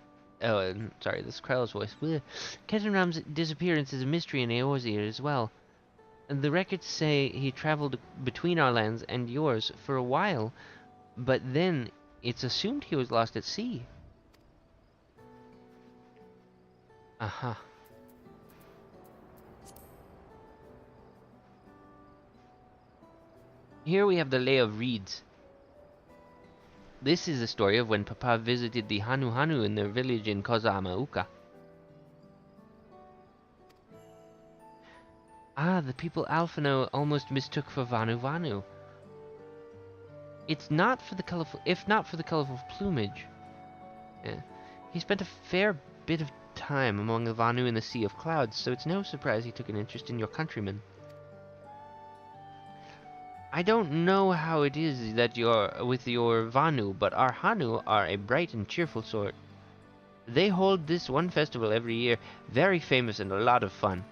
Oh, sorry, this is Krell's voice. Blech. Ketenram's disappearance is a mystery in Eorzea as well. And the records say he traveled between our lands and yours for a while, but then it's assumed he was lost at sea. Aha. Here we have the Lay of Reeds. This is the story of when Papa visited the Hanu in their village in Kozamauka. Ah, the people Alphino almost mistook for Vanu. It's not for the colorful, if not for the colorful plumage. Yeah. He spent a fair bit of time among the Vanu in the Sea of Clouds, so it's no surprise he took an interest in your countrymen. I don't know how it is that you're with your Vanu, but our Hanu are a bright and cheerful sort. They hold this one festival every year, very famous and a lot of fun.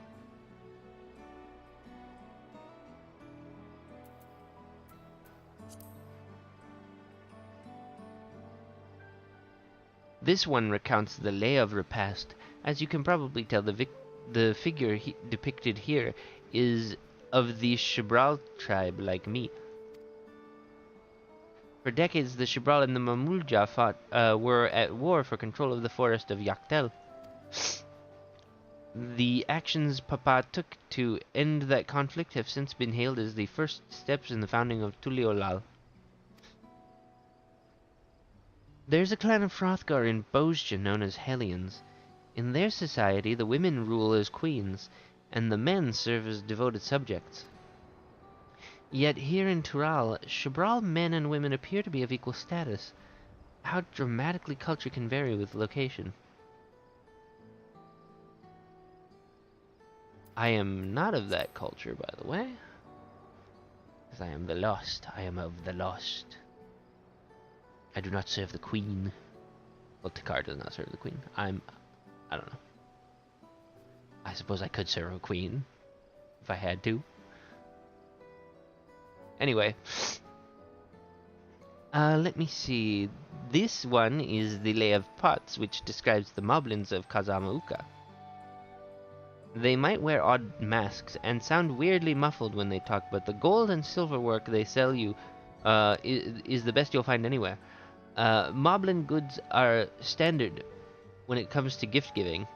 This one recounts the Lay of Repast. As you can probably tell, the figure depicted here is of the Shibral tribe, like me. For decades, the Shibral and the Mamulja were at war for control of the forest of Yaktel. The actions Papa took to end that conflict have since been hailed as the first steps in the founding of Tuliolal. There's a clan of Hrothgar in Bozja known as Hellions. In their society, the women rule as queens, and the men serve as devoted subjects. Yet here in Tural, Shibral men and women appear to be of equal status. How dramatically culture can vary with location. I am not of that culture, by the way. Because I am the lost. I am of the lost. I do not serve the queen. Well, Takar does not serve the queen. I don't know. I suppose I could serve a queen. If I had to. Anyway. Let me see. This one is the Lay of Pots, which describes the moblins of Kazamauka. They might wear odd masks and sound weirdly muffled when they talk, but the gold and silver work they sell you is the best you'll find anywhere. Moblin goods are standard when it comes to gift giving.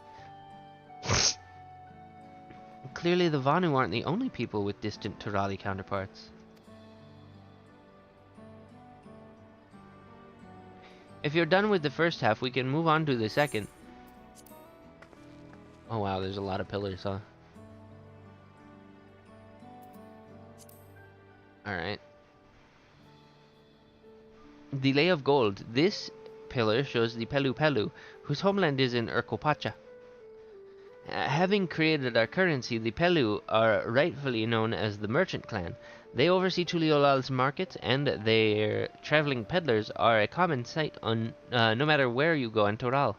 Clearly the Vanu aren't the only people with distant Turali counterparts. If you're done with the first half, we can move on to the second. Oh wow, there's a lot of pillars, huh? Alright. The Lay of Gold. This pillar shows the Pelu Pelu, whose homeland is in Urkopacha. Having created our currency, the Pelu are rightfully known as the Merchant Clan. They oversee Tuliolal's markets, and their traveling peddlers are a common sight on no matter where you go in Toral.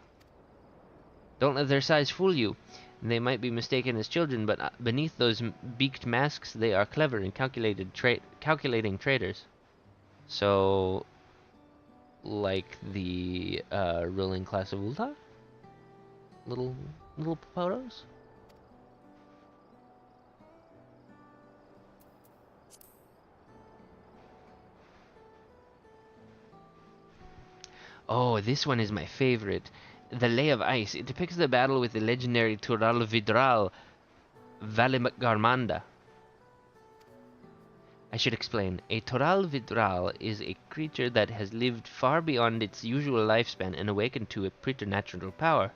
Don't let their size fool you. They might be mistaken as children, but beneath those beaked masks, they are clever and calculating traders. So, like the ruling class of Ulta? Little photos? Oh, this one is my favorite. The Lay of Ice. It depicts the battle with the legendary Tural Vidral Valigarmanda. I should explain. A Tural Vidral is a creature that has lived far beyond its usual lifespan and awakened to a preternatural power.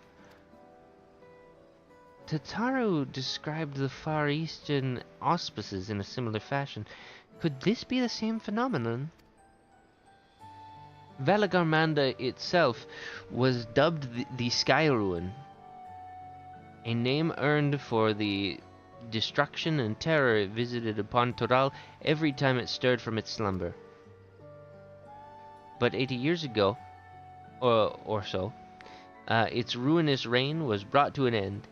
Tataru described the Far Eastern auspices in a similar fashion. Could this be the same phenomenon? Valagarmanda itself was dubbed the Sky Ruin, a name earned for the destruction and terror it visited upon Toral every time it stirred from its slumber. But 80 years ago, or so, its ruinous reign was brought to an end.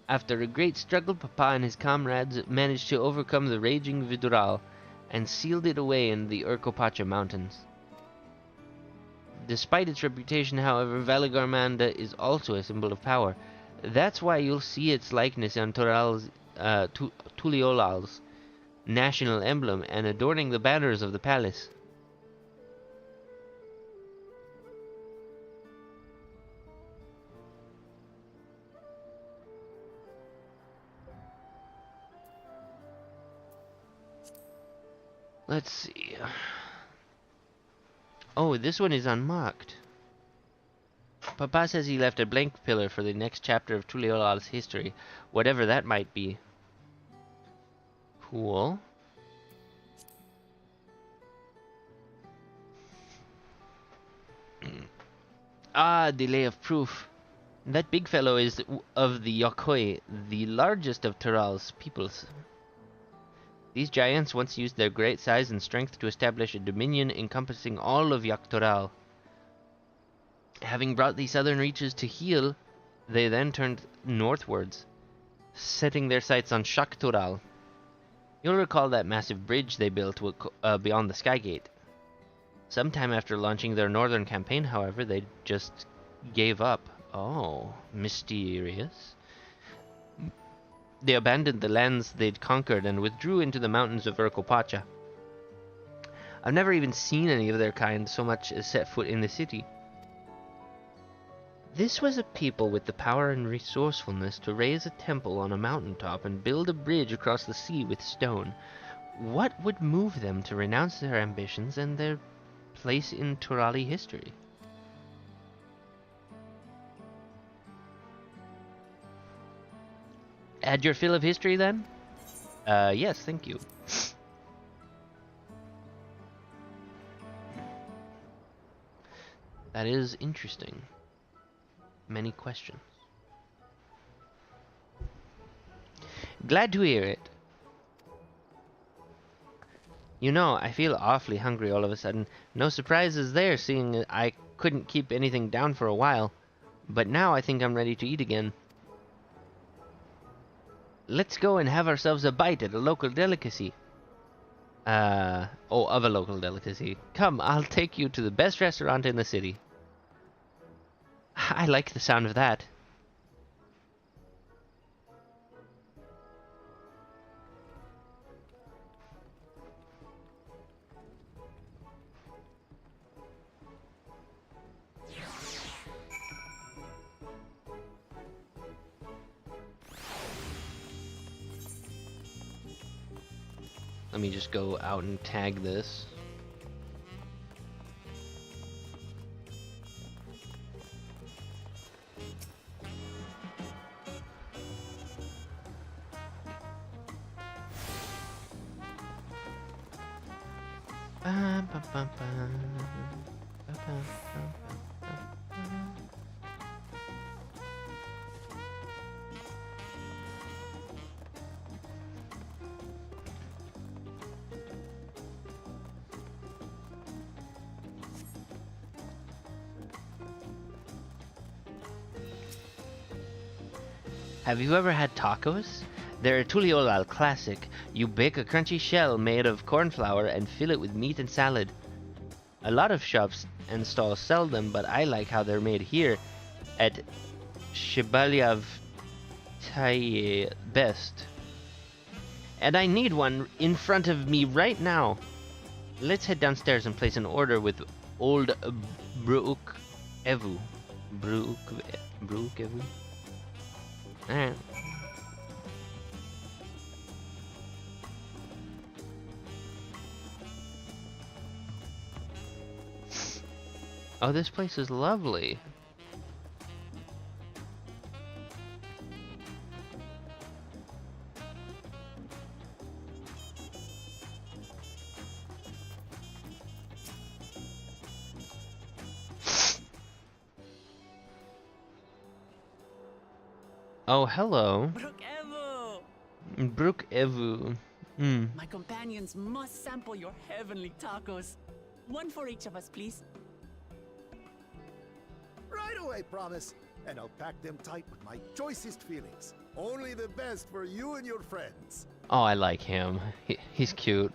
After a great struggle, Papa and his comrades managed to overcome the raging Vidural and sealed it away in the Urkopacha mountains. Despite its reputation, however, Valagarmanda is also a symbol of power. That's why you'll see its likeness on Toral's, Tuliolal's national emblem and adorning the banners of the palace. Let's see. Oh, this one is unmarked. Papa says he left a blank pillar for the next chapter of Tuliolal's history, whatever that might be. Cool. Ah, delay of proof. That big fellow is of the Yokoi, the largest of Tural's peoples. These giants once used their great size and strength to establish a dominion encompassing all of Yaktoral. Having brought the southern reaches to heel, they then turned northwards, setting their sights on Shaktoral. You'll recall that massive bridge they built beyond the Skygate. Sometime after launching their northern campaign, however, they just gave up. Oh, mysterious. They abandoned the lands they'd conquered and withdrew into the mountains of Urkopacha. I've never even seen any of their kind so much as set foot in the city. This was a people with the power and resourcefulness to raise a temple on a mountaintop and build a bridge across the sea with stone. What would move them to renounce their ambitions and their place in Turali history? Add your fill of history, then? Yes, thank you. That is interesting. Many questions. Glad to hear it. You know, I feel awfully hungry all of a sudden. No surprises there, seeing I couldn't keep anything down for a while. But now I think I'm ready to eat again. Let's go and have ourselves a bite at a local delicacy. Of a local delicacy. Come, I'll take you to the best restaurant in the city. I like the sound of that. Let me just go out and tag this. Have you ever had tacos? They're a Tuliolal classic. You bake a crunchy shell made of corn flour and fill it with meat and salad. A lot of shops and stalls sell them, but I like how they're made here at Shibalyav Taye best. And I need one in front of me right now. Let's head downstairs and place an order with old Brook Evu. Brook Evu? Alright. Oh, this place is lovely. Oh, hello. Brook Evo! Brook Evu. Hmm. My companions must sample your heavenly tacos. One for each of us, please. Right away, promise. And I'll pack them tight with my choicest feelings. Only the best for you and your friends. Oh, I like him. He's cute.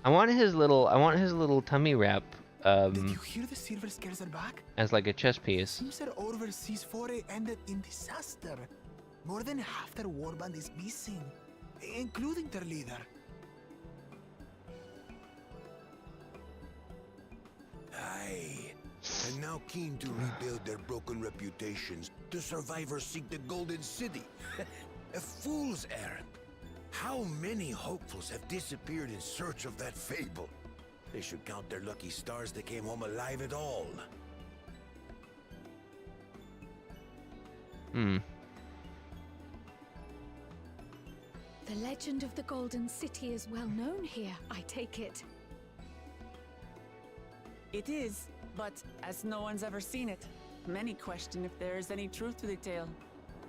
I want his little tummy wrap Did you hear the Silver Scales are back? as like a chess piece. Seems their overseas foray ended in disaster. More than half their warband is missing, including their leader. Aye. And now keen to rebuild their broken reputations, the survivors seek the Golden City. A fool's errand. How many hopefuls have disappeared in search of that fable? They should count their lucky stars they came home alive at all. Hmm. The legend of the Golden City is well known here, I take it. It is, but as no one's ever seen it, many question if there is any truth to the tale.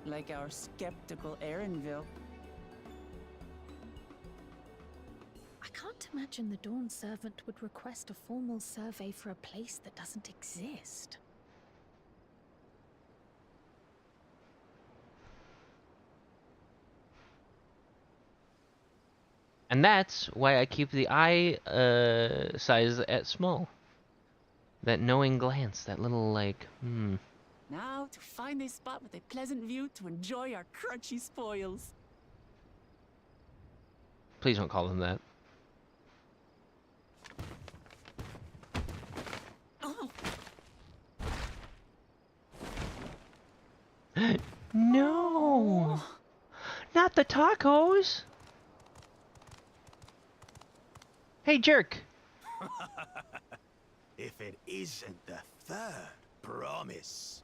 Like our skeptical Erinville. I can't imagine the Dawn Servant would request a formal survey for a place that doesn't exist. And that's why I keep the eye size at small. That knowing glance, that little like, Now to find a spot with a pleasant view to enjoy our crunchy spoils. Please don't call them that. Oh, No! Not the tacos! Hey, jerk! If it isn't the third promise.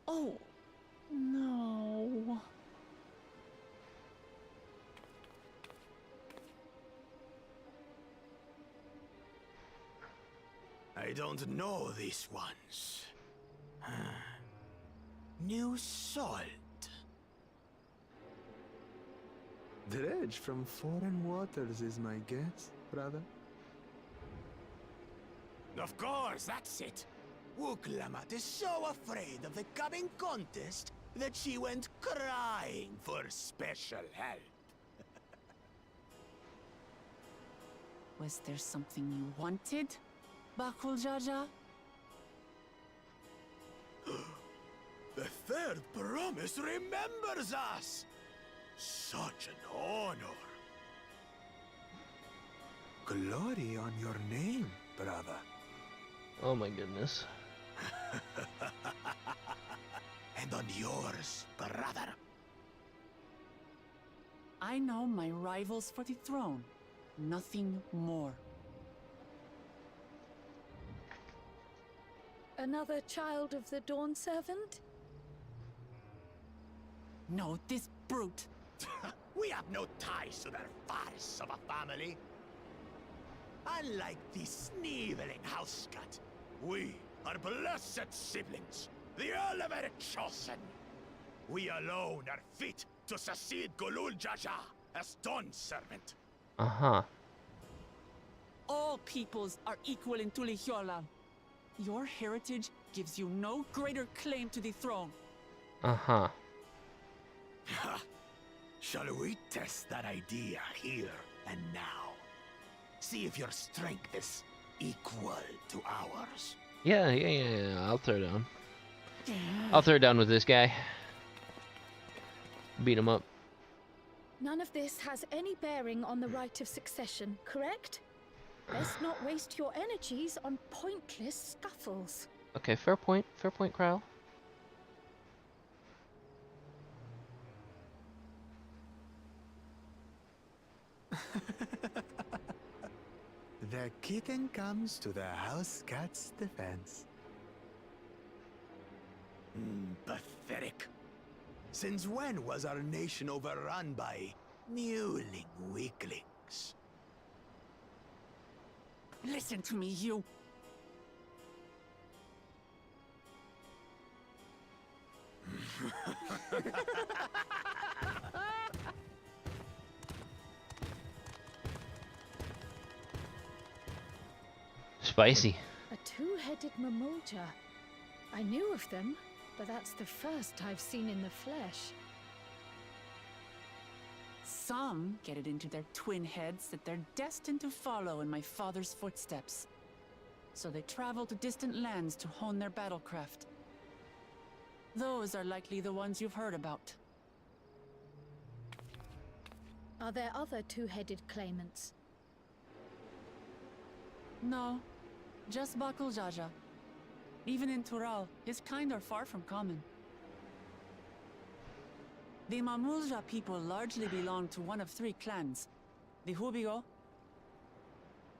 oh, no. I don't know these ones. New salt. Dredge from foreign waters is my guess, brother. Of course, that's it. Wuklamat is so afraid of the coming contest that she went crying for special help. Was there something you wanted, Bakul Jaja? The third promise remembers us! Such an honor! Glory on your name, brother. Oh my goodness. And on yours, brother. I know my rivals for the throne. Nothing more. Another child of the Dawn Servant? No, this brute. We have no ties to their farce of a family. Unlike the sneevling housecut, we are blessed siblings, the Elevated Chosen. We alone are fit to succeed Golul Jaja as Dawn Servant. Uh-huh. All peoples are equal in Tulihiola. Your heritage gives you no greater claim to the throne. Uh-huh. Shall we test that idea here and now? See if your strength is equal to ours. Yeah. I'll throw down. I'll throw down with this guy. Beat him up. None of this has any bearing on the right of succession, correct? Let's not waste your energies on pointless scuffles. Okay, fair point. Fair point, Kryle. The kitten comes to the house cat's defense. Pathetic. Since when was our nation overrun by mewling weaklings? Listen to me, you. Spicy. A two-headed Mamulja. I knew of them, but that's the first I've seen in the flesh. Some get it into their twin heads that they're destined to follow in my father's footsteps. So they travel to distant lands to hone their battlecraft. Those are likely the ones you've heard about. Are there other two-headed claimants? No, just Bakul Jaja. Even in Tural, his kind are far from common. The Mamulja people largely belong to one of three clans. The Hubigo,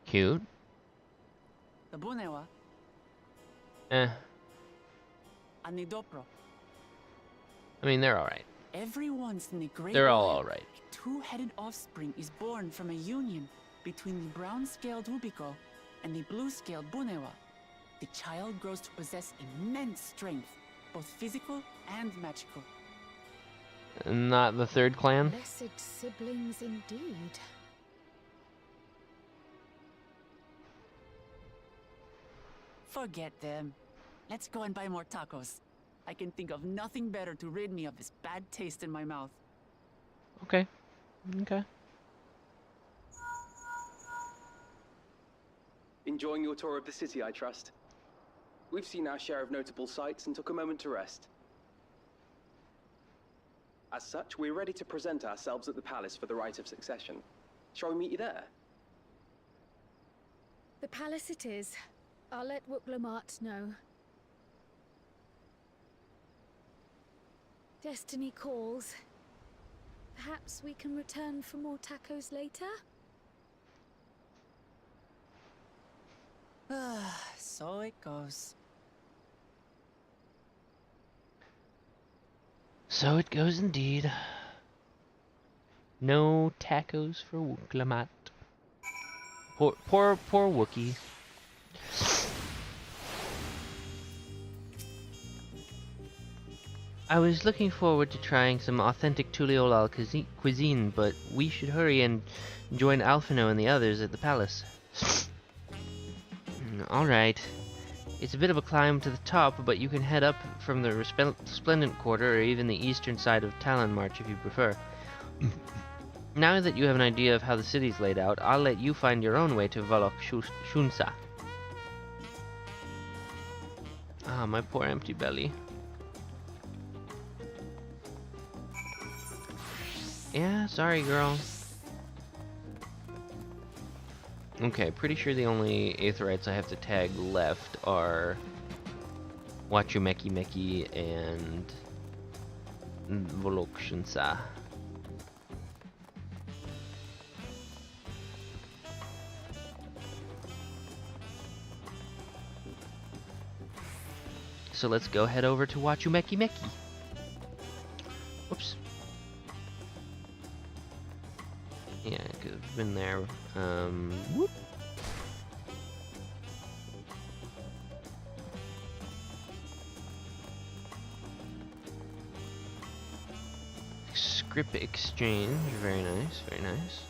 Cute. the Bunewa, Eh. and the Dopro. I mean, they're alright. Every once in the Great They're all While, alright. a two-headed offspring is born from a union between the brown-scaled Hubigo and the blue-scaled Bunewa. The child grows to possess immense strength, both physical and magical. Not the third clan? Blessed siblings indeed. Forget them. Let's go and buy more tacos. I can think of nothing better to rid me of this bad taste in my mouth. Okay. Okay. Enjoying your tour of the city, I trust. We've seen our share of notable sights and took a moment to rest. As such, we're ready to present ourselves at the palace for the rite of succession. Shall we meet you there? The palace it is. I'll let Wuklamat know. Destiny calls. Perhaps we can return for more tacos later? So it goes. So it goes indeed. No tacos for Wuklamat. Poor Wookie. I was looking forward to trying some authentic Tuliolal cuisine, but we should hurry and join Alphino and the others at the palace. Alright. It's a bit of a climb to the top, but you can head up from the Resplendent Quarter or even the eastern side of Talon March if you prefer. Now that you have an idea of how the city's laid out, I'll let you find your own way to Valok Shunsa. Ah, my poor empty belly. Yeah, sorry, girl. Okay, pretty sure the only Aetherites I have to tag left are Wachumeki Meki and Volokshinsa. So let's go head over to Wachumeki Meki. Whoops. Yeah, I could have been there. Whoop. Script exchange, very nice, very nice.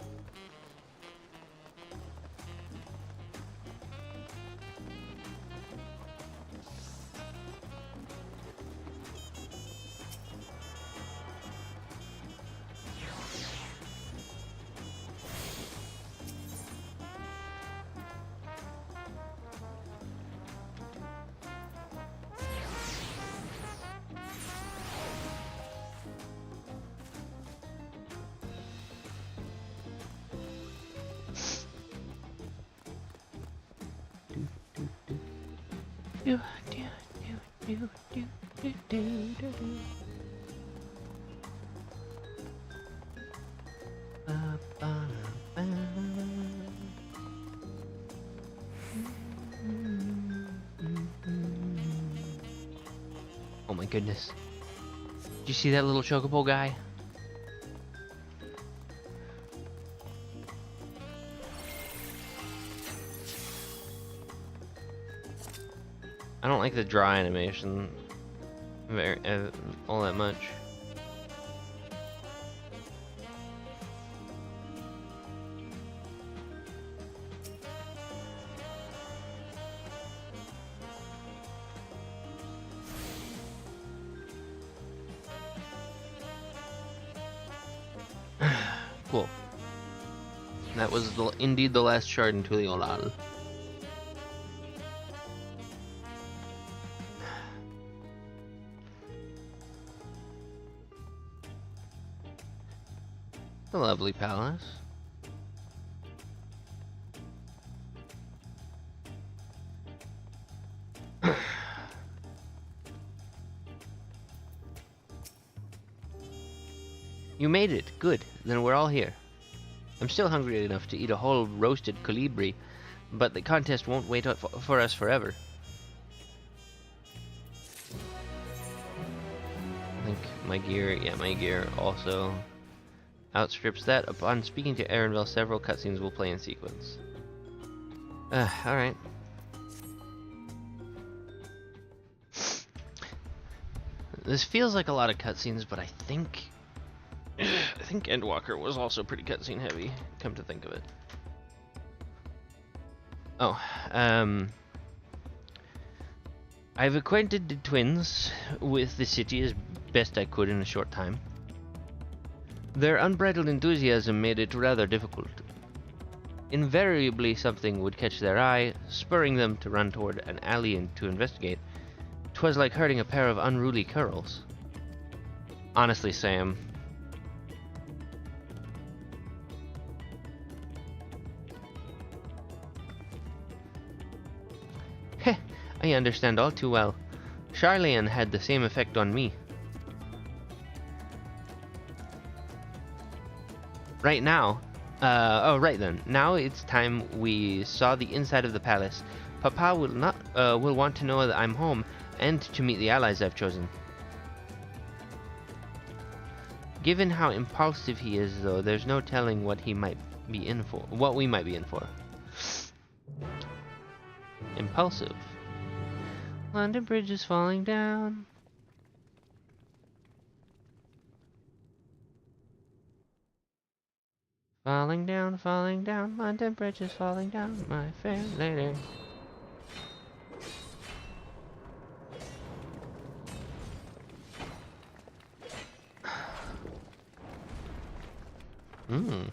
Oh my goodness. Did you see that little chocobo guy? I don't like the draw animation all that much. Cool. That was indeed the last shard in Tuliolal. A lovely palace. You made it. Good. Then we're all here. I'm still hungry enough to eat a whole roasted colibri, but the contest won't wait for us forever. I think my gear also outstrips that. Upon speaking to Erenville, several cutscenes will play in sequence. Alright. This feels like a lot of cutscenes, but I think Endwalker was also pretty cutscene heavy, come to think of it. Oh, I've acquainted the twins with the city as best I could in a short time. Their unbridled enthusiasm made it rather difficult. Invariably something would catch their eye, spurring them to run toward an alley and to investigate. 'Twas like herding a pair of unruly curs. Honestly, Sam. Heh, I understand all too well. Charlene had the same effect on me. Right now, right then. Now it's time we saw the inside of the palace. Papa will want to know that I'm home and to meet the allies I've chosen. Given how impulsive he is, though, there's no telling what he might be in for. What we might be in for. Impulsive. London Bridge is falling down. falling down, my temperature's falling down, my fair lady. Mmm.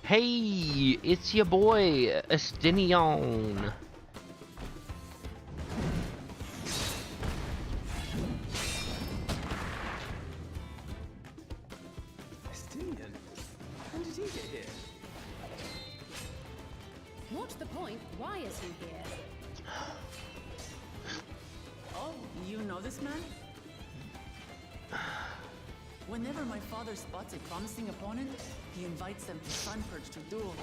Hey, it's your boy, Estinion. Estinian? When did he get here? What's the point? Why is he here? Oh, you know this man? Whenever my father spots a promising opponent, he invites them to Sunperch to duel.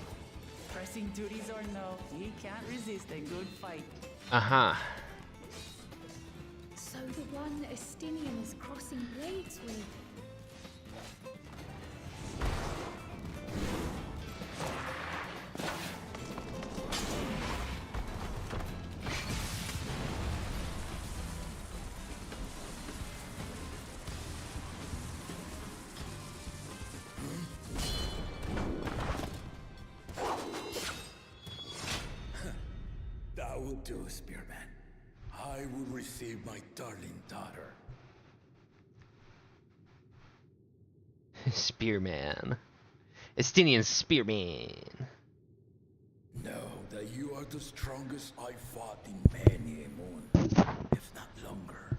Pressing duties or no, he can't resist a good fight. Uh-huh. So the one Estinian is crossing blades with. That will do, Spearman. I will receive my darling daughter. Spearman. Estinian Spearman. Know that you are the strongest I fought in many a moon, if not longer.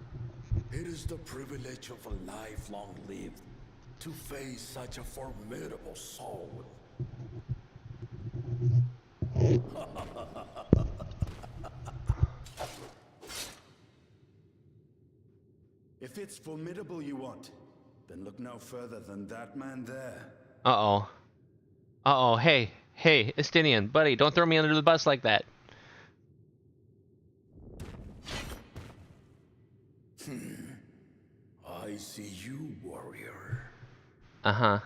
It is the privilege of a life long lived to face such a formidable soul. If it's formidable you want, then look no further than that man there. Uh-oh. Uh-oh, hey, Estinian, buddy, don't throw me under the bus like that. I see you, warrior. Uh-huh.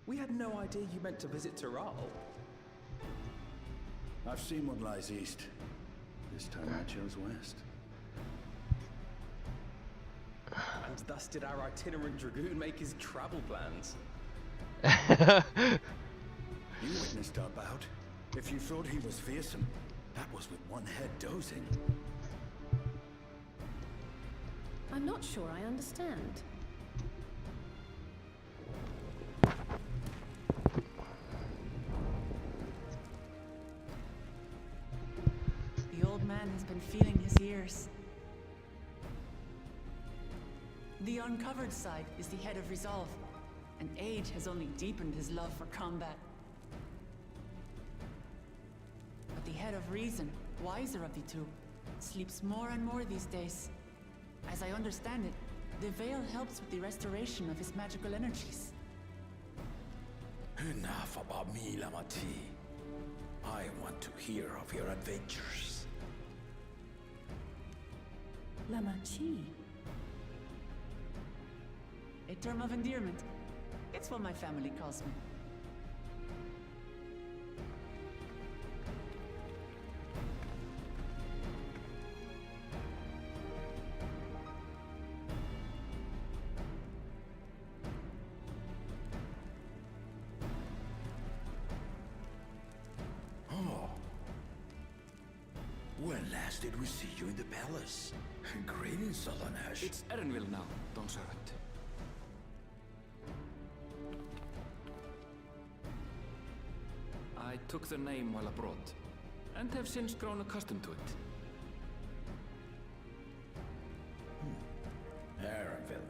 We had no idea you meant to visit Taral. I've seen what lies east. This time I chose west. And thus did our itinerant dragoon make his travel plans. You witnessed our bout. If you thought he was fearsome, that was with one head dozing. I'm not sure I understand. The old man has been feeling his ears. The uncovered side is the head of resolve, and age has only deepened his love for combat. But the head of reason, wiser of the two, sleeps more and more these days. As I understand it, the veil helps with the restoration of his magical energies. Enough about me, Lamati. I want to hear of your adventures. Lamachi. A term of endearment. It's what my family calls me. Oh. When last did we see you in the palace? Greetings, Solanash. It's Erenville now, Don Servant. I took the name while abroad, and have since grown accustomed to it. Erenville,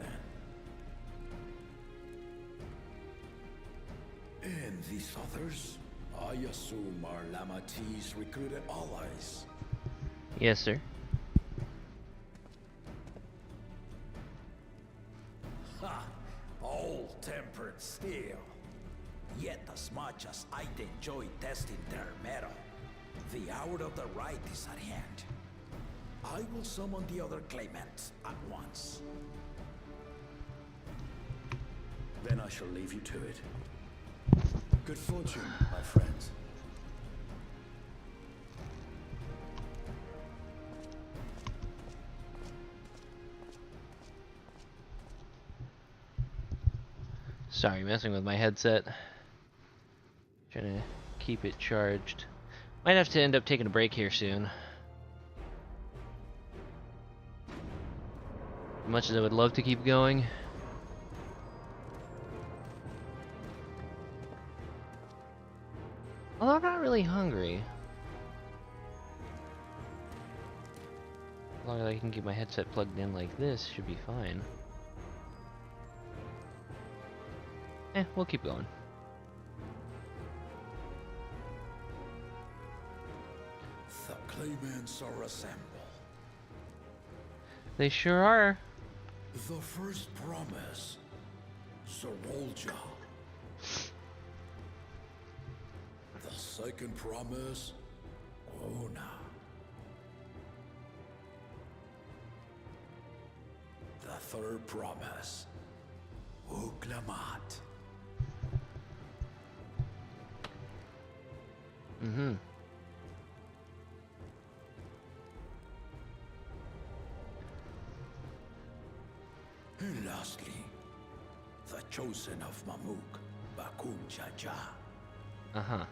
then. And these others? I assume are Lamati's recruited allies. Yes, sir. Ha! Old-tempered steel. Yet as much as I'd enjoy testing their metal, the hour of the right is at hand. I will summon the other claimants at once. Then I shall leave you to it. Good fortune, my friends. Sorry, messing with my headset. Trying to keep it charged. Might have to end up taking a break here soon. As much as I would love to keep going. Although I'm not really hungry. As long as I can keep my headset plugged in like this, should be fine. We'll keep going. The claimants are assembled. They sure are. The first promise, Zorolja. The second promise, Ona. The third promise, Uklamat. Mm-hmm. And lastly, the chosen of Mamuk, Baku Jaja. Uh-huh.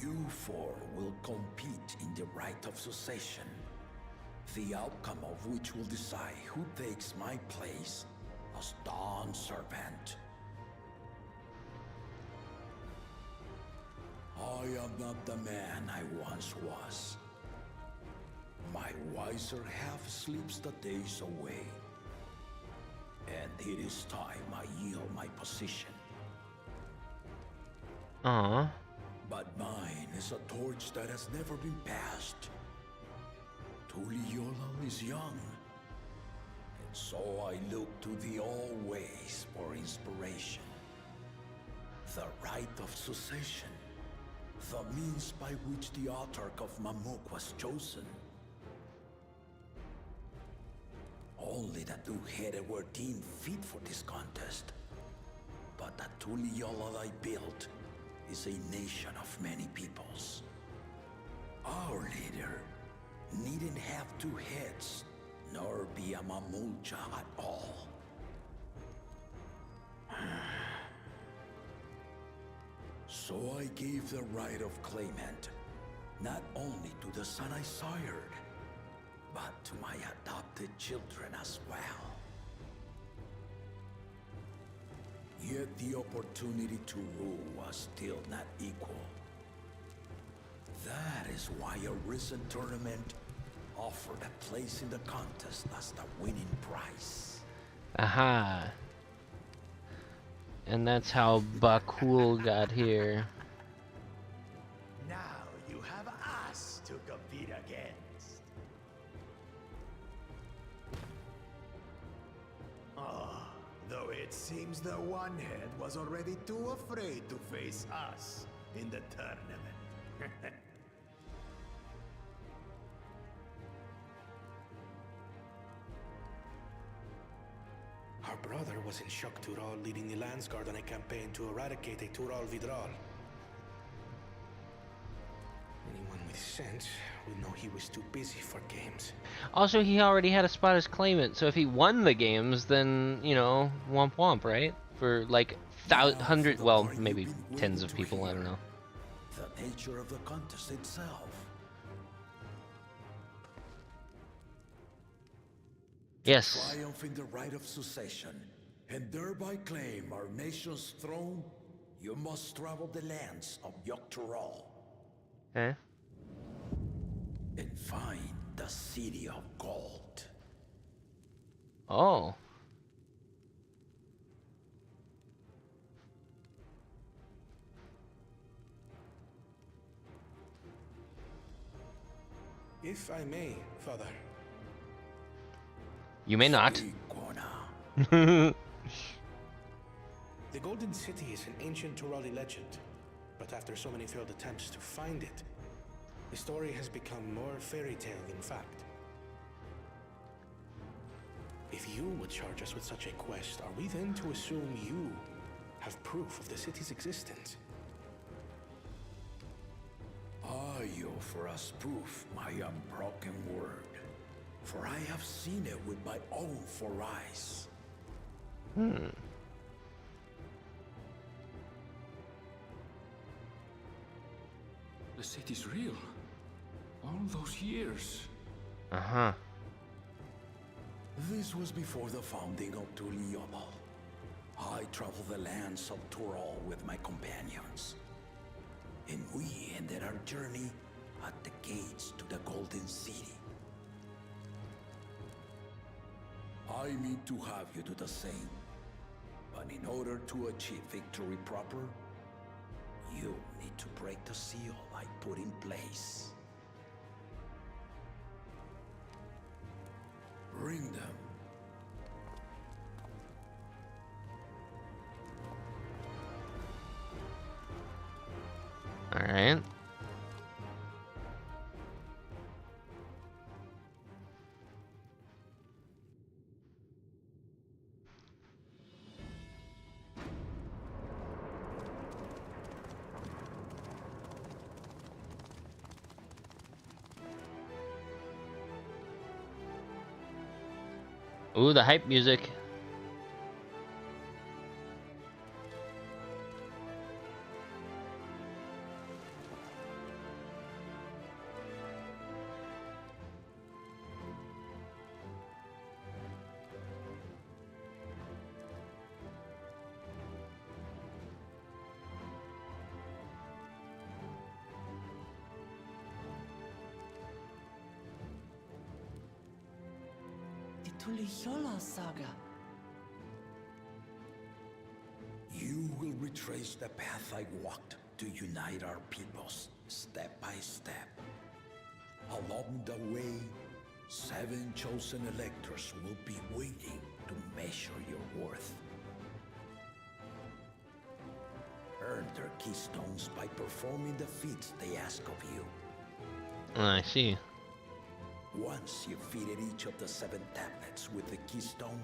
You four will compete in the right of succession, the outcome of which will decide who takes my place as Dawn Servant. I am not the man I once was. My wiser half sleeps the days away. And it is time I yield my position. Aww. But mine is a torch that has never been passed. Tuliola is young. And so I look to the always for inspiration. The right of succession. The means by which the autarch of Mamuk was chosen. Only the two-headed were deemed fit for this contest. But the Tuliola I built is a nation of many peoples. Our leader needn't have two heads, nor be a Mamulja at all. So I gave the right of claimant, not only to the son I sired, but to my adopted children as well. Yet the opportunity to rule was still not equal. That is why a recent tournament offered a place in the contest as the winning prize. Aha. And that's how Bakul got here. Now you have us to compete against. Ah, though it seems the one head was already too afraid to face us in the tournament. Our brother was in Shock Tural leading the Landsguard on a campaign to eradicate a Tural Vidral. Anyone with sense would know he was too busy for games. Also, he already had a spot as claimant, so if he won the games, then, you know, womp womp, right? For like hundred, well, maybe tens of people, I don't know. The nature of the contest itself. Yes. Triumph in the right of succession, and thereby claim our nation's throne, you must travel the lands of Yogg-Tural. Eh? And find the City of Gold. Oh. If I may, Father. You may not. The Golden City is an ancient Turali legend, but after so many failed attempts to find it, the story has become more fairy tale than fact. If you would charge us with such a quest, are we then to assume you have proof of the city's existence? I offer us proof, my unbroken word, for I have seen it with my own 4 eyes. The city's real. All those years. Uh-huh. This was before the founding of Tuliobal. I traveled the lands of Tural with my companions, and we ended our journey at the gates to the Golden City. I need to have you do the same, but in order to achieve victory proper, you need to break the seal I put in place. Bring them. All right. Ooh, the hype music. Tuliyola saga. You will retrace the path I walked to unite our peoples, step by step. Along the way, 7 chosen electors will be waiting to measure your worth. Earn their keystones by performing the feats they ask of you. I see. Once you've fitted each of the 7 tablets with the keystone,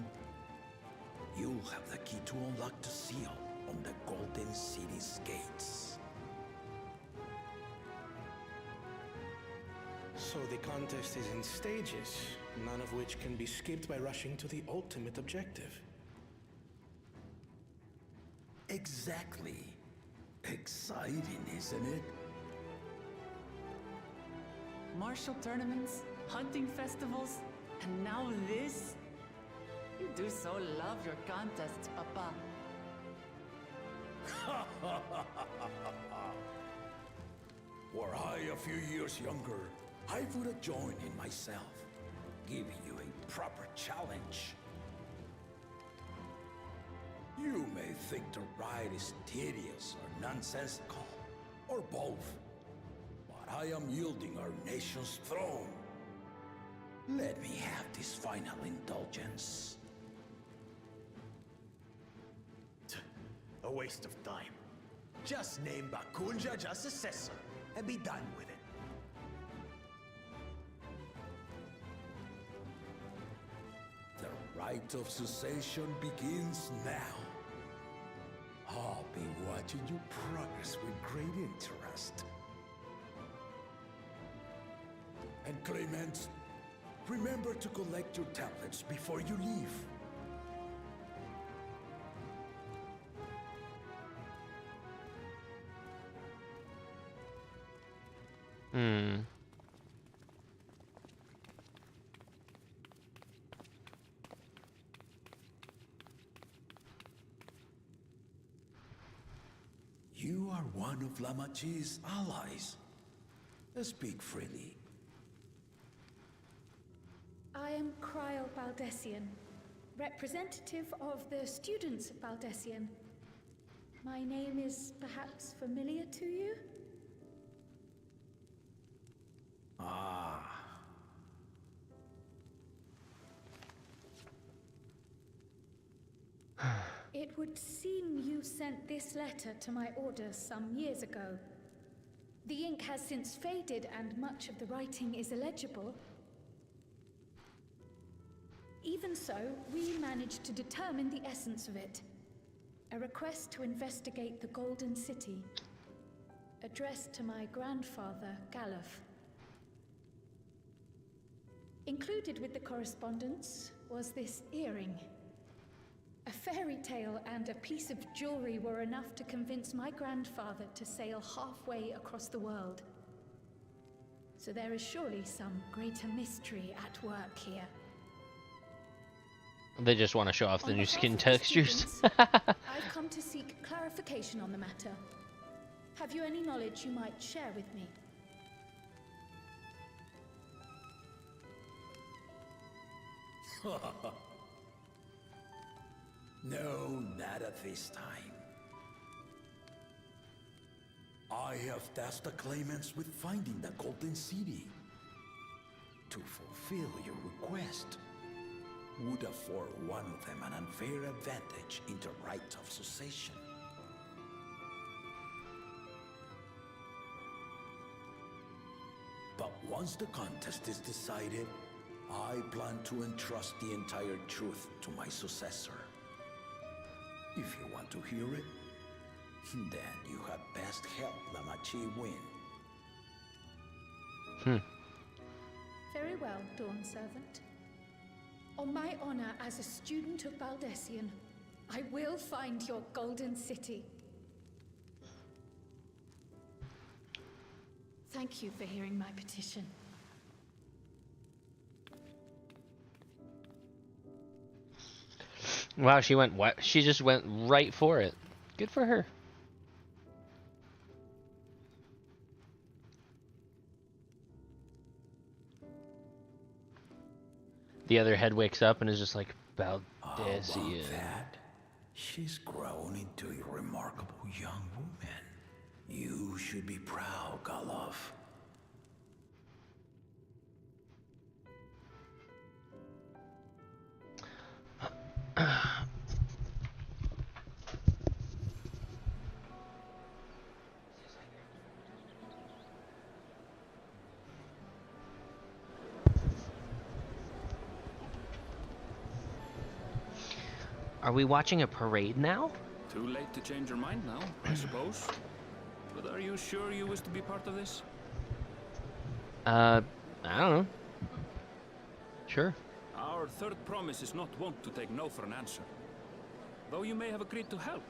you'll have the key to unlock the seal on the Golden City's gates. So the contest is in stages, none of which can be skipped by rushing to the ultimate objective. Exactly. Exciting, isn't it? Martial tournaments, hunting festivals, and now this? You do so love your contests, Papa. Were I a few years younger, I would have joined in myself, giving you a proper challenge. You may think the ride is tedious or nonsensical, or both, but I am yielding our nation's throne. Let me have this final indulgence. A waste of time. Just name Bakunja as successor and be done with it. The rite of cessation begins now. I'll be watching you progress with great interest. And Clement, remember to collect your tablets before you leave. You are one of Lamachi's allies. Speak freely. I am Cryo Baldessian, representative of the students of Baldessian. My name is perhaps familiar to you? Ah. It would seem you sent this letter to my orders some years ago. The ink has since faded and much of the writing is illegible. Even so, we managed to determine the essence of it. A request to investigate the Golden City, addressed to my grandfather, Galuf. Included with the correspondence was this earring. A fairy tale and a piece of jewelry were enough to convince my grandfather to sail halfway across the world. So there is surely some greater mystery at work here. They just want to show off the On new behalf skin of the textures. students, I've come to seek clarification on the matter. Have you any knowledge you might share with me? No, not at this time. I have tasked the claimants with finding the Golden City. To fulfill your request would afford one of them an unfair advantage in the right of succession. But once the contest is decided, I plan to entrust the entire truth to my successor. If you want to hear it, then you had best help Lamachi win. Very well, Dawn Servant. On my honor as a student of Baldessian, I will find your Golden City. Thank you for hearing my petition. Wow, she went what? She just went right for it. Good for her. The other head wakes up and is just like, Baldessian. That? She's grown into a remarkable young woman. You should be proud, Galuf. Are we watching a parade now? Too late to change your mind now, I suppose. But are you sure you wish to be part of this? I don't know. Sure. Our third promise is not wont to take no for an answer. Though you may have agreed to help,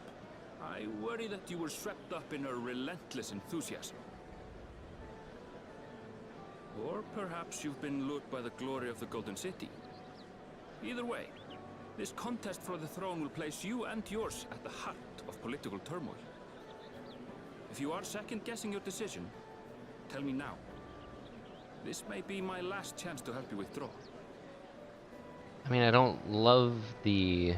I worry that you were swept up in a relentless enthusiasm. Or perhaps you've been lured by the glory of the Golden City. Either way, this contest for the throne will place you and yours at the heart of political turmoil. If you are second-guessing your decision, tell me now. This may be my last chance to help you withdraw. I mean, I don't love the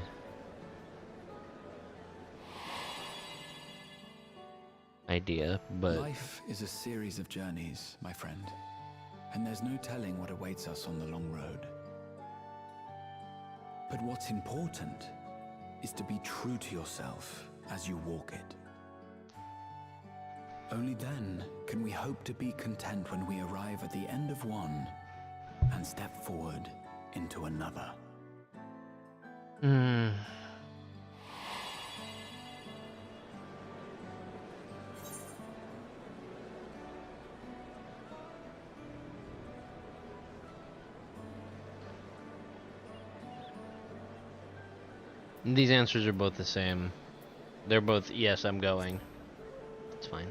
idea, but life is a series of journeys, my friend, and there's no telling what awaits us on the long road. But what's important is to be true to yourself as you walk it. Only then can we hope to be content when we arrive at the end of one and step forward into another. These answers are both the same. They're both, yes, I'm going. It's fine.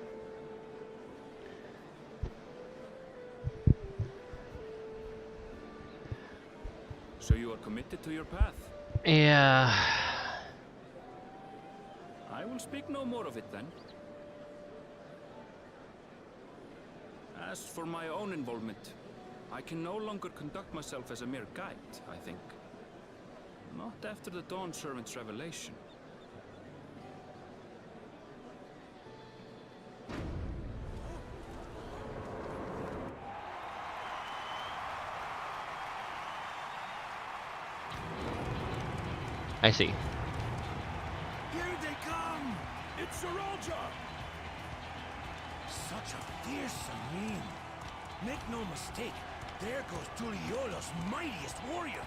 So you are committed to your path? Yeah. I will speak no more of it then. As for my own involvement, I can no longer conduct myself as a mere guide, I think. Not after the Dawn Servant's revelation. I see. Here they come! It's Sir. Such a fearsome mien. Make no mistake, there goes Tuliola's mightiest warrior.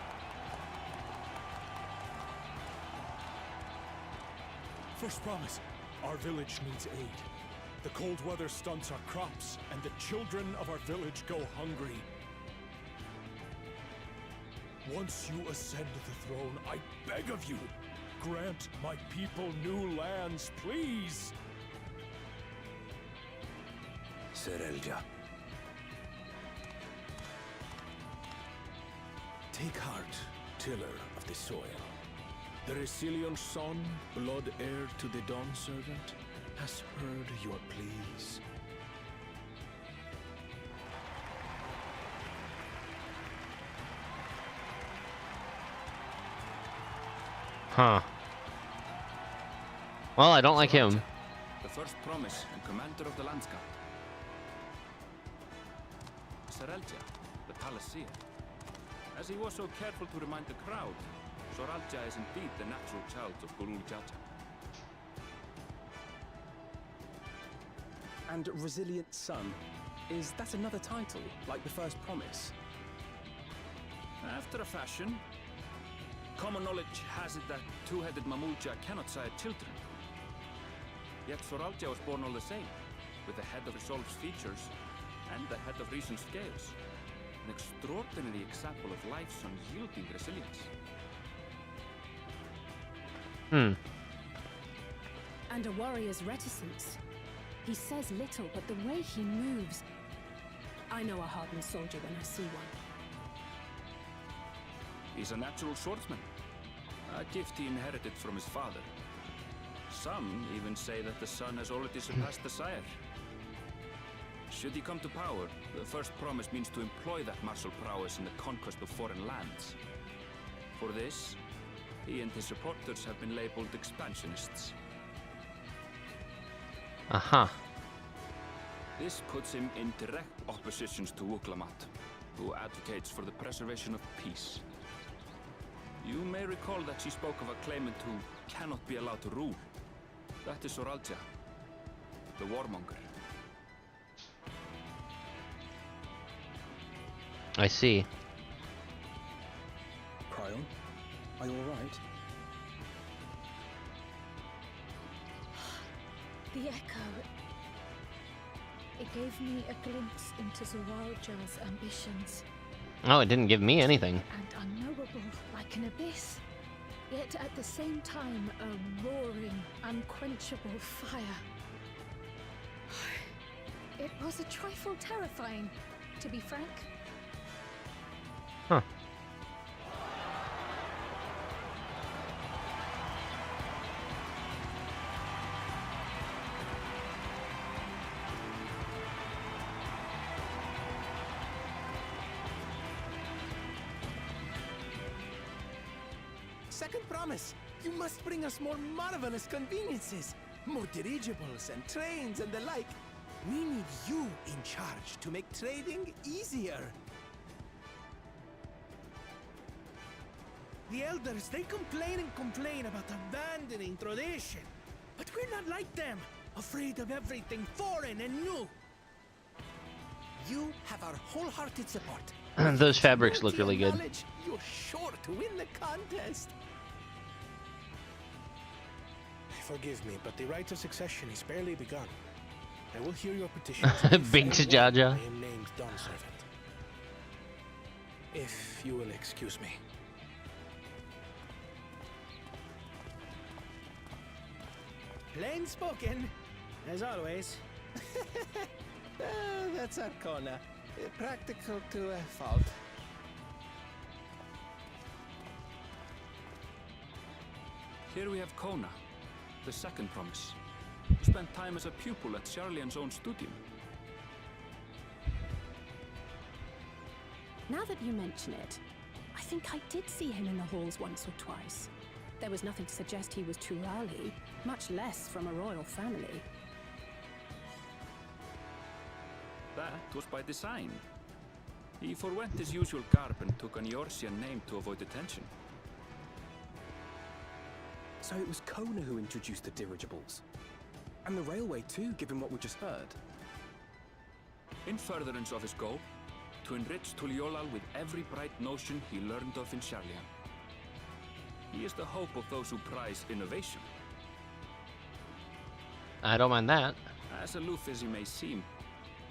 First promise. Our village needs aid. The cold weather stunts our crops, and the children of our village go hungry. Once you ascend the throne, I beg of you, grant my people new lands, please! Serelja. Take heart, tiller of the soil. The Resilion son, blood heir to the Dawn servant, has heard your pleas. Huh. Well, I don't like him. The first promise and commander of the landscape. Serelja, the Palaceer. As he was so careful to remind the crowd, Soralja is indeed the natural child of Gurul Jaja. And Resilient Son, is that another title, like the first promise? After a fashion. Common knowledge has it that two-headed Mamulja cannot sire children. Yet Soralja was born all the same, with the head of Resolve's features and the head of Reason's scales. An extraordinary example of life's unyielding resilience. And a warrior's reticence. He says little, but the way he moves... I know a hardened soldier when I see one. He's a natural swordsman, a gift he inherited from his father. Some even say that the son has already surpassed the sire. Should he come to power, the first promise means to employ that martial prowess in the conquest of foreign lands. For this, he and his supporters have been labeled expansionists. Aha. This puts him in direct opposition to Wuklamat, who advocates for the preservation of peace. You may recall that she spoke of a claimant who cannot be allowed to rule. That is Soralja, the warmonger. I see. Cryon, are you alright? The echo. It gave me a glimpse into Zoralja's ambitions. Oh, it didn't give me anything. And unknowable, like an abyss. Yet at the same time, a roaring, unquenchable fire. It was a trifle terrifying, to be frank. Huh. Second promise, you must bring us more marvelous conveniences. More dirigibles and trains and the like. We need you in charge to make trading easier. The elders, they complain and complain about abandoning tradition. But we're not like them, afraid of everything foreign and new. You have our wholehearted support. Those fabrics look really good. You're sure to win the contest. Forgive me, but the right of succession is barely begun. I will hear your petition. Binks Jaja. I am named Dawn Servant. If you will excuse me. Plain spoken, as always. That's Arcona. Practical to a fault. Here we have Kona, the second promise, who spent time as a pupil at Charlian's own studium. Now that you mention it, I think I did see him in the halls once or twice. There was nothing to suggest he was Turali, much less from a royal family. That was by design. He forwent his usual garb and took an Eorzean name to avoid attention. So it was Kona who introduced the dirigibles. And the railway too, given what we just heard. In furtherance of his goal, to enrich Tuliolal with every bright notion he learned of in Charlian. He is the hope of those who prize innovation. I don't mind that. As aloof as he may seem,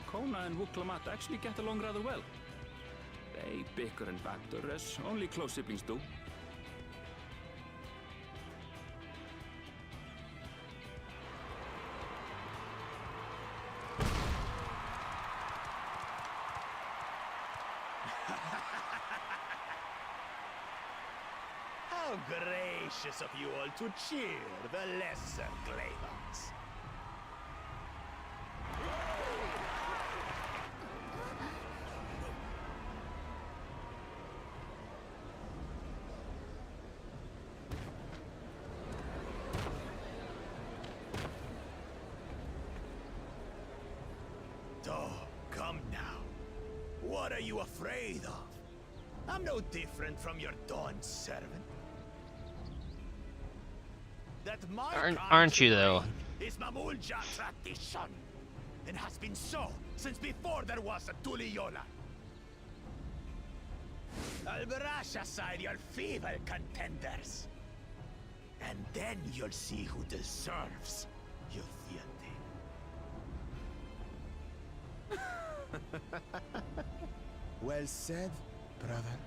Kona and Wuklamat actually get along rather well. They bicker and banter as only close siblings do. How gracious of you all to cheer the lesser Glavons. Oh, come now. What are you afraid of? I'm no different from your Dawn servant. That my Aren't you though? is Mamulja tradition, and has been so since before there was a Tuliola. I'll brush aside your feeble contenders, and then you'll see who deserves your fealty. Well said, brother.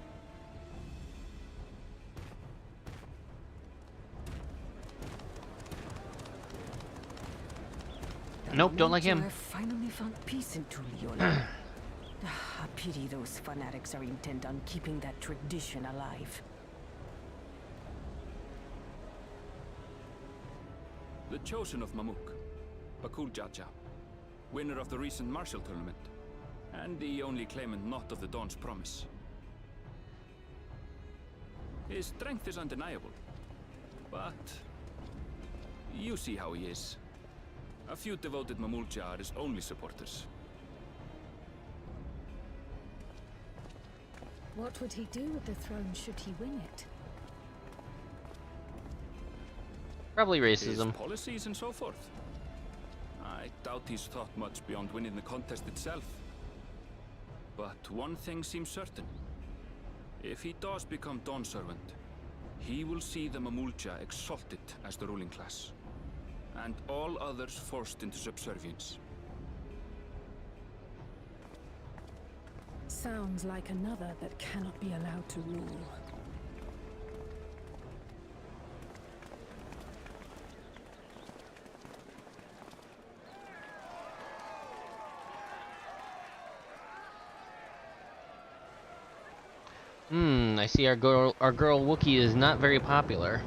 Nope, don't like him. I finally found peace in Tuliola. A pity those fanatics are intent on keeping that tradition alive. The chosen of Mamuk, Bakul Jaja, winner of the recent martial tournament, and the only claimant not of the Dawn's promise. His strength is undeniable, but you see how he is. A few devoted Mamulja are his only supporters. What would he do with the throne should he win it? Probably His racism. policies and so forth. I doubt he's thought much beyond winning the contest itself. But one thing seems certain. If he does become Dawn Servant, he will see the Mamulja exalted as the ruling class, and all others forced into subservience. Sounds like another that cannot be allowed to rule. I see our girl Wookiee is not very popular.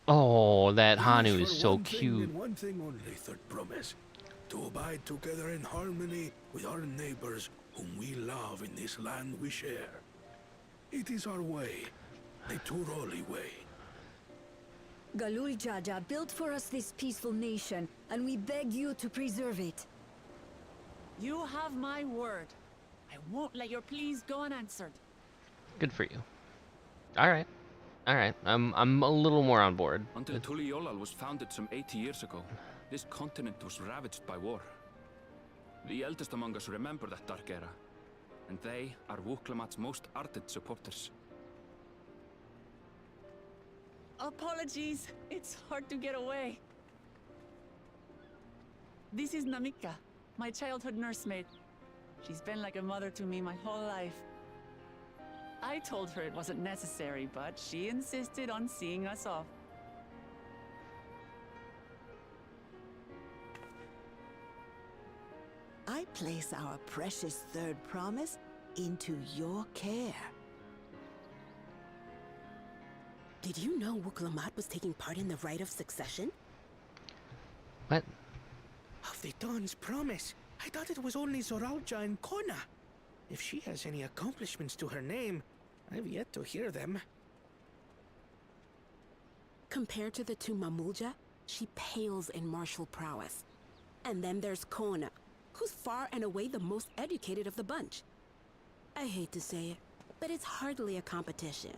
Oh, that Hanu is so cute. One thing only, Third Promise. To abide together in harmony with our neighbors whom we love in this land we share. It is our way, the Turoli way. Galul Jaja built for us this peaceful nation, and we beg you to preserve it. You have my word. I won't let your pleas go unanswered. Good for you. All right. I'm a little more on board. Until Tuliolal was founded some 80 years ago, this continent was ravaged by war. The eldest among us remember that dark era, and they are Wuklamat's most ardent supporters. Apologies, it's hard to get away. This is Namika, my childhood nursemaid. She's been like a mother to me my whole life. I told her it wasn't necessary, but she insisted on seeing us off. I place our precious Third Promise into your care. Did you know Wuklamat was taking part in the rite of succession? What? Of the Dawn's Promise. I thought it was only Zoralja and Kona. If she has any accomplishments to her name, I've yet to hear them. Compared to the two Mamulja, she pales in martial prowess. And then there's Kona, who's far and away the most educated of the bunch. I hate to say it, but it's hardly a competition.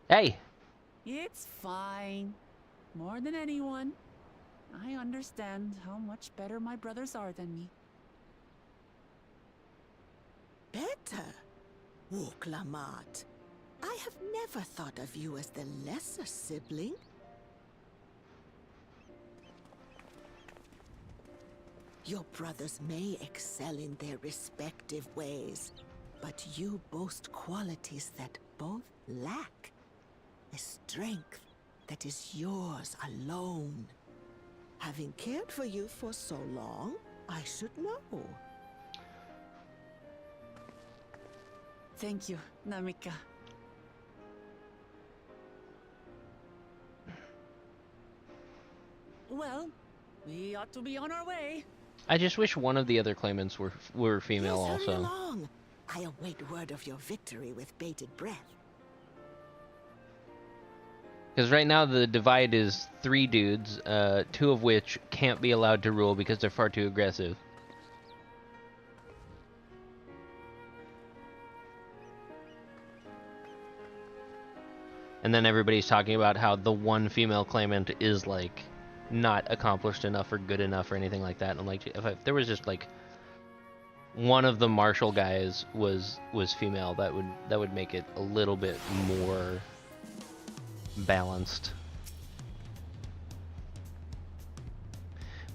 Hey! It's fine. More than anyone, I understand how much better my brothers are than me. daughter. Wuklamat. I have never thought of you as the lesser sibling. Your brothers may excel in their respective ways, but you boast qualities that both lack. A strength that is yours alone. Having cared for you for so long, I should know. Thank you, Namika. Well, we ought to be on our way. I just wish one of the other claimants were female Yes, hurry also. along. I await word of your victory with bated breath. Because right now the divide is 3 dudes, 2 of which can't be allowed to rule because they're far too aggressive. And then everybody's talking about how the one female claimant is like not accomplished enough or good enough or anything like that. And I'm like, if there was just like one of the martial guys was female, that would make it a little bit more balanced.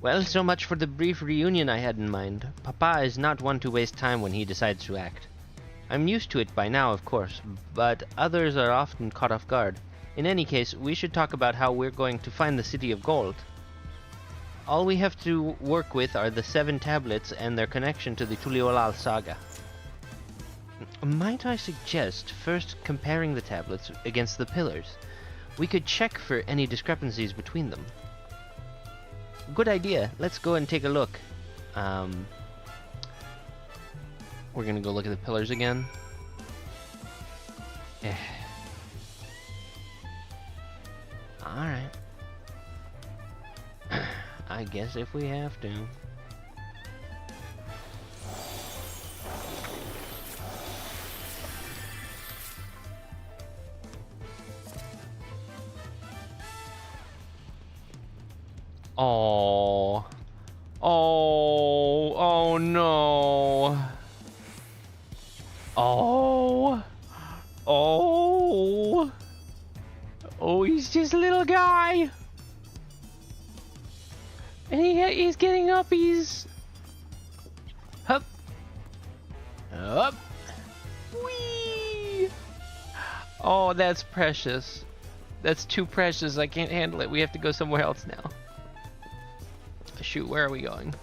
Well, so much for the brief reunion I had in mind. Papa is not one to waste time when he decides to act. I'm used to it by now, of course, but others are often caught off guard. In any case, we should talk about how we're going to find the City of Gold. All we have to work with are the 7 tablets and their connection to the Tuliolal saga. Might I suggest first comparing the tablets against the pillars? We could check for any discrepancies between them. Good idea. Let's go and take a look. We're gonna go look at the pillars again. Alright. I guess if we have to. Oh. Oh. Oh no. Oh. Oh. Oh, he's just a little guy. And he's getting up. He's up. Up. Whee. Oh, that's precious. That's too precious. I can't handle it. We have to go somewhere else now. Shoot, where are we going?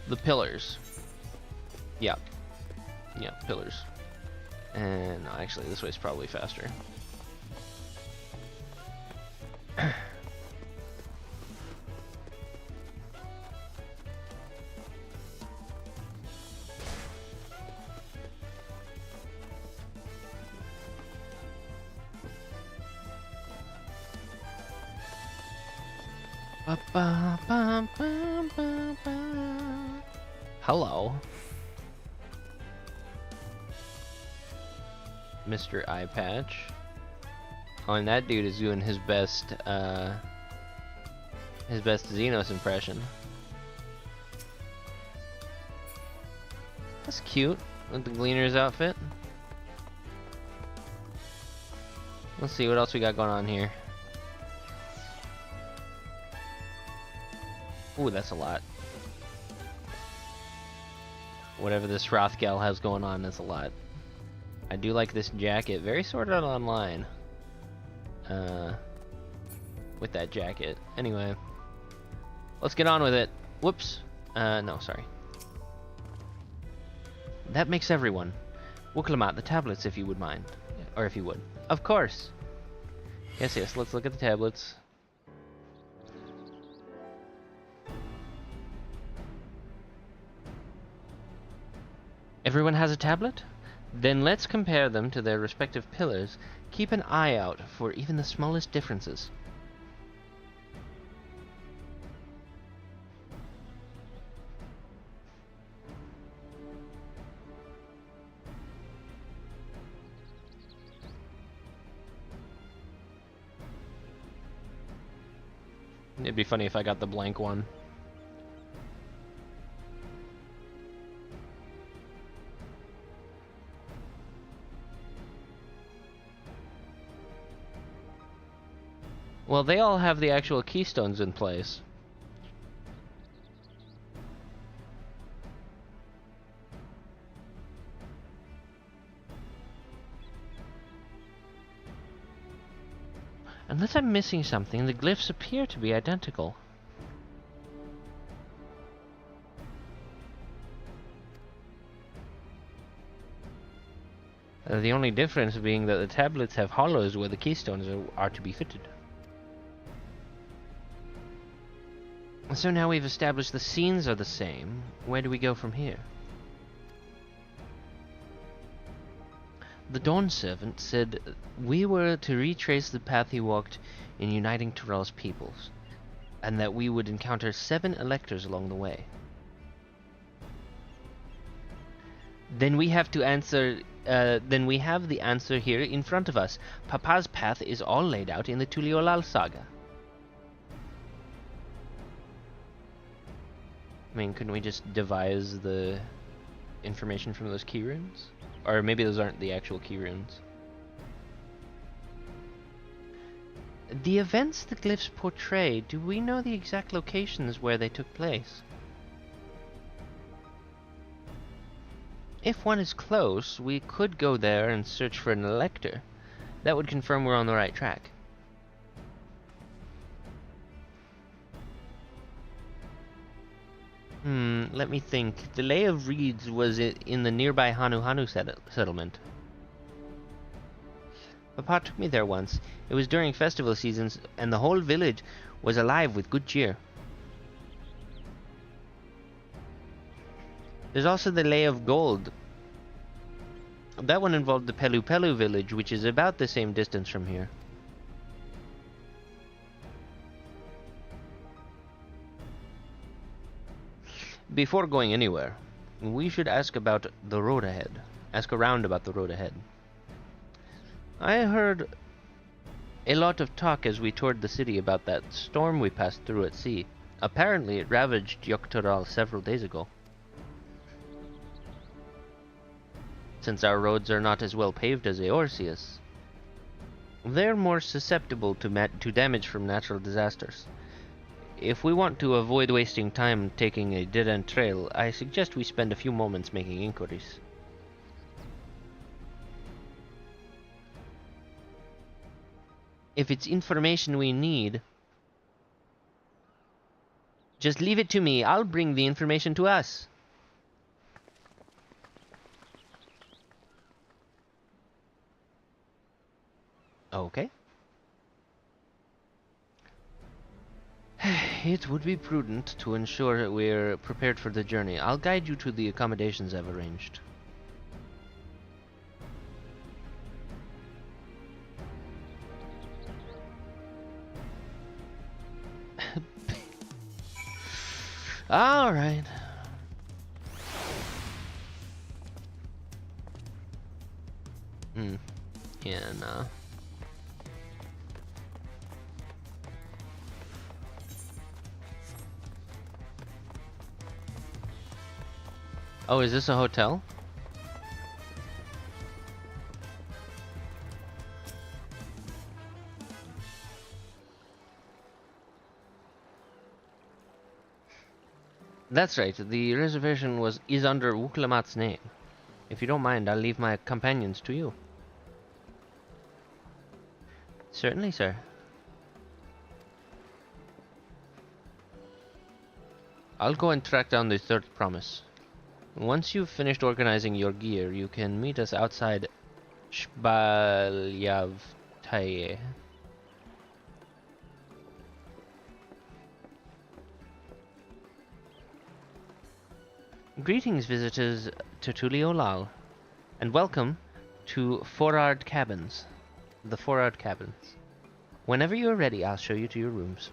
The pillars. Yeah. Yeah, pillars. And no, actually, this way's probably faster. Hello, Mr. Eye Patch. Oh, and that dude is doing his best Xenos impression. That's cute, with the Gleaner's outfit. Let's see what else we got going on here. Ooh, that's a lot. Whatever this Hrothgal has going on, that's a lot. I do like this jacket. Very sorted out online. With that jacket. Anyway. Let's get on with it. Whoops. No, sorry. That makes everyone. Wuklamat, the tablets, if you would mind. Or if you would. Of course. Yes, yes, let's look at the tablets. Everyone has a tablet? Then let's compare them to their respective pillars. Keep an eye out for even the smallest differences. It'd be funny if I got the blank one. Well, they all have the actual keystones in place. Unless I'm missing something, the glyphs appear to be identical. The only difference being that the tablets have hollows where the keystones are to be fitted. So now we've established the scenes are the same. Where do we go from here? The Dawn Servant said we were to retrace the path he walked in uniting Tyrell's peoples, and that we would encounter 7 electors along the way. Then we have to answer. Then we have the answer here in front of us. Papa's path is all laid out in the Tuliolal saga. I mean, couldn't we just devise the information from those key runes? Or maybe those aren't the actual key runes. The events the glyphs portray, do we know the exact locations where they took place? If one is close, we could go there and search for an elector. That would confirm we're on the right track. Let me think. The Lay of Reeds was in the nearby Hanu settlement. Papa took me there once. It was during festival seasons, and the whole village was alive with good cheer. There's also the Lay of Gold. That one involved the Pelu Pelu village, which is about the same distance from here. Before going anywhere, we should ask about the road ahead. Ask around about the road ahead. I heard a lot of talk as we toured the city about that storm we passed through at sea. Apparently it ravaged Yoktoral several days ago. Since our roads are not as well paved as Eorzeus, they're more susceptible to damage from natural disasters. If we want to avoid wasting time taking a dead-end trail, I suggest we spend a few moments making inquiries. If it's information we need, just leave it to me. I'll bring the information to us. Okay. It would be prudent to ensure we're prepared for the journey. I'll guide you to the accommodations I've arranged. All right. Yeah, nah. Oh, is this a hotel? That's right. The reservation is under Wuklamat's name. If you don't mind, I'll leave my companions to you. Certainly, sir. I'll go and track down the third promise. Once you've finished organizing your gear, you can meet us outside Shbalyavtaye. Greetings, visitors to Tuliolal, and welcome to Forard Cabins. The Forard Cabins. Whenever you're ready, I'll show you to your rooms.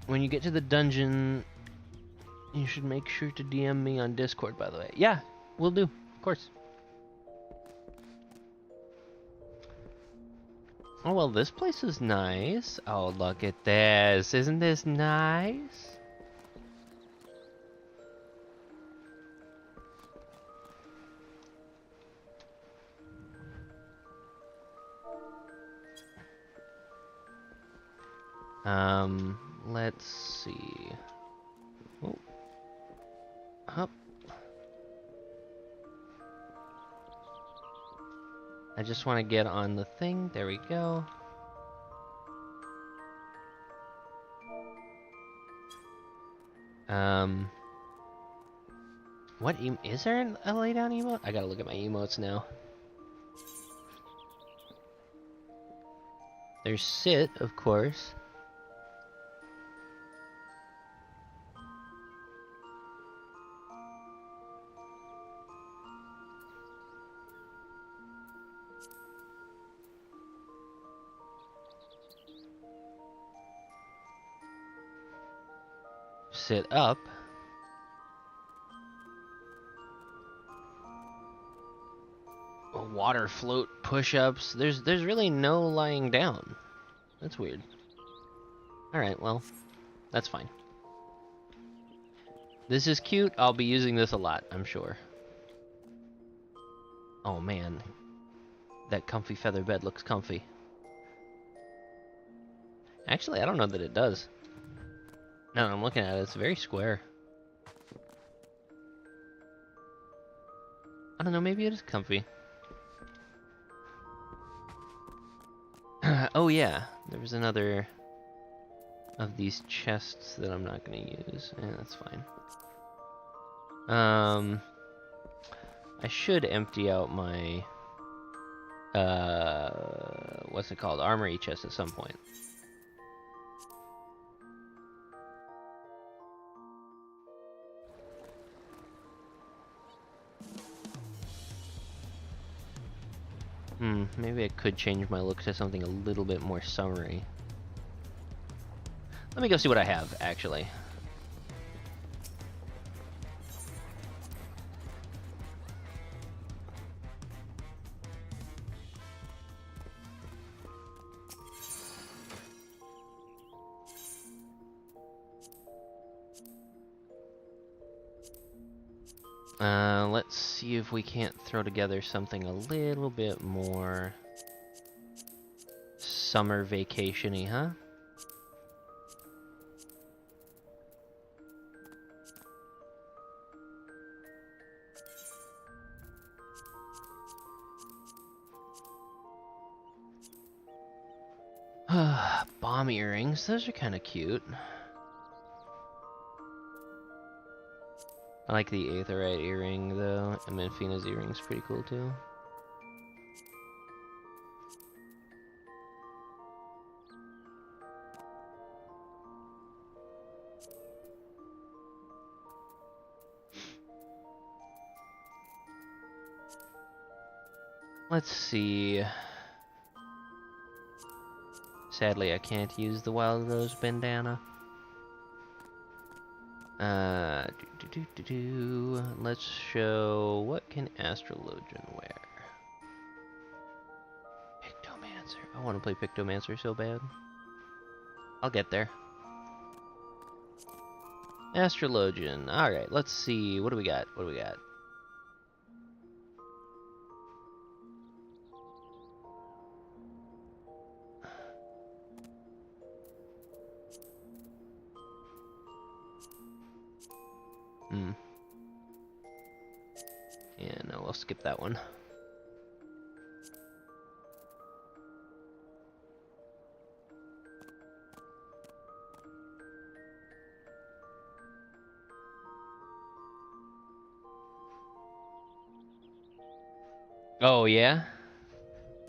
When you get to the dungeon, you should make sure to DM me on Discord, by the way. Yeah, will do. Of course. Oh, well, this place is nice. Oh, look at this. Isn't this nice? Let's see. Oh. Up. I just want to get on the thing. There we go. What is there a lay down emote? I gotta look at my emotes now. There's sit, of course. Sit up. Water float push-ups. There's really no lying down. That's weird. Alright, well, that's fine. This is cute. I'll be using this a lot, I'm sure. Oh man. That comfy feather bed looks comfy. Actually, I don't know that it does. Now that I'm looking at it, it's very square. I don't know, maybe it is comfy. Oh yeah, there was another of these chests that I'm not gonna use. That's fine. I should empty out my what's it called? Armory chest at some point. Maybe I could change my look to something a little bit more summery. Let me go see what I have, actually. Let's see if we can't throw together something a little bit more summer vacation-y, huh? Bomb earrings, those are kind of cute. I like the Aetherite earring, though, and Menfina's earring's pretty cool, too. Let's see. Sadly, I can't use the Wild Rose bandana. Let's show, what can Astrologian wear? Pictomancer. I want to play Pictomancer so bad. I'll get there. Astrologian. Alright, let's see. What do we got? What do we got? Yeah, no, I'll skip that one. Oh, yeah?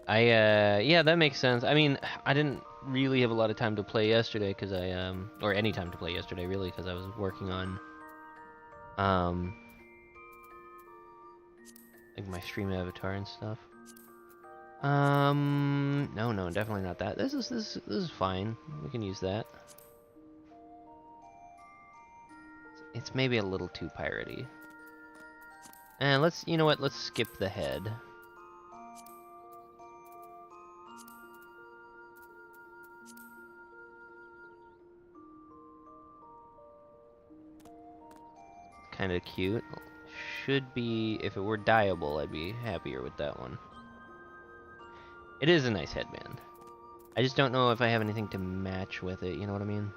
Yeah, that makes sense. I mean, I didn't really have a lot of time to play yesterday, because or any time to play yesterday, really, because I was working on, like my stream avatar and stuff. No, definitely not that. This is fine. We can use that. It's maybe a little too piratey. And let's, you know what, let's skip the head. Kind of cute. Should be, if it were dyeable, I'd be happier with that one. It is a nice headband. I just don't know if I have anything to match with it, you know what I mean?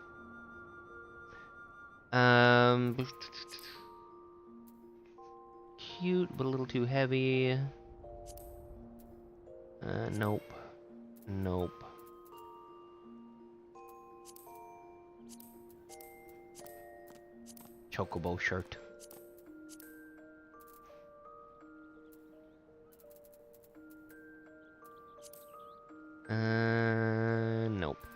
Cute, but a little too heavy. Nope. Nope. Chocobo shirt. Nope.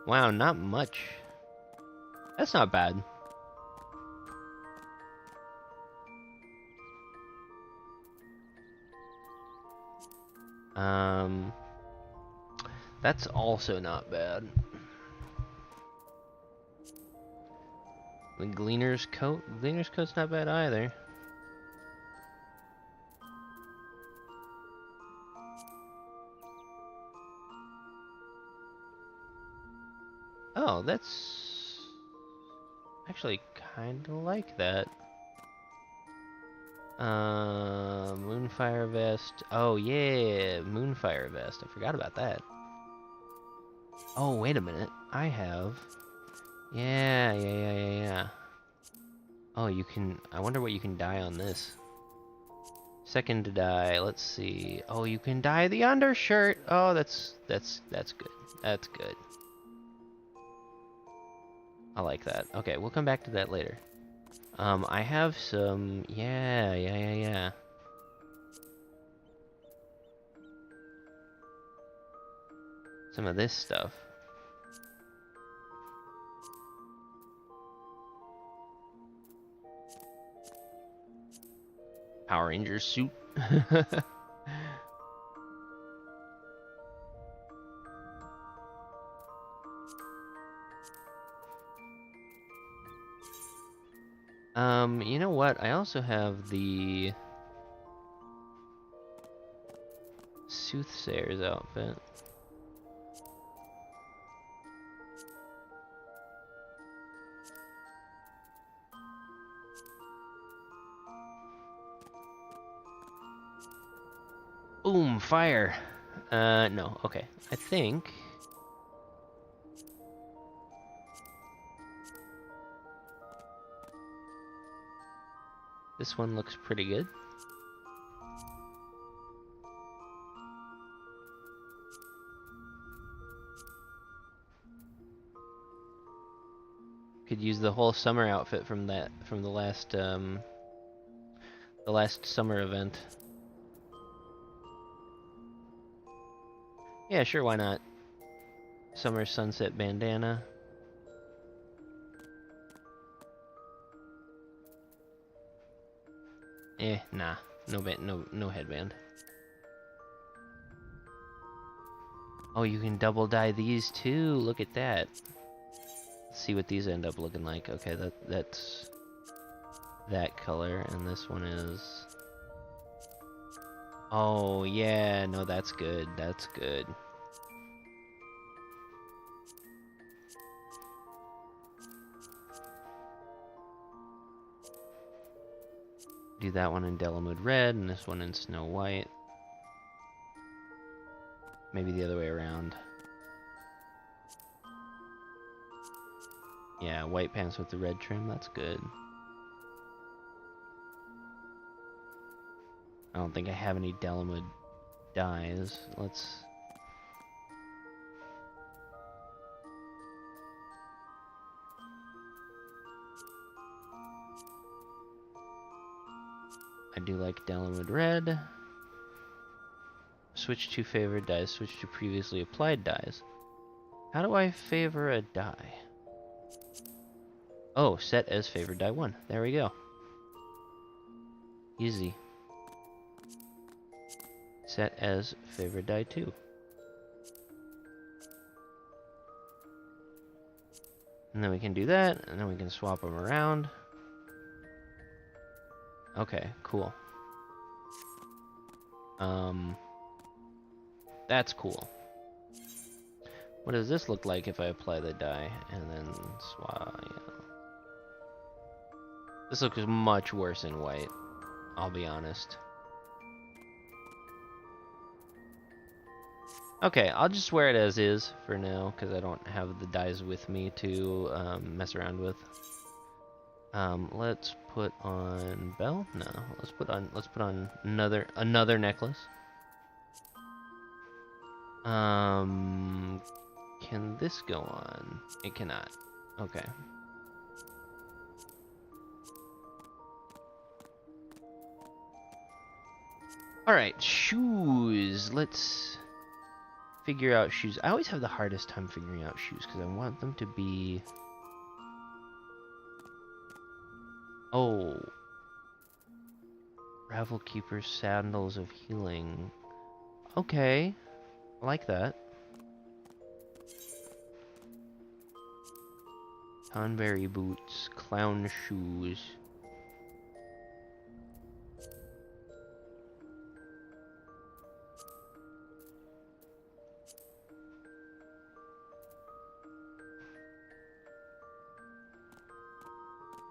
Wow, not much. That's not bad. That's also not bad. The Gleaner's coat? Gleaner's coat's not bad either. Oh, that's actually kind of like that. Moonfire vest. Oh yeah, Moonfire vest. I forgot about that. Oh, wait a minute. I have. Yeah. Oh, you can. I wonder what you can dye on this. Second to dye. Let's see. Oh, you can dye the undershirt. Oh, that's good. That's good. I like that. Okay, we'll come back to that later. I have some. Yeah. Some of this stuff. Power Rangers suit. You know what? I also have the Soothsayer's outfit. Boom, fire. No, okay. I think this one looks pretty good. Could use the whole summer outfit from the last summer event. Yeah, sure, why not? Summer sunset bandana. Nah. No headband. Oh, you can double dye these too. Look at that. Let's see what these end up looking like. Okay, that's that color, and this one is. Oh yeah, no, that's good. That's good. Do that one in Delamode Red, and this one in Snow White. Maybe the other way around. Yeah, white pants with the red trim, that's good. I don't think I have any Delamode dyes. Let's... I do like Delamode Red. Switch to favored dyes. Switch to previously applied dyes. How do I favor a dye? Oh, set as favored dye 1. There we go. Easy. set as favorite die 2. And then we can do that, and then we can swap them around. Okay, cool. That's cool. What does this look like if I apply the die and then swap? Yeah. This looks much worse in white, I'll be honest. Okay, I'll just wear it as is for now because I don't have the dies with me to mess around with. Let's put on Belle. No, let's put on another necklace. Can this go on? It cannot. Okay. All right, shoes. Let's figure out shoes. I always have the hardest time figuring out shoes because I want them to be... Oh. Ravel Keeper Sandals of Healing. Okay. I like that. Tonberry boots. Clown shoes.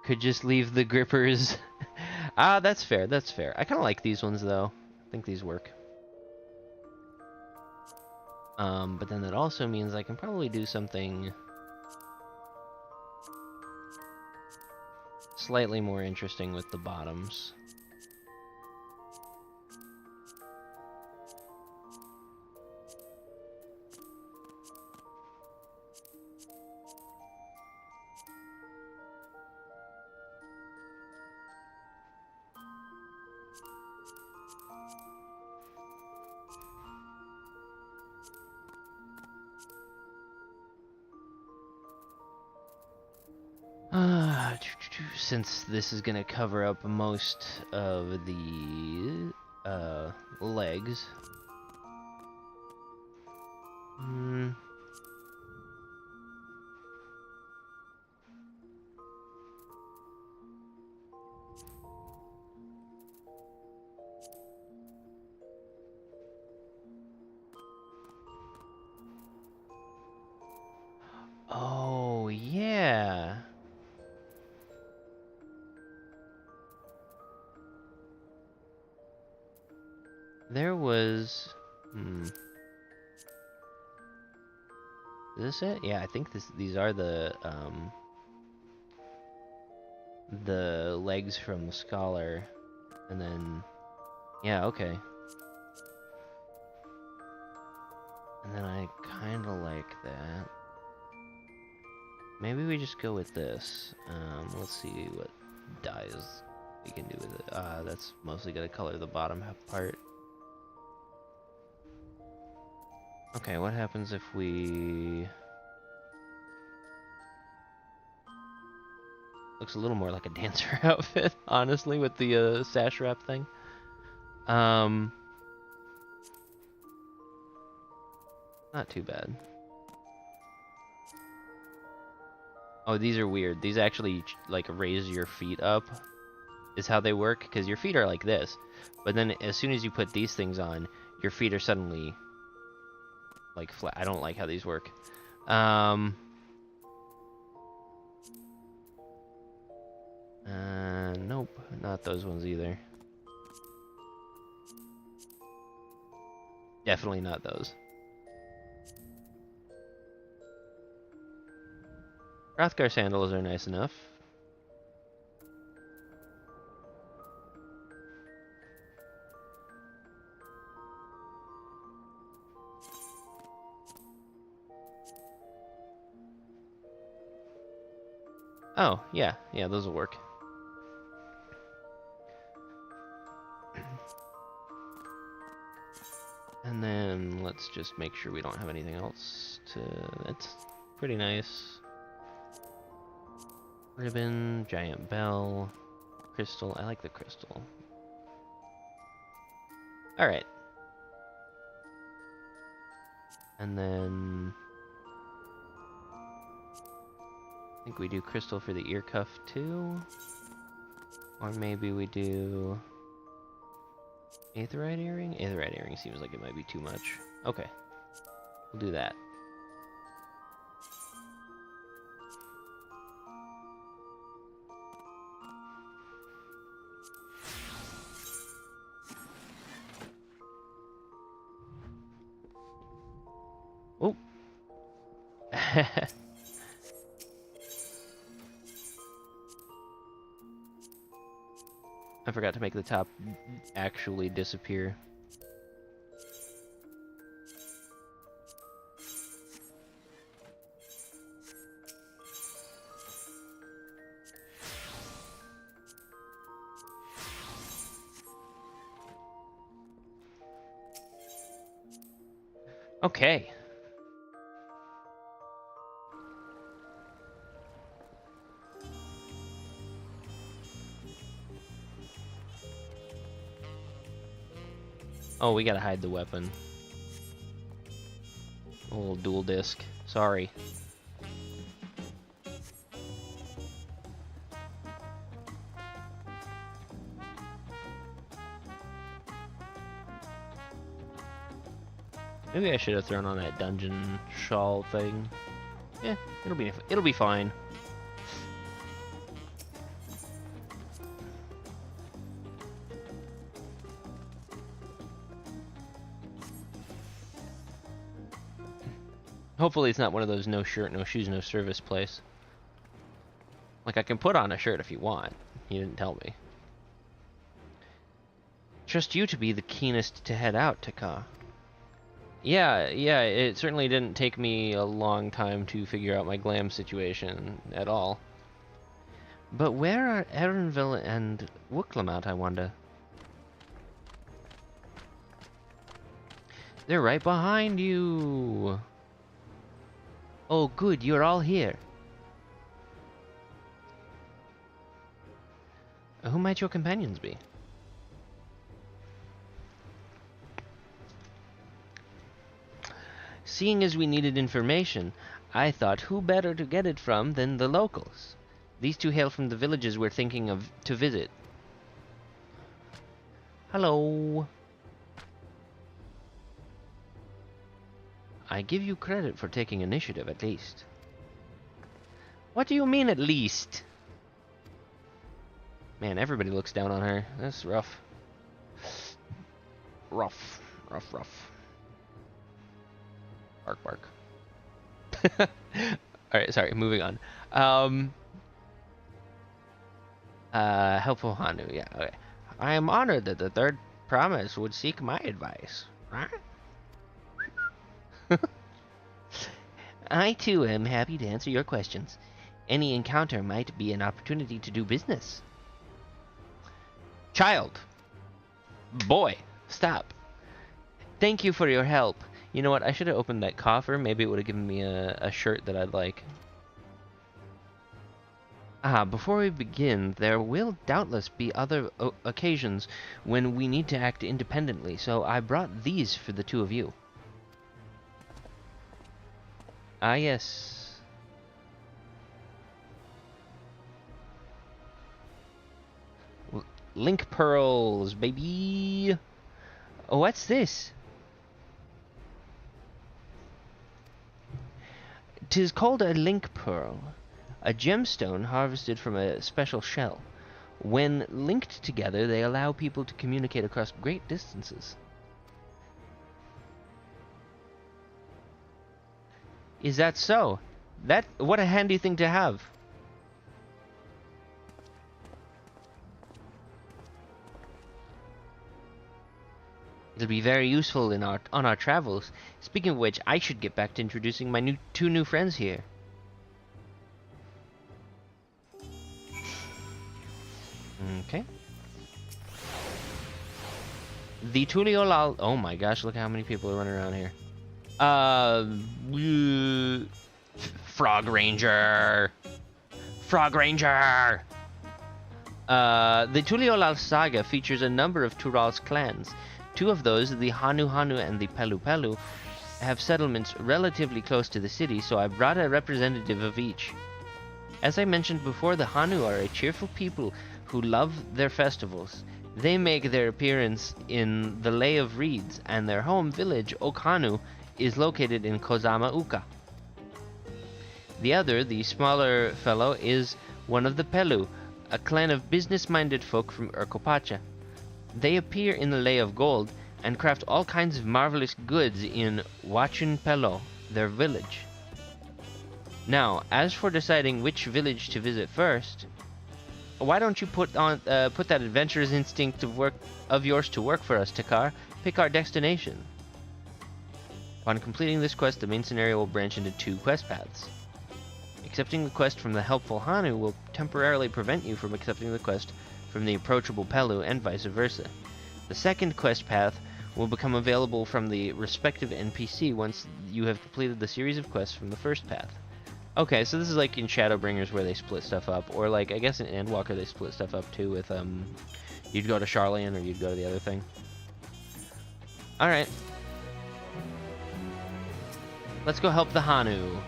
Could just leave the grippers. Ah, that's fair, that's fair. I kind of like these ones, though. I think these work. But then that also means I can probably do something slightly more interesting with the bottoms. Since this is gonna cover up most of the legs. Oh, yeah. There was... Is this it? Yeah, I think these are the legs from the Scholar. And then... Yeah, okay. And then I kind of like that. Maybe we just go with this. Let's see what dyes we can do with it. That's mostly gonna color the bottom half part. Okay, what happens if we... Looks a little more like a dancer outfit, honestly, with the sash wrap thing. Not too bad. Oh, these are weird. These actually, like, raise your feet up, is how they work, because your feet are like this. But then as soon as you put these things on, your feet are suddenly, like, flat. I don't like how these work. Nope, not those ones either. Definitely not those. Hrothgar sandals are nice enough. Oh, yeah, those will work. And then let's just make sure we don't have anything else to... That's pretty nice. Ribbon, giant bell, crystal. I like the crystal. Alright. And then I think we do crystal for the ear cuff too. Or maybe we do aetheryte earring? Aetheryte earring seems like it might be too much. Okay. We'll do that. Oh. I forgot to make the top actually disappear. Okay. Oh, we gotta hide the weapon. A little dual disc. Sorry. Maybe I should have thrown on that dungeon shawl thing. Yeah, it'll be fine. Hopefully it's not one of those no shirt, no shoes, no service place. Like, I can put on a shirt if you want. You didn't tell me. Trust you to be the keenest to head out, Taka. Yeah, it certainly didn't take me a long time to figure out my glam situation at all. But where are Erenville and Wuklamot, I wonder? They're right behind you! Oh, good, you're all here. Who might your companions be? Seeing as we needed information, I thought who better to get it from than the locals. These two hail from the villages we're thinking of to visit. Hello. I give you credit for taking initiative, at least. What do you mean, at least? Man, everybody looks down on her. That's rough. Rough. Bark, bark. Alright, sorry, moving on. Helpful Hanu, yeah, okay. I am honored that the third promise would seek my advice. Right? I too am happy to answer your questions. Any encounter might be an opportunity to do business. Child. Boy, stop. Thank you for your help. You know what, I should have opened that coffer. Maybe it would have given me a shirt that I'd like. Before we begin, there will doubtless be other occasions when we need to act independently, so I brought these for the two of you. Ah, yes. Link pearls, baby. Oh, what's this? 'Tis called a link pearl, a gemstone harvested from a special shell. When linked together, they allow people to communicate across great distances. Is that so? What a handy thing to have. It'll be very useful on our travels. Speaking of which, I should get back to introducing my two new friends here. Okay. The Tuliolal. Oh my gosh! Look how many people are running around here. Frog Ranger. The Tuliolal saga features a number of Tural's clans. Two of those, the Hanu Hanu and the Pelu Pelu, have settlements relatively close to the city, so I brought a representative of each. As I mentioned before, the Hanu are a cheerful people who love their festivals. They make their appearance in the Lay of Reeds, and their home village, Okhanu, is located in Kozama Uka. The other, the smaller fellow, is one of the Pelu, a clan of business-minded folk from Urkopacha. They appear in the Lay of Gold and craft all kinds of marvelous goods in Wachun Pelo, their village. Now, as for deciding which village to visit first, why don't you put that adventurous instinct of yours to work for us, Takar? Pick our destination. Upon completing this quest, the main scenario will branch into 2 quest paths. Accepting the quest from the helpful Hanu will temporarily prevent you from accepting the quest from the approachable Pelu, and vice versa. The second quest path will become available from the respective NPC once you have completed the series of quests from the first path. Okay, so this is like in Shadowbringers where they split stuff up, or like, I guess in Endwalker they split stuff up too with, you'd go to Charlian or you'd go to the other thing. Alright. Let's go help the Hanu.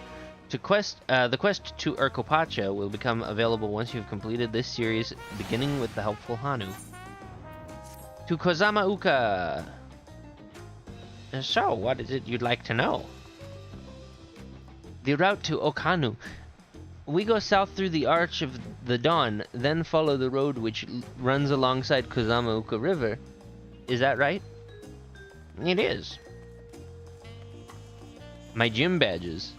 The quest to Urkopacha will become available once you've completed this series, beginning with the helpful Hanu. To Kozama Uka! So, what is it you'd like to know? The route to Okhanu. We go south through the Arch of the Dawn, then follow the road which runs alongside Kozama Uka River. Is that right? It is. My gym badges.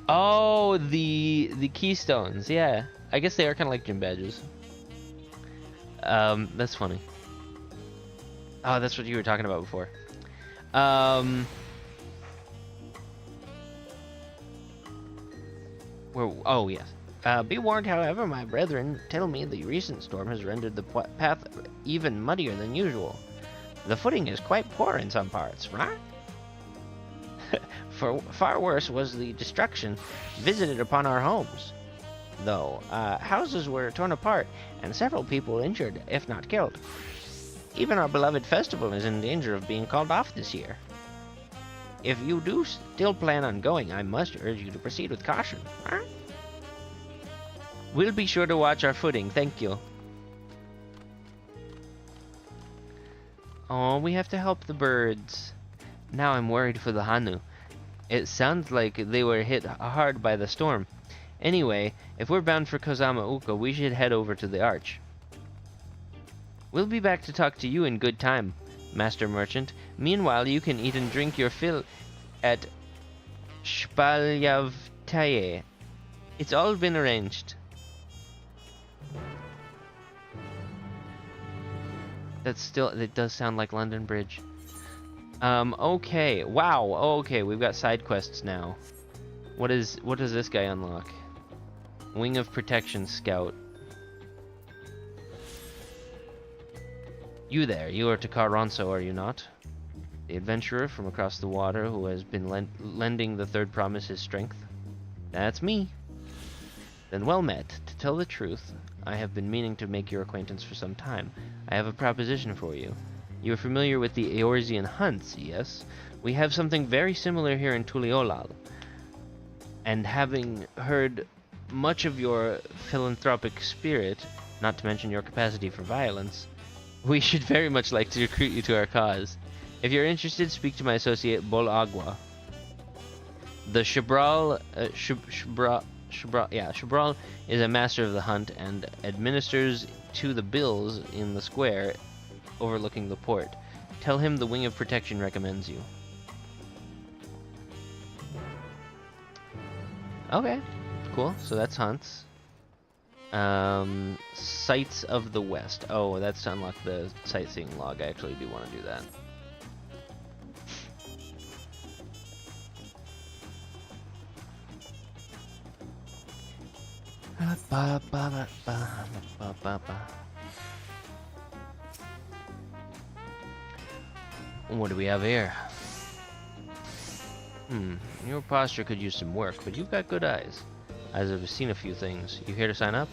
Oh, the keystones, yeah. I guess they are kind of like gym badges. That's funny. Oh, that's what you were talking about before. Oh, yes. Be warned, however, my brethren tell me the recent storm has rendered the path even muddier than usual. The footing is quite poor in some parts, right? For far worse was the destruction visited upon our homes. Though, houses were torn apart, and several people injured, if not killed. Even our beloved festival is in danger of being called off this year. If you do still plan on going, I must urge you to proceed with caution. Huh? We'll be sure to watch our footing, thank you. Oh, we have to help the birds. Now I'm worried for the Hanu. It sounds like they were hit hard by the storm. Anyway, if we're bound for Kozama Uka, we should head over to the Arch. We'll be back to talk to you in good time, Master Merchant. Meanwhile, you can eat and drink your fill at Shpalyavtaye. It's all been arranged. It does sound like London Bridge. Okay. Wow. Okay, we've got side quests now. What does this guy unlock? Wing of Protection Scout. You there, you are Takar Ronso, are you not? The adventurer from across the water who has been lending the third promise his strength? That's me. Then well met. To tell the truth, I have been meaning to make your acquaintance for some time. I have a proposition for you. You are familiar with the Eorzean hunts, yes? We have something very similar here in Tuliolal. And having heard much of your philanthropic spirit, not to mention your capacity for violence, we should very much like to recruit you to our cause. If you're interested, speak to my associate Bol Agua. The Shabral is a master of the hunt and administers to the bills in the square overlooking the port. Tell him the Wing of Protection recommends you. Okay, cool. So that's hunts. Sights of the West. Oh, that's to unlock the sightseeing log. I actually do want to do that. What do we have here? Your posture could use some work, but you've got good eyes. As I've seen a few things. You here to sign up?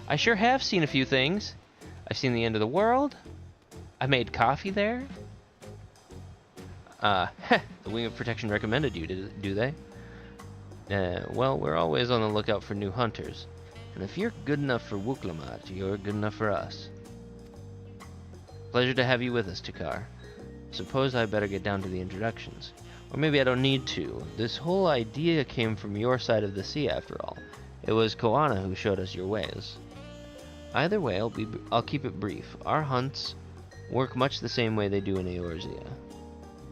I sure have seen a few things. I've seen the end of the world. I made coffee there. The Wing of Protection recommended you, do they? Well, we're always on the lookout for new hunters. And if you're good enough for Wuklamat, you're good enough for us. Pleasure to have you with us, Takar. Suppose I better get down to the introductions. Or maybe I don't need to. This whole idea came from your side of the sea, after all. It was Koana who showed us your ways. Either way, I'll keep it brief. Our hunts work much the same way they do in Eorzea.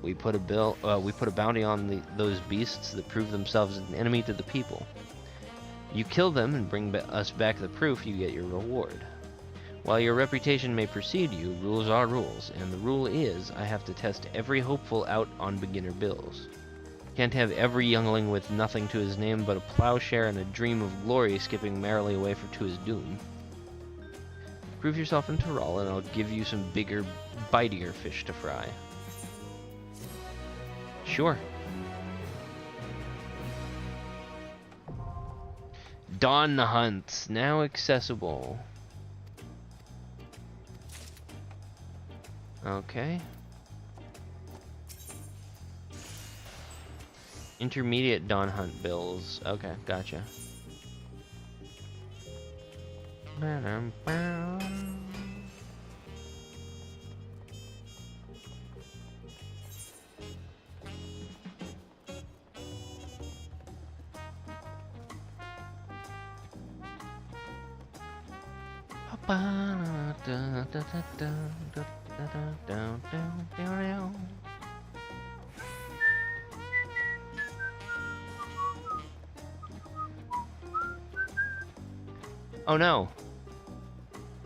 We put a bounty on those beasts that prove themselves an enemy to the people. You kill them and bring us back the proof, you get your reward. While your reputation may precede you, rules are rules, and the rule is I have to test every hopeful out on beginner bills. Can't have every youngling with nothing to his name but a plowshare and a dream of glory skipping merrily away to his doom. Prove yourself in Tyrol, and I'll give you some bigger, bitier fish to fry. Sure. Dawn Hunts, now accessible. Okay. Intermediate Dawn Hunt bills. Okay, gotcha. Oh no.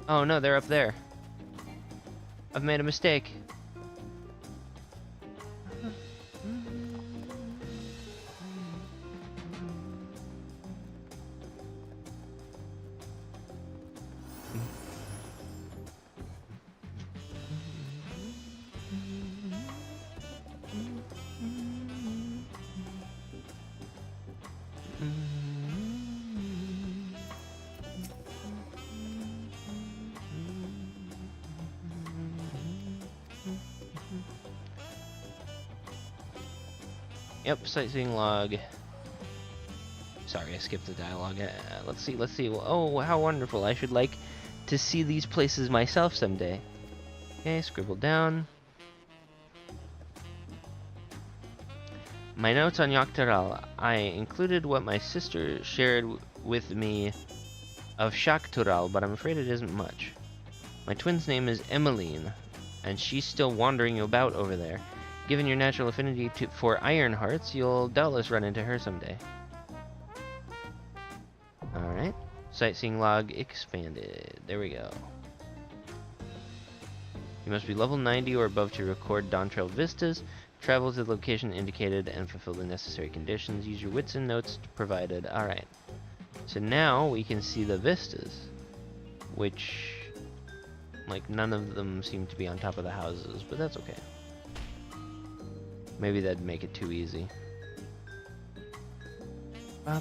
Oh no, they're up there. I've made a mistake. Yep, sightseeing log. Sorry, I skipped the dialogue. Let's see. Oh, how wonderful. I should like to see these places myself someday. Okay, scribble down. My notes on Yaktaral. I included what my sister shared with me of Shaktural, but I'm afraid it isn't much. My twin's name is Emmeline, and she's still wandering about over there. Given your natural affinity for iron hearts, you'll doubtless run into her someday. Alright. Sightseeing log expanded. There we go. You must be level 90 or above to record Dawntrail vistas. Travel to the location indicated and fulfill the necessary conditions. Use your wits and notes provided. Alright. So now we can see the vistas. Which, like, none of them seem to be on top of the houses, but that's okay. Maybe that'd make it too easy. I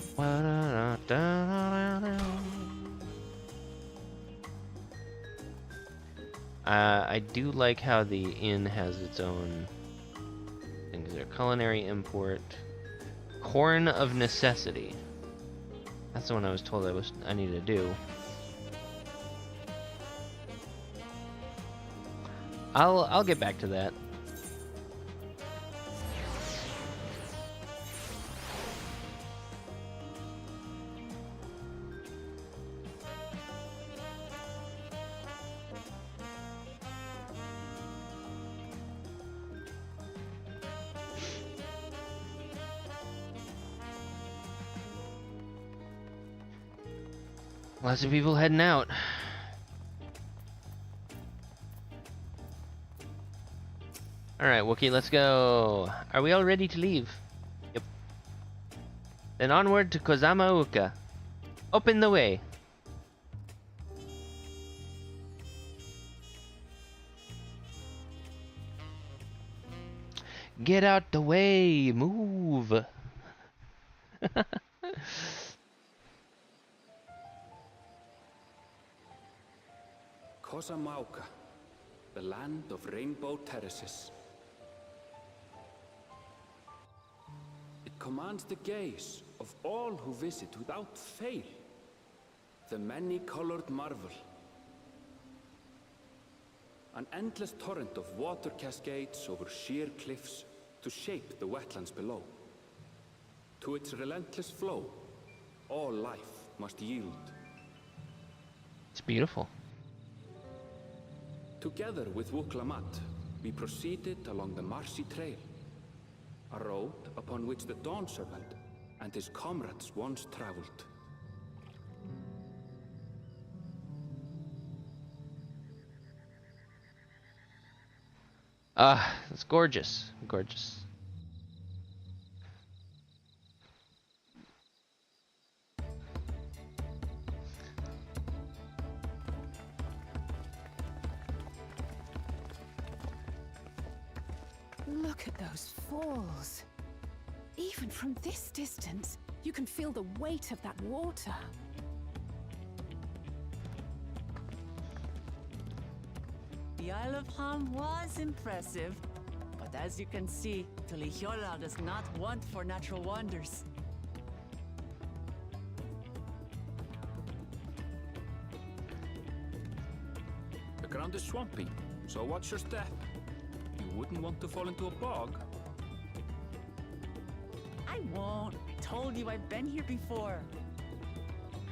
do like how the inn has its own things there. Culinary import. Corn of necessity. That's the one I was told I needed to do. I'll get back to that. Lots of people heading out. Alright, Wookie, let's go. Are we all ready to leave? Yep. Then onward to Kozama Uka. Open the way. Get out the way. Move. Kozamauka, the land of rainbow terraces. commands the gaze of all who visit without fail. The many-colored marvel. An endless torrent of water cascades over sheer cliffs to shape the wetlands below. To its relentless flow, all life must yield. It's beautiful. Together with Wuklamat, we proceeded along the marshy trail, a road upon which the Dawn Servant and his comrades once traveled. Ah, it's gorgeous. Gorgeous. Look at those falls. Even from this distance, you can feel the weight of that water. The Isle of Ham was impressive, but as you can see, Tulihiola does not want for natural wonders. The ground is swampy, so watch your step. You wouldn't want to fall into a bog. I won't. I told you I've been here before.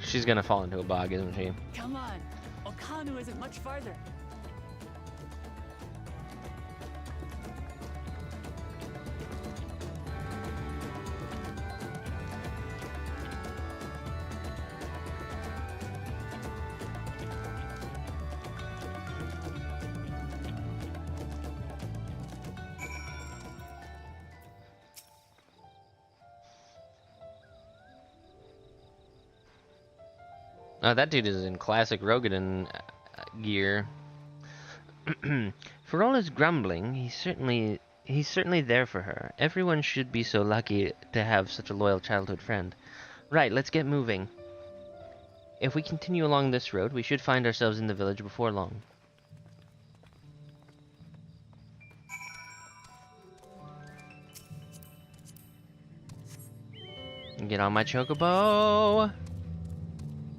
She's gonna fall into a bog, isn't she? Come on. Okanu isn't much farther. Oh, that dude is in classic Rogadin gear. For all his grumbling, he's certainly there for her. Everyone should be so lucky to have such a loyal childhood friend. Right, let's get moving. If we continue along this road, we should find ourselves in the village before long. Get on my chocobo!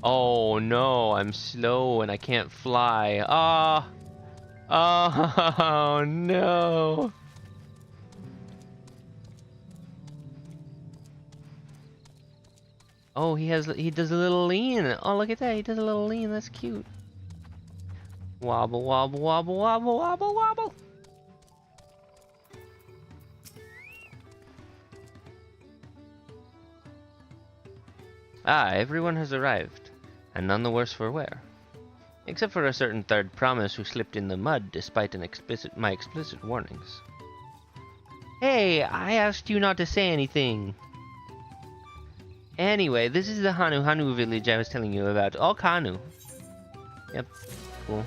Oh no, I'm slow and I can't fly. Ah! Oh no! Oh, he does a little lean. Oh, look at that, he does a little lean. That's cute. Wobble, wobble, wobble, wobble, wobble, wobble. Ah, everyone has arrived, and none the worse for wear. Except for a certain third promise who slipped in the mud despite my explicit warnings. Hey, I asked you not to say anything. Anyway, this is the Hanu village I was telling you about. All Kanu. Yep, cool.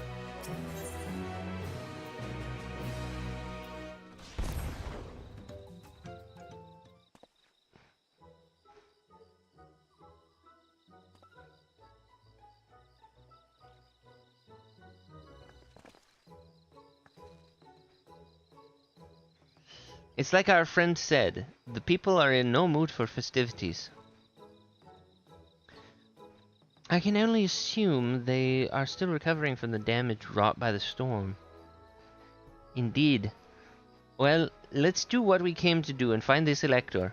It's like our friend said, the people are in no mood for festivities. I can only assume they are still recovering from the damage wrought by the storm. Indeed. Well, let's do what we came to do and find this elector.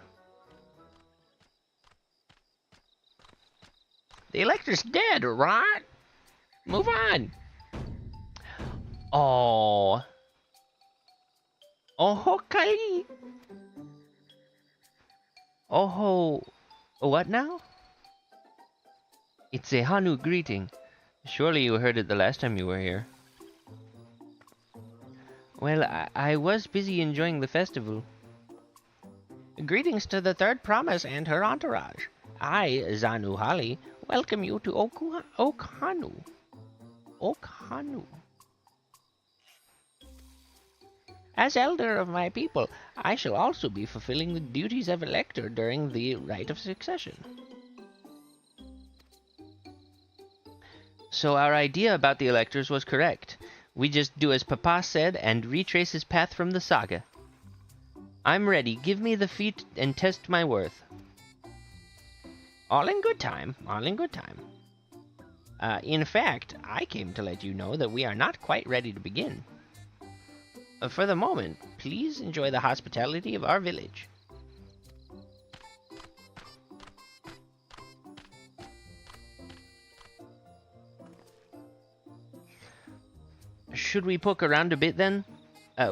The elector's dead, right? Move on. Oh. Oh, Kali. Oh, what now? It's a Hanu greeting. Surely you heard it the last time you were here. Well, I was busy enjoying the festival. Greetings to the third promise and her entourage. I, Zanu Hali, welcome you to Okhanu. Okhanu. As elder of my people, I shall also be fulfilling the duties of elector during the rite of succession. So our idea about the electors was correct. We just do as Papa said and retrace his path from the saga. I'm ready. Give me the feat and test my worth. All in good time. All in good time. In fact, I came to let you know that we are not quite ready to begin. For the moment, please enjoy the hospitality of our village. Should we poke around a bit then?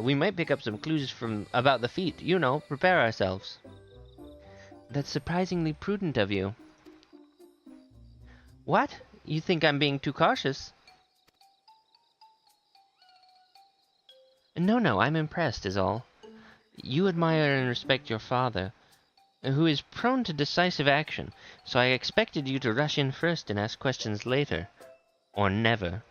We might pick up some clues from about the feat. You know, prepare ourselves. That's surprisingly prudent of you. What? You think I'm being too cautious? No, I'm impressed is all. You admire and respect your father, who is prone to decisive action, so I expected you to rush in first and ask questions later. Or never.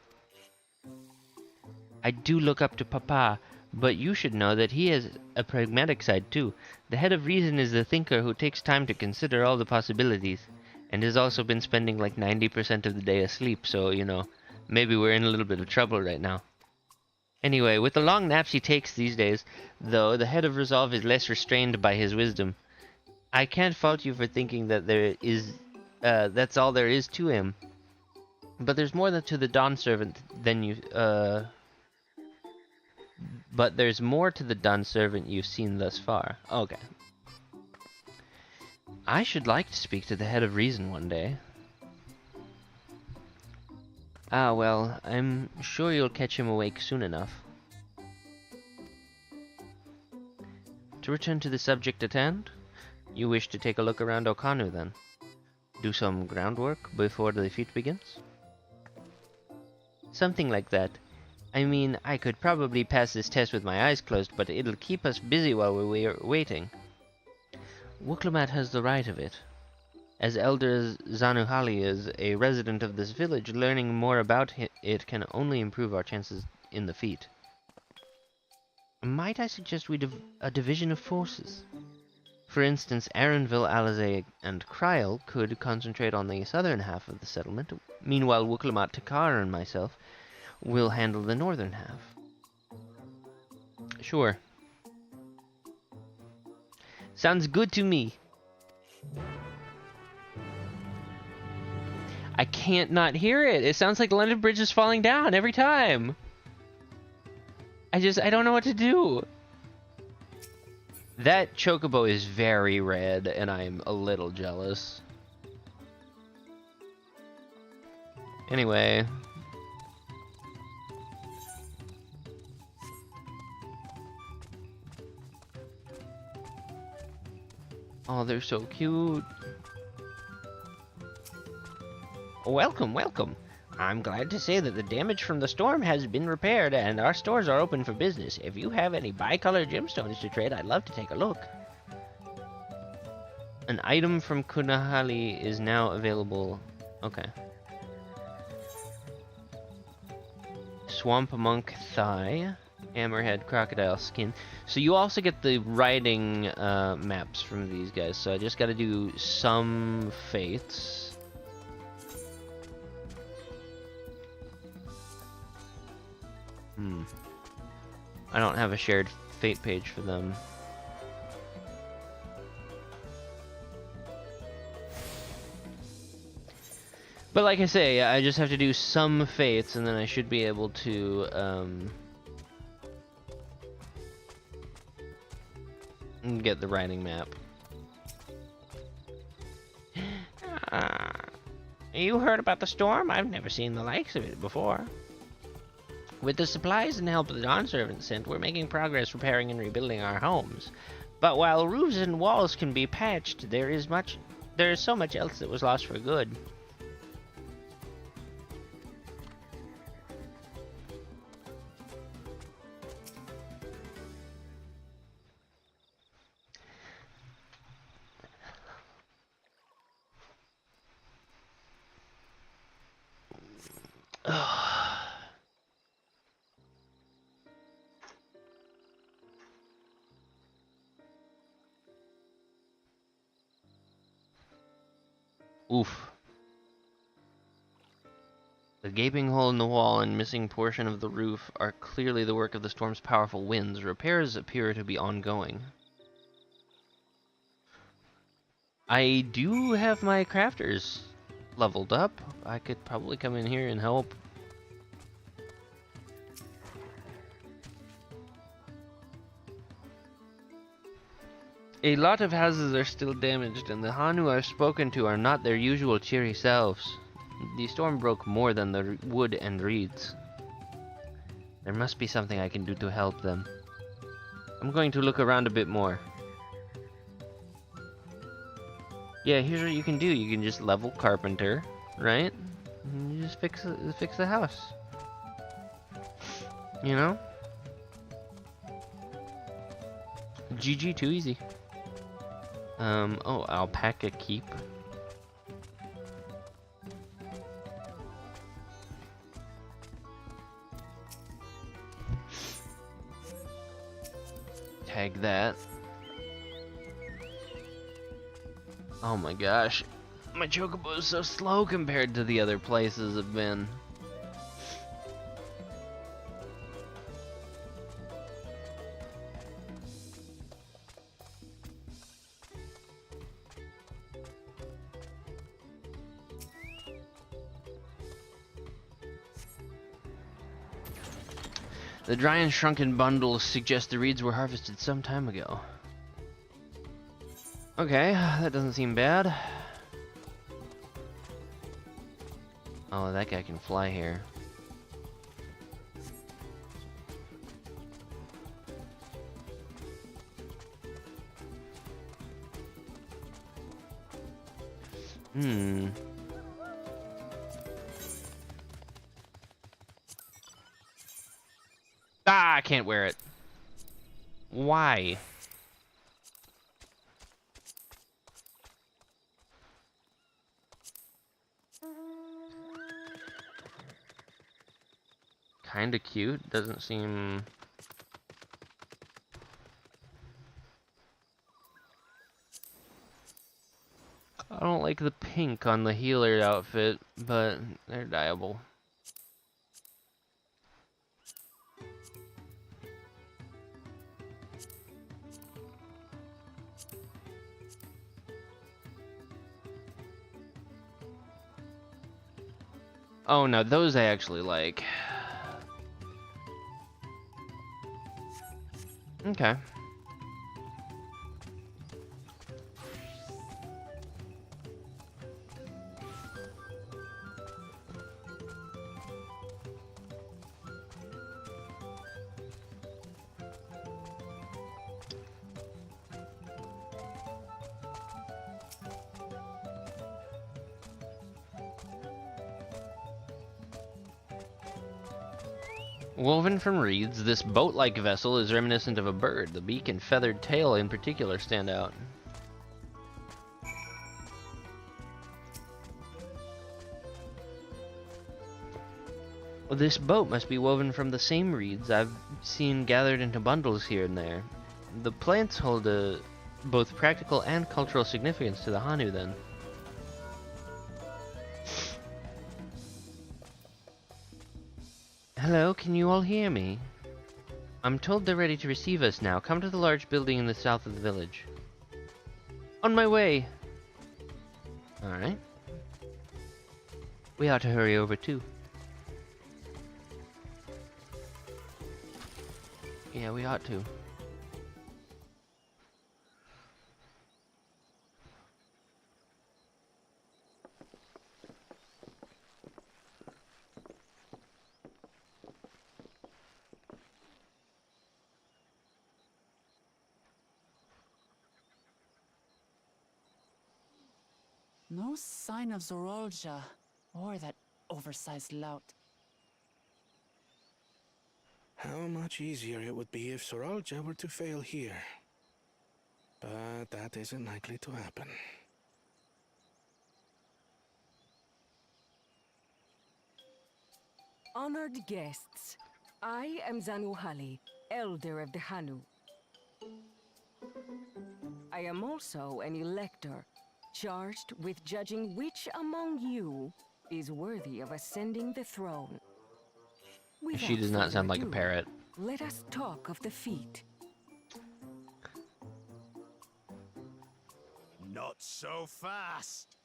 I do look up to Papa, but you should know that he has a pragmatic side too. The head of reason is the thinker who takes time to consider all the possibilities, and has also been spending like 90% of the day asleep, so, you know, maybe we're in a little bit of trouble right now. Anyway, with the long naps he takes these days, though, the head of resolve is less restrained by his wisdom. I can't fault you for thinking that that's all there is to him. But there's more to the Dawn servant than you, But there's more to the Dawn servant you've seen thus far. Okay. I should like to speak to the head of reason one day. Ah, well, I'm sure you'll catch him awake soon enough. To return to the subject at hand, you wish to take a look around Okanu then? Do some groundwork before the feat begins? Something like that. I mean, I could probably pass this test with my eyes closed, but it'll keep us busy while we're waiting. Wuklumat has the right of it. As Elder Zanuhali is a resident of this village, learning more about it can only improve our chances in the feat. Might I suggest we a division of forces? For instance, Arenville, Alizé, and Kryl could concentrate on the southern half of the settlement. Meanwhile, Wuklumat, Takar, and myself will handle the northern half. Sure. Sounds good to me. I can't not hear it. It sounds like London Bridge is falling down every time. I don't know what to do. That chocobo is very red, and I'm a little jealous. Anyway. Oh, they're so cute. Welcome, welcome. I'm glad to say that the damage from the storm has been repaired and our stores are open for business. If you have any bicolor gemstones to trade, I'd love to take a look. An item from Kunahali is now available. Okay. Swamp Monk Thigh. Hammerhead Crocodile Skin. So you also get the riding maps from these guys. So I just gotta do some faiths. I don't have a shared fate page for them. But like I say, I just have to do some fates and then I should be able to get the riding map. You heard about the storm? I've never seen the likes of it before. With the supplies and help the Dawn servants sent, we're making progress repairing and rebuilding our homes. But while roofs and walls can be patched, there is so much else that was lost for good. Oof. The gaping hole in the wall and missing portion of the roof are clearly the work of the storm's powerful winds. Repairs appear to be ongoing. I do have my crafters leveled up. I could probably come in here and help. A lot of houses are still damaged, and the Hanu I've spoken to are not their usual cheery selves. The storm broke more than the wood and reeds. There must be something I can do to help them. I'm going to look around a bit more. Yeah, here's what you can do. You can just level carpenter, right? And you just fix the house. You know? GG, too easy. Oh, alpaca keep. Tag that. Oh my gosh. My chocobo is so slow compared to the other places I've been. The dry and shrunken bundles suggest the reeds were harvested some time ago. Okay, that doesn't seem bad. Oh, that guy can fly here. Ah, I can't wear it. Why? Kinda cute, doesn't seem... I don't like the pink on the healer outfit, but they're dyeable. Oh no, those I actually like. Okay. Woven from reeds, this boat-like vessel is reminiscent of a bird. The beak and feathered tail in particular stand out. Well, this boat must be woven from the same reeds I've seen gathered into bundles here and there. The plants hold a both practical and cultural significance to the Hanu, then. Hello, can you all hear me? I'm told they're ready to receive us now. Come to the large building in the south of the village. On my way! Alright. We ought to hurry over too. Yeah, we ought to. No sign of Zorolja or that oversized lout. How much easier it would be if Soralja were to fail here. But that isn't likely to happen. Honored guests, I am Zanuhali, Elder of the Hanu. I am also an elector, charged with judging which among you is worthy of ascending the throne. She does not sound like a parrot. Let us talk of the feat. Not so fast.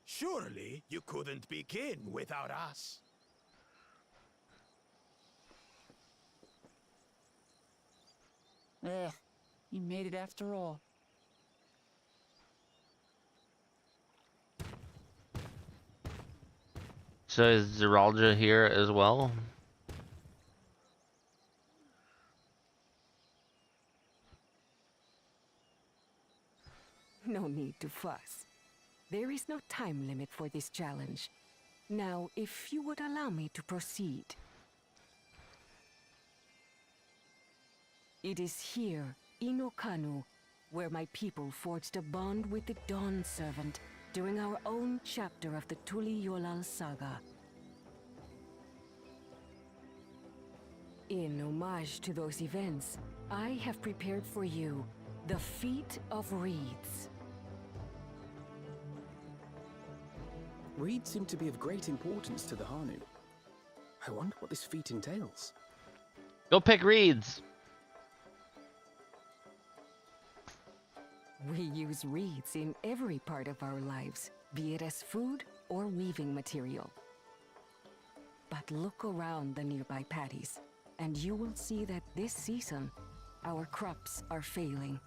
Surely you couldn't begin without us. You made it after all. So is Zeralja here as well? No need to fuss. There is no time limit for this challenge. Now, if you would allow me to proceed. It is here, in Okanu, where my people forged a bond with the Dawn Servant during our own chapter of the Tuli Yolal saga. In homage to those events, I have prepared for you the Feat of Reeds. Reeds seem to be of great importance to the Hanu. I wonder what this feat entails. Go pick reeds! We use reeds in every part of our lives, be it as food or weaving material. But look around the nearby paddies, and you will see that this season, our crops are failing.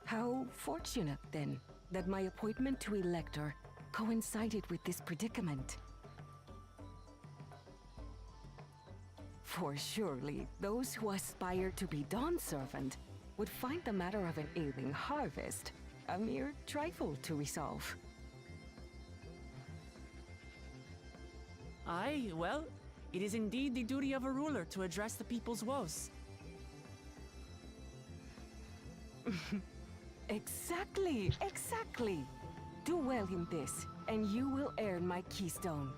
How fortunate, then, that my appointment to Elector coincided with this predicament. For surely, those who aspire to be Dawn Servant would find the matter of an ailing harvest a mere trifle to resolve. Aye, well, it is indeed the duty of a ruler to address the people's woes. Exactly, exactly. Do well in this, and you will earn my keystone.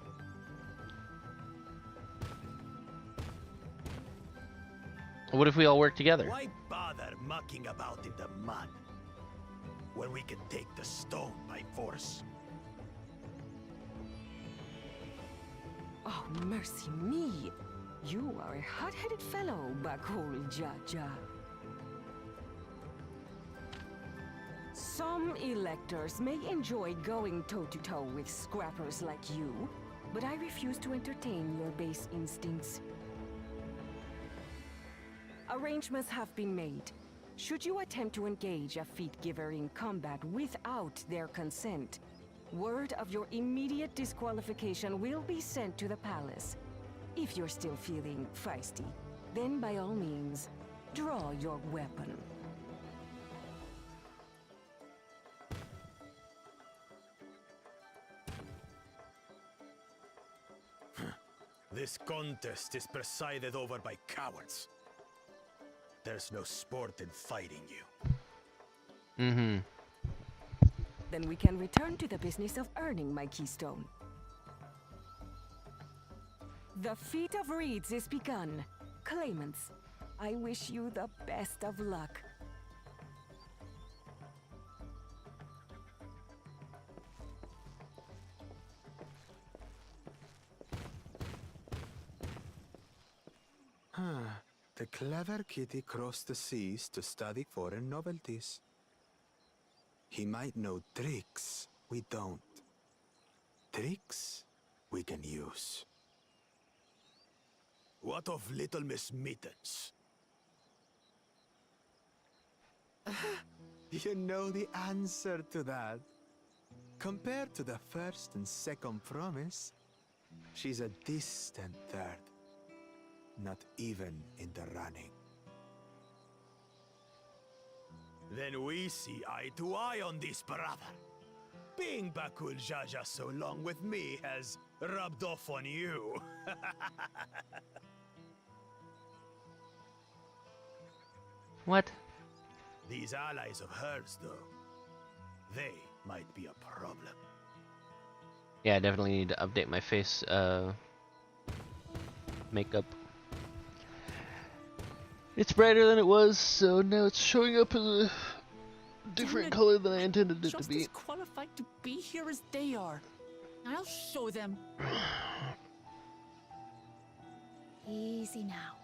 What if we all work together? Why bother mucking about in the mud when we can take the stone by force? Oh, mercy me! You are a hot-headed fellow, Bakul Jaja. Some electors may enjoy going toe-to-toe with scrappers like you, but I refuse to entertain your base instincts. Arrangements have been made. Should you attempt to engage a feat giver in combat without their consent, word of your immediate disqualification will be sent to the palace. If you're still feeling feisty, then by all means, draw your weapon. This contest is presided over by cowards. There's no sport in fighting you. Mm-hmm. Then we can return to the business of earning my keystone. The Feat of Reeds is begun. Claimants, I wish you the best of luck. The clever kitty crossed the seas to study foreign novelties. He might know tricks we don't. Tricks we can use. What of Little Miss Mittens? You know the answer to that. Compared to the first and second promise, she's a distant third. Not even in the running. Then we see eye to eye on this, brother. Being Bakul Jaja so long with me has rubbed off on you. What? These allies of hers, though, they might be a problem. Yeah, I definitely need to update my face makeup. It's brighter than it was, so now it's showing up as a different color than I intended it to Just be. as qualified to be here as they are. I'll show them. Easy now.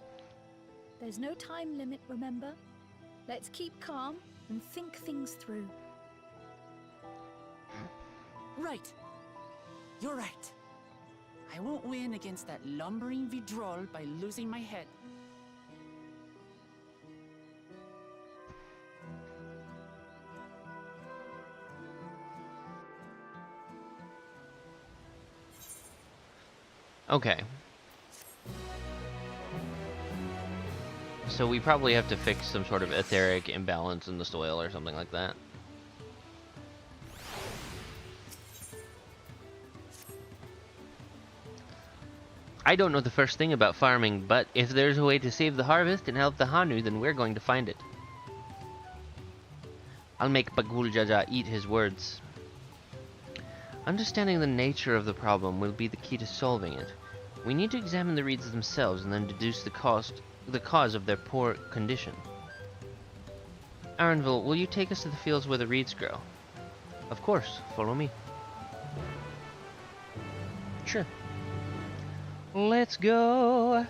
There's no time limit, remember? Let's keep calm and think things through. Right. You're right. I won't win against that lumbering Vidrol by losing my head. Okay. So we probably have to fix some sort of etheric imbalance in the soil or something like that. I don't know the first thing about farming, but if there's a way to save the harvest and help the Hanu, then we're going to find it. I'll make Bagul Jaja eat his words. Understanding the nature of the problem will be the key to solving it. We need to examine the reeds themselves and then deduce the cause of their poor condition. Arenville, will you take us to the fields where the reeds grow? Of course, follow me. Sure. Let's go!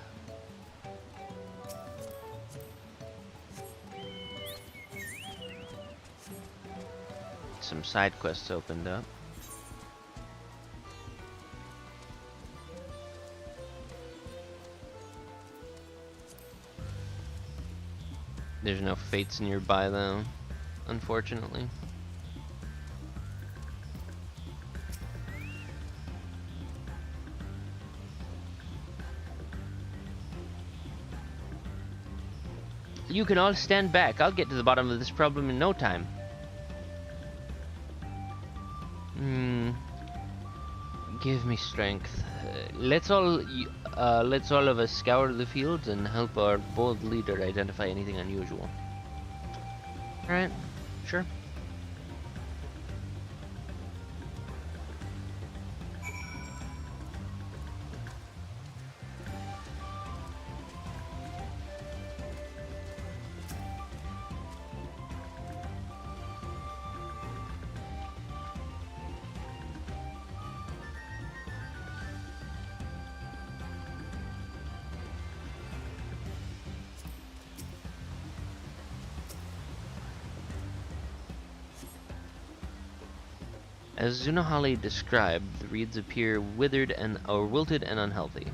Some side quests opened up. There's no fates nearby though, unfortunately. You can all stand back. I'll get to the bottom of this problem in no time. Give me strength. Let's all of us scour the fields and help our bold leader identify anything unusual. Alright, sure. As Zunahali described, the reeds appear withered or wilted and unhealthy.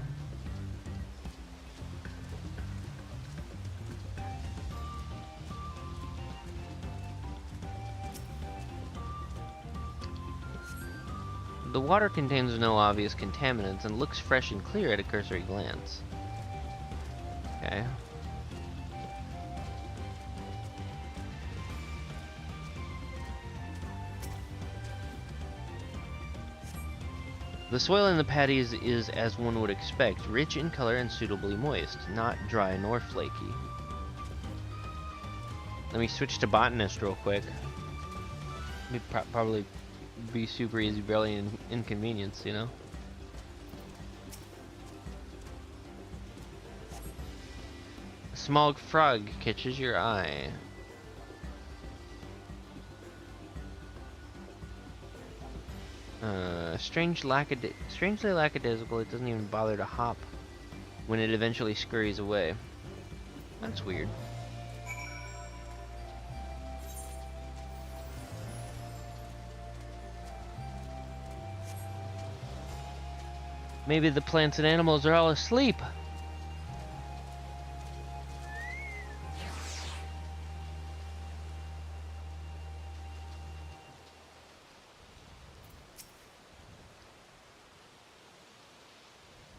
The water contains no obvious contaminants and looks fresh and clear at a cursory glance. Okay. The soil in the paddies is, as one would expect, rich in color and suitably moist, not dry nor flaky. Let me switch to botanist real quick. It'd probably be super easy, barely an inconvenience, you know? A small frog catches your eye. Strangely lackadaisical, it doesn't even bother to hop when it eventually scurries away. That's weird. Maybe the plants and animals are all asleep.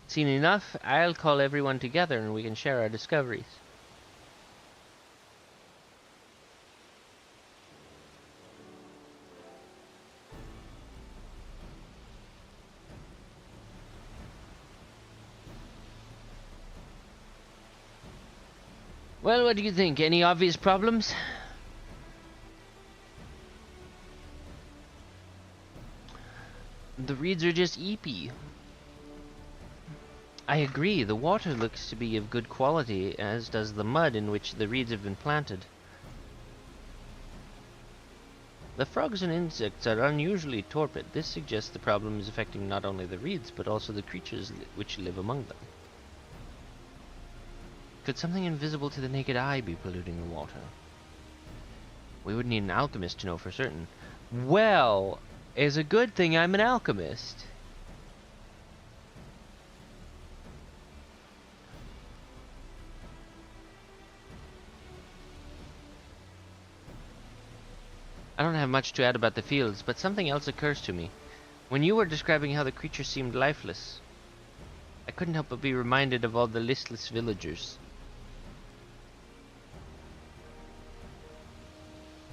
Seen enough? I'll call everyone together and we can share our discoveries. Well, what do you think? Any obvious problems? The reeds are just eepy. I agree, the water looks to be of good quality, as does the mud in which the reeds have been planted. The frogs and insects are unusually torpid. This suggests the problem is affecting not only the reeds, but also the creatures which live among them. Could something invisible to the naked eye be polluting the water? We would need an alchemist to know for certain. Well, it's a good thing I'm an alchemist. I don't have much to add about the fields, but something else occurs to me. When you were describing how the creatures seemed lifeless, I couldn't help but be reminded of all the listless villagers.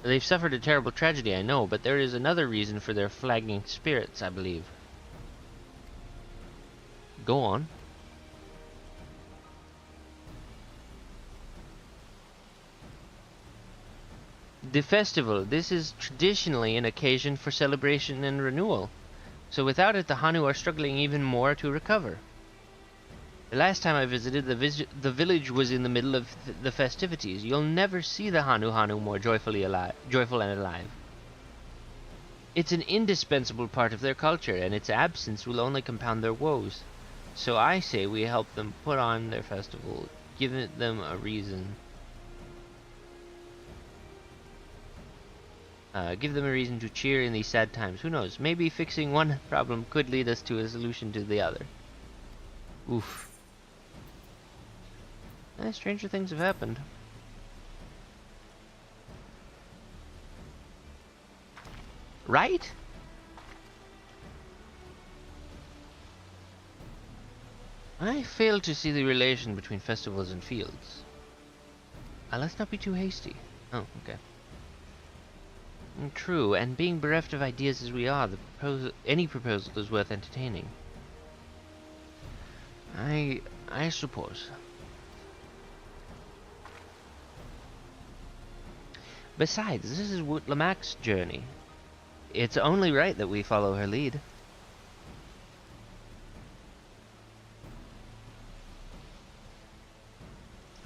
They've suffered a terrible tragedy, I know, but there is another reason for their flagging spirits, I believe. Go on. The festival. This is traditionally an occasion for celebration and renewal. So without it, the Hanu are struggling even more to recover. The last time I visited, the village was in the middle of the festivities. You'll never see the Hanu more joyful and alive. It's an indispensable part of their culture, and its absence will only compound their woes. So I say we help them put on their festival, give them a reason. Give them a reason to cheer in these sad times. Who knows? Maybe fixing one problem could lead us to a solution to the other. Oof. Stranger things have happened. Right? I fail to see the relation between festivals and fields. Let's not be too hasty. Oh, okay. True, and being bereft of ideas as we are, any proposal is worth entertaining. I suppose. Besides, this is Lamac's journey. It's only right that we follow her lead.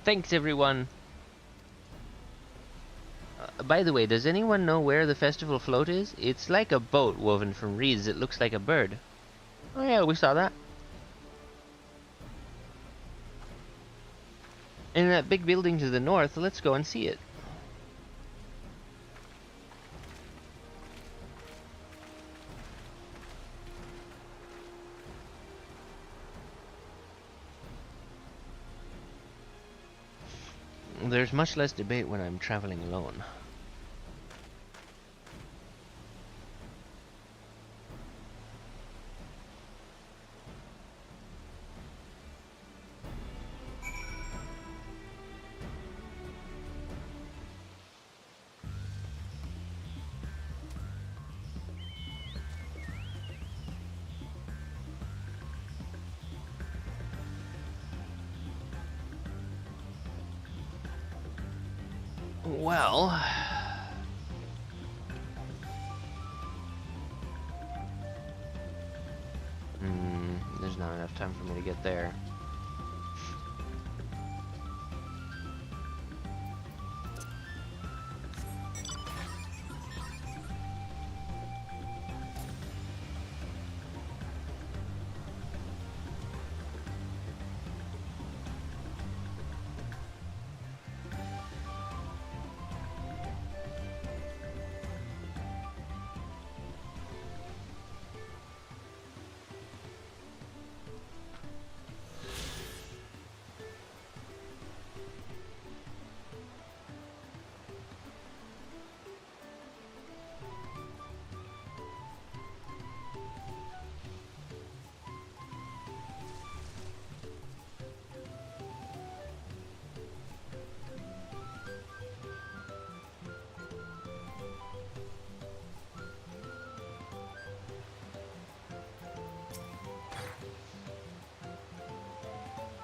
Thanks, everyone. By the way, does anyone know where the festival float is? It's like a boat woven from reeds. It looks like a bird. Oh yeah, we saw that. In that big building to the north, let's go and see it. There's much less debate when I'm traveling alone. Well, there's not enough time for me to get there.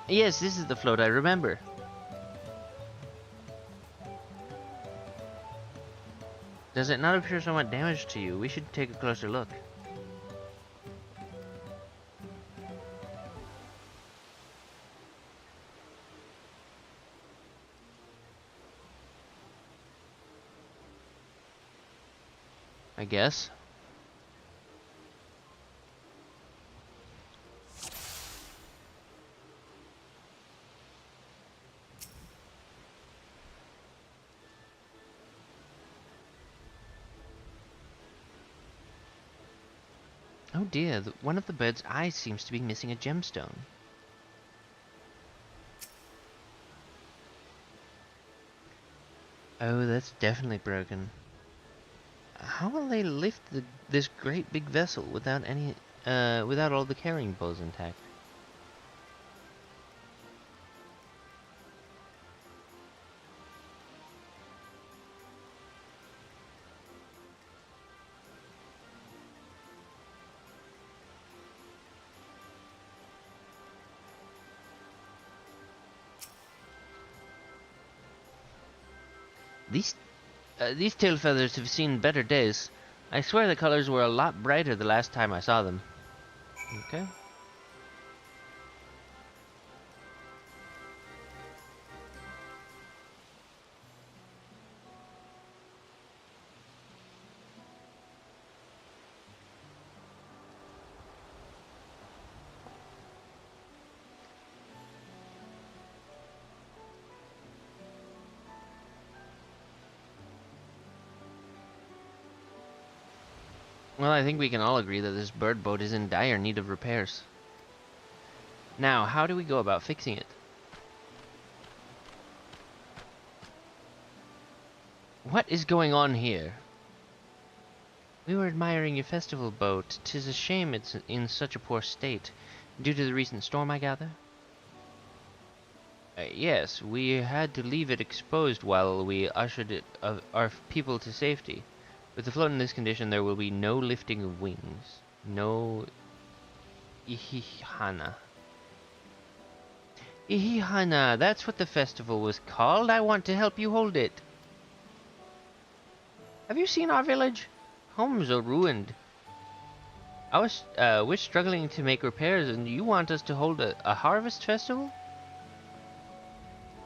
Yes, this is the float I remember. Does it not appear somewhat damaged to you? We should take a closer look. I guess. Oh dear, one of the bird's eyes seems to be missing a gemstone. Oh, that's definitely broken. How will they lift this great big vessel without without all the carrying poles intact? These tail feathers have seen better days. I swear the colors were a lot brighter the last time I saw them. Okay. Well, I think we can all agree that this bird boat is in dire need of repairs. Now, how do we go about fixing it? What is going on here? We were admiring your festival boat. 'Tis a shame it's in such a poor state. Due to the recent storm, I gather? Yes, we had to leave it exposed while we ushered our people to safety. With the float in this condition, there will be no lifting of wings. No Ihihana. Ihihana, that's what the festival was called. I want to help you hold it. Have you seen our village? Homes are ruined. We're struggling to make repairs, and you want us to hold a harvest festival?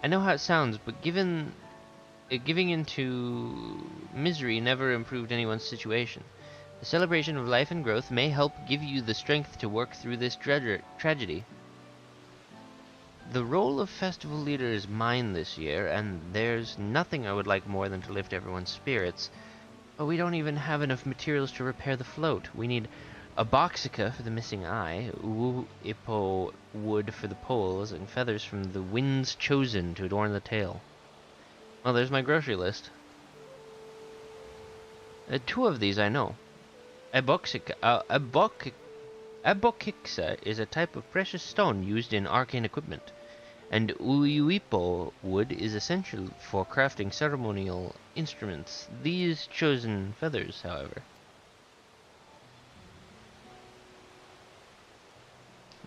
I know how it sounds, but giving into misery never improved anyone's situation. The celebration of life and growth may help give you the strength to work through this tragedy. The role of festival leader is mine this year, and there's nothing I would like more than to lift everyone's spirits. But we don't even have enough materials to repair the float. We need a boxica for the missing eye, uipo wood for the poles, and feathers from the wind's chosen to adorn the tail. Well, there's my grocery list. 2 of these I know. Aboxica is a type of precious stone used in arcane equipment, and uipo wood is essential for crafting ceremonial instruments. These chosen feathers, however.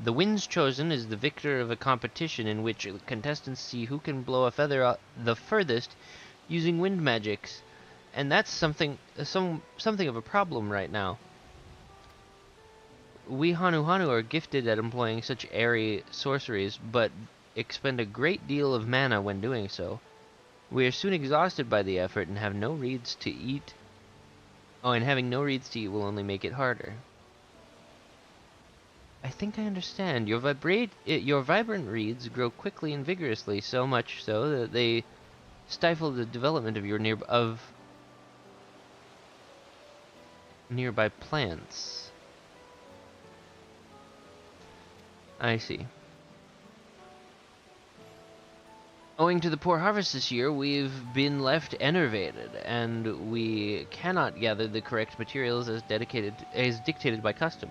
The wind's chosen is the victor of a competition in which contestants see who can blow a feather out the furthest using wind magics, and that's something of a problem right now. We Hanu are gifted at employing such airy sorceries, but expend a great deal of mana when doing so. We are soon exhausted by the effort and have no reeds to eat. Oh, and having no reeds to eat will only make it harder. I think I understand. Your vibrant reeds grow quickly and vigorously, so much so that they stifle the development of your nearby plants. I see. Owing to the poor harvest this year, we've been left enervated, and we cannot gather the correct materials as dictated by custom.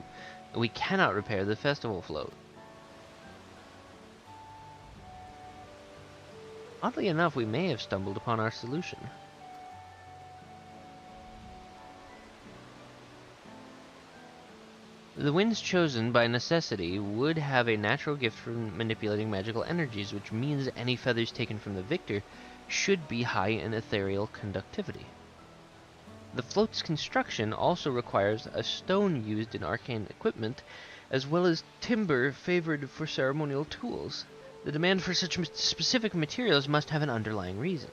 We cannot repair the festival float. Oddly enough, we may have stumbled upon our solution. The winds chosen by necessity would have a natural gift for manipulating magical energies, which means any feathers taken from the victor should be high in ethereal conductivity. The float's construction also requires a stone used in arcane equipment, as well as timber favored for ceremonial tools. The demand for such specific materials must have an underlying reason.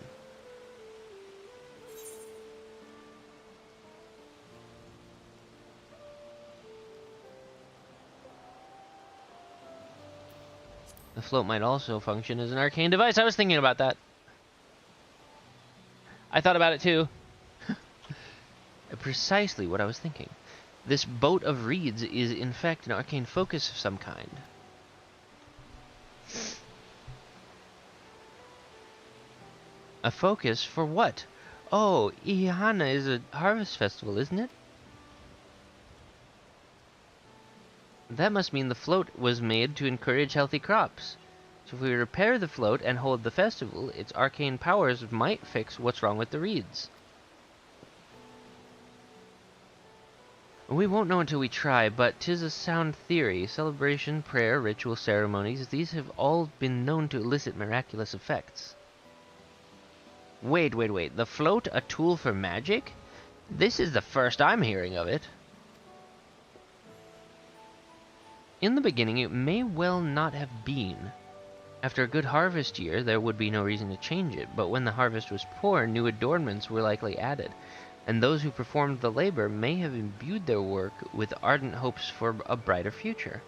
The float might also function as an arcane device. I was thinking about that. I thought about it too. Precisely what I was thinking. This boat of reeds is in fact an arcane focus of some kind. A focus for what? Oh, Ihana is a harvest festival, isn't it? That must mean the float was made to encourage healthy crops. So if we repair the float and hold the festival, its arcane powers might fix what's wrong with the reeds. We won't know until we try, but 'tis a sound theory. Celebration, prayer, ritual ceremonies, these have all been known to elicit miraculous effects. Wait. The float a tool for magic? This is the first I'm hearing of it. In the beginning, it may well not have been. After a good harvest year, there would be no reason to change it, but when the harvest was poor, new adornments were likely added, and those who performed the labor may have imbued their work with ardent hopes for a brighter future.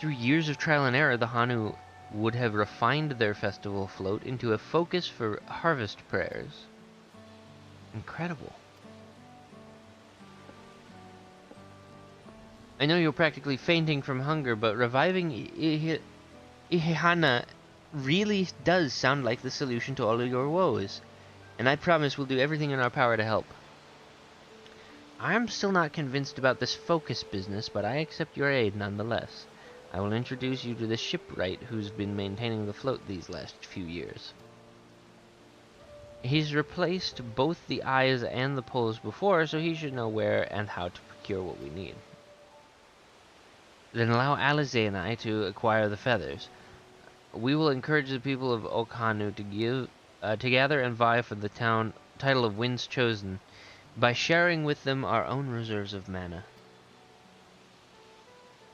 Through years of trial and error, the Hanu would have refined their festival float into a focus for harvest prayers. Incredible. I know you're practically fainting from hunger, but reviving Ihana really does sound like the solution to all of your woes, and I promise we'll do everything in our power to help. I'm still not convinced about this focus business, but I accept your aid nonetheless. I will introduce you to the shipwright who's been maintaining the float these last few years. He's replaced both the eyes and the poles before, so he should know where and how to procure what we need. Then allow Alize and I to acquire the feathers. We will encourage the people of Okhanu to gather and vie for the title of Winds Chosen by sharing with them our own reserves of mana.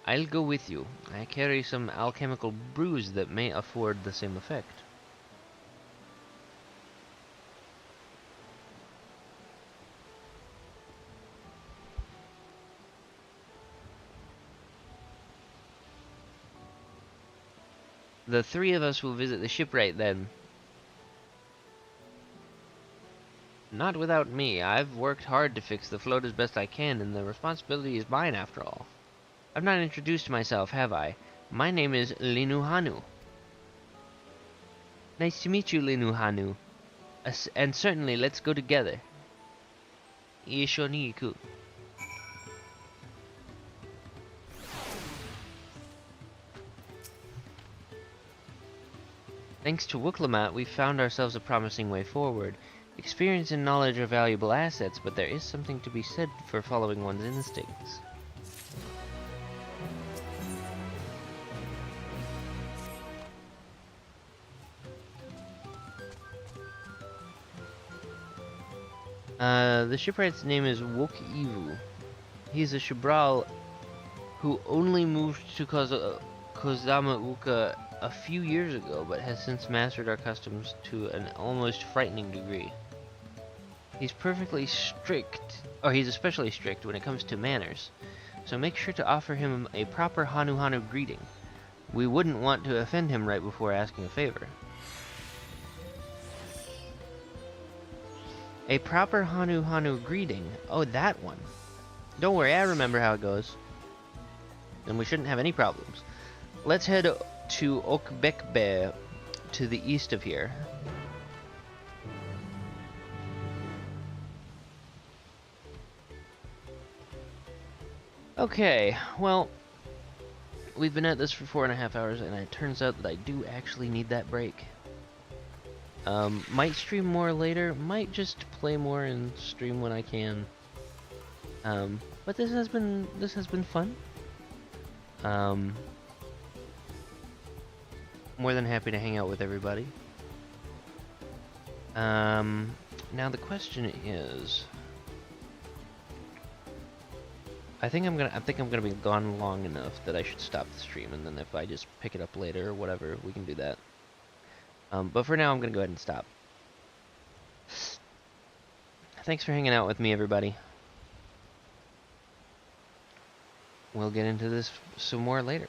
I'll go with you. I carry some alchemical brews that may afford the same effect. The three of us will visit the shipwright then. Not without me. I've worked hard to fix the float as best I can, and the responsibility is mine after all. I've not introduced myself, have I? My name is Linuhanu. Nice to meet you, Linuhanu. And certainly, let's go together. Ishoniku. Thanks to Wuklamat, we've found ourselves a promising way forward. Experience and knowledge are valuable assets, but there is something to be said for following one's instincts. The shipwright's name is Wok Ivu. He's a Shibral who only moved to Kozama Uka a few years ago, but has since mastered our customs to an almost frightening degree. He's especially strict when it comes to manners, so make sure to offer him a proper Hanu greeting. We wouldn't want to offend him right before asking a favor. A proper Hanu greeting. Oh, that one. Don't worry, I remember how it goes. And we shouldn't have any problems. Let's head to Okbekbe, to the east of here. Okay, well, we've been at this for 4.5 hours, and it turns out that I do actually need that break. Might stream more later, might just play more and stream when I can. But this has been fun. More than happy to hang out with everybody. Now the question is, I think I'm gonna be gone long enough that I should stop the stream, and then if I just pick it up later or whatever, we can do that. But for now, I'm gonna go ahead and stop. Thanks for hanging out with me, everybody. We'll get into this some more later.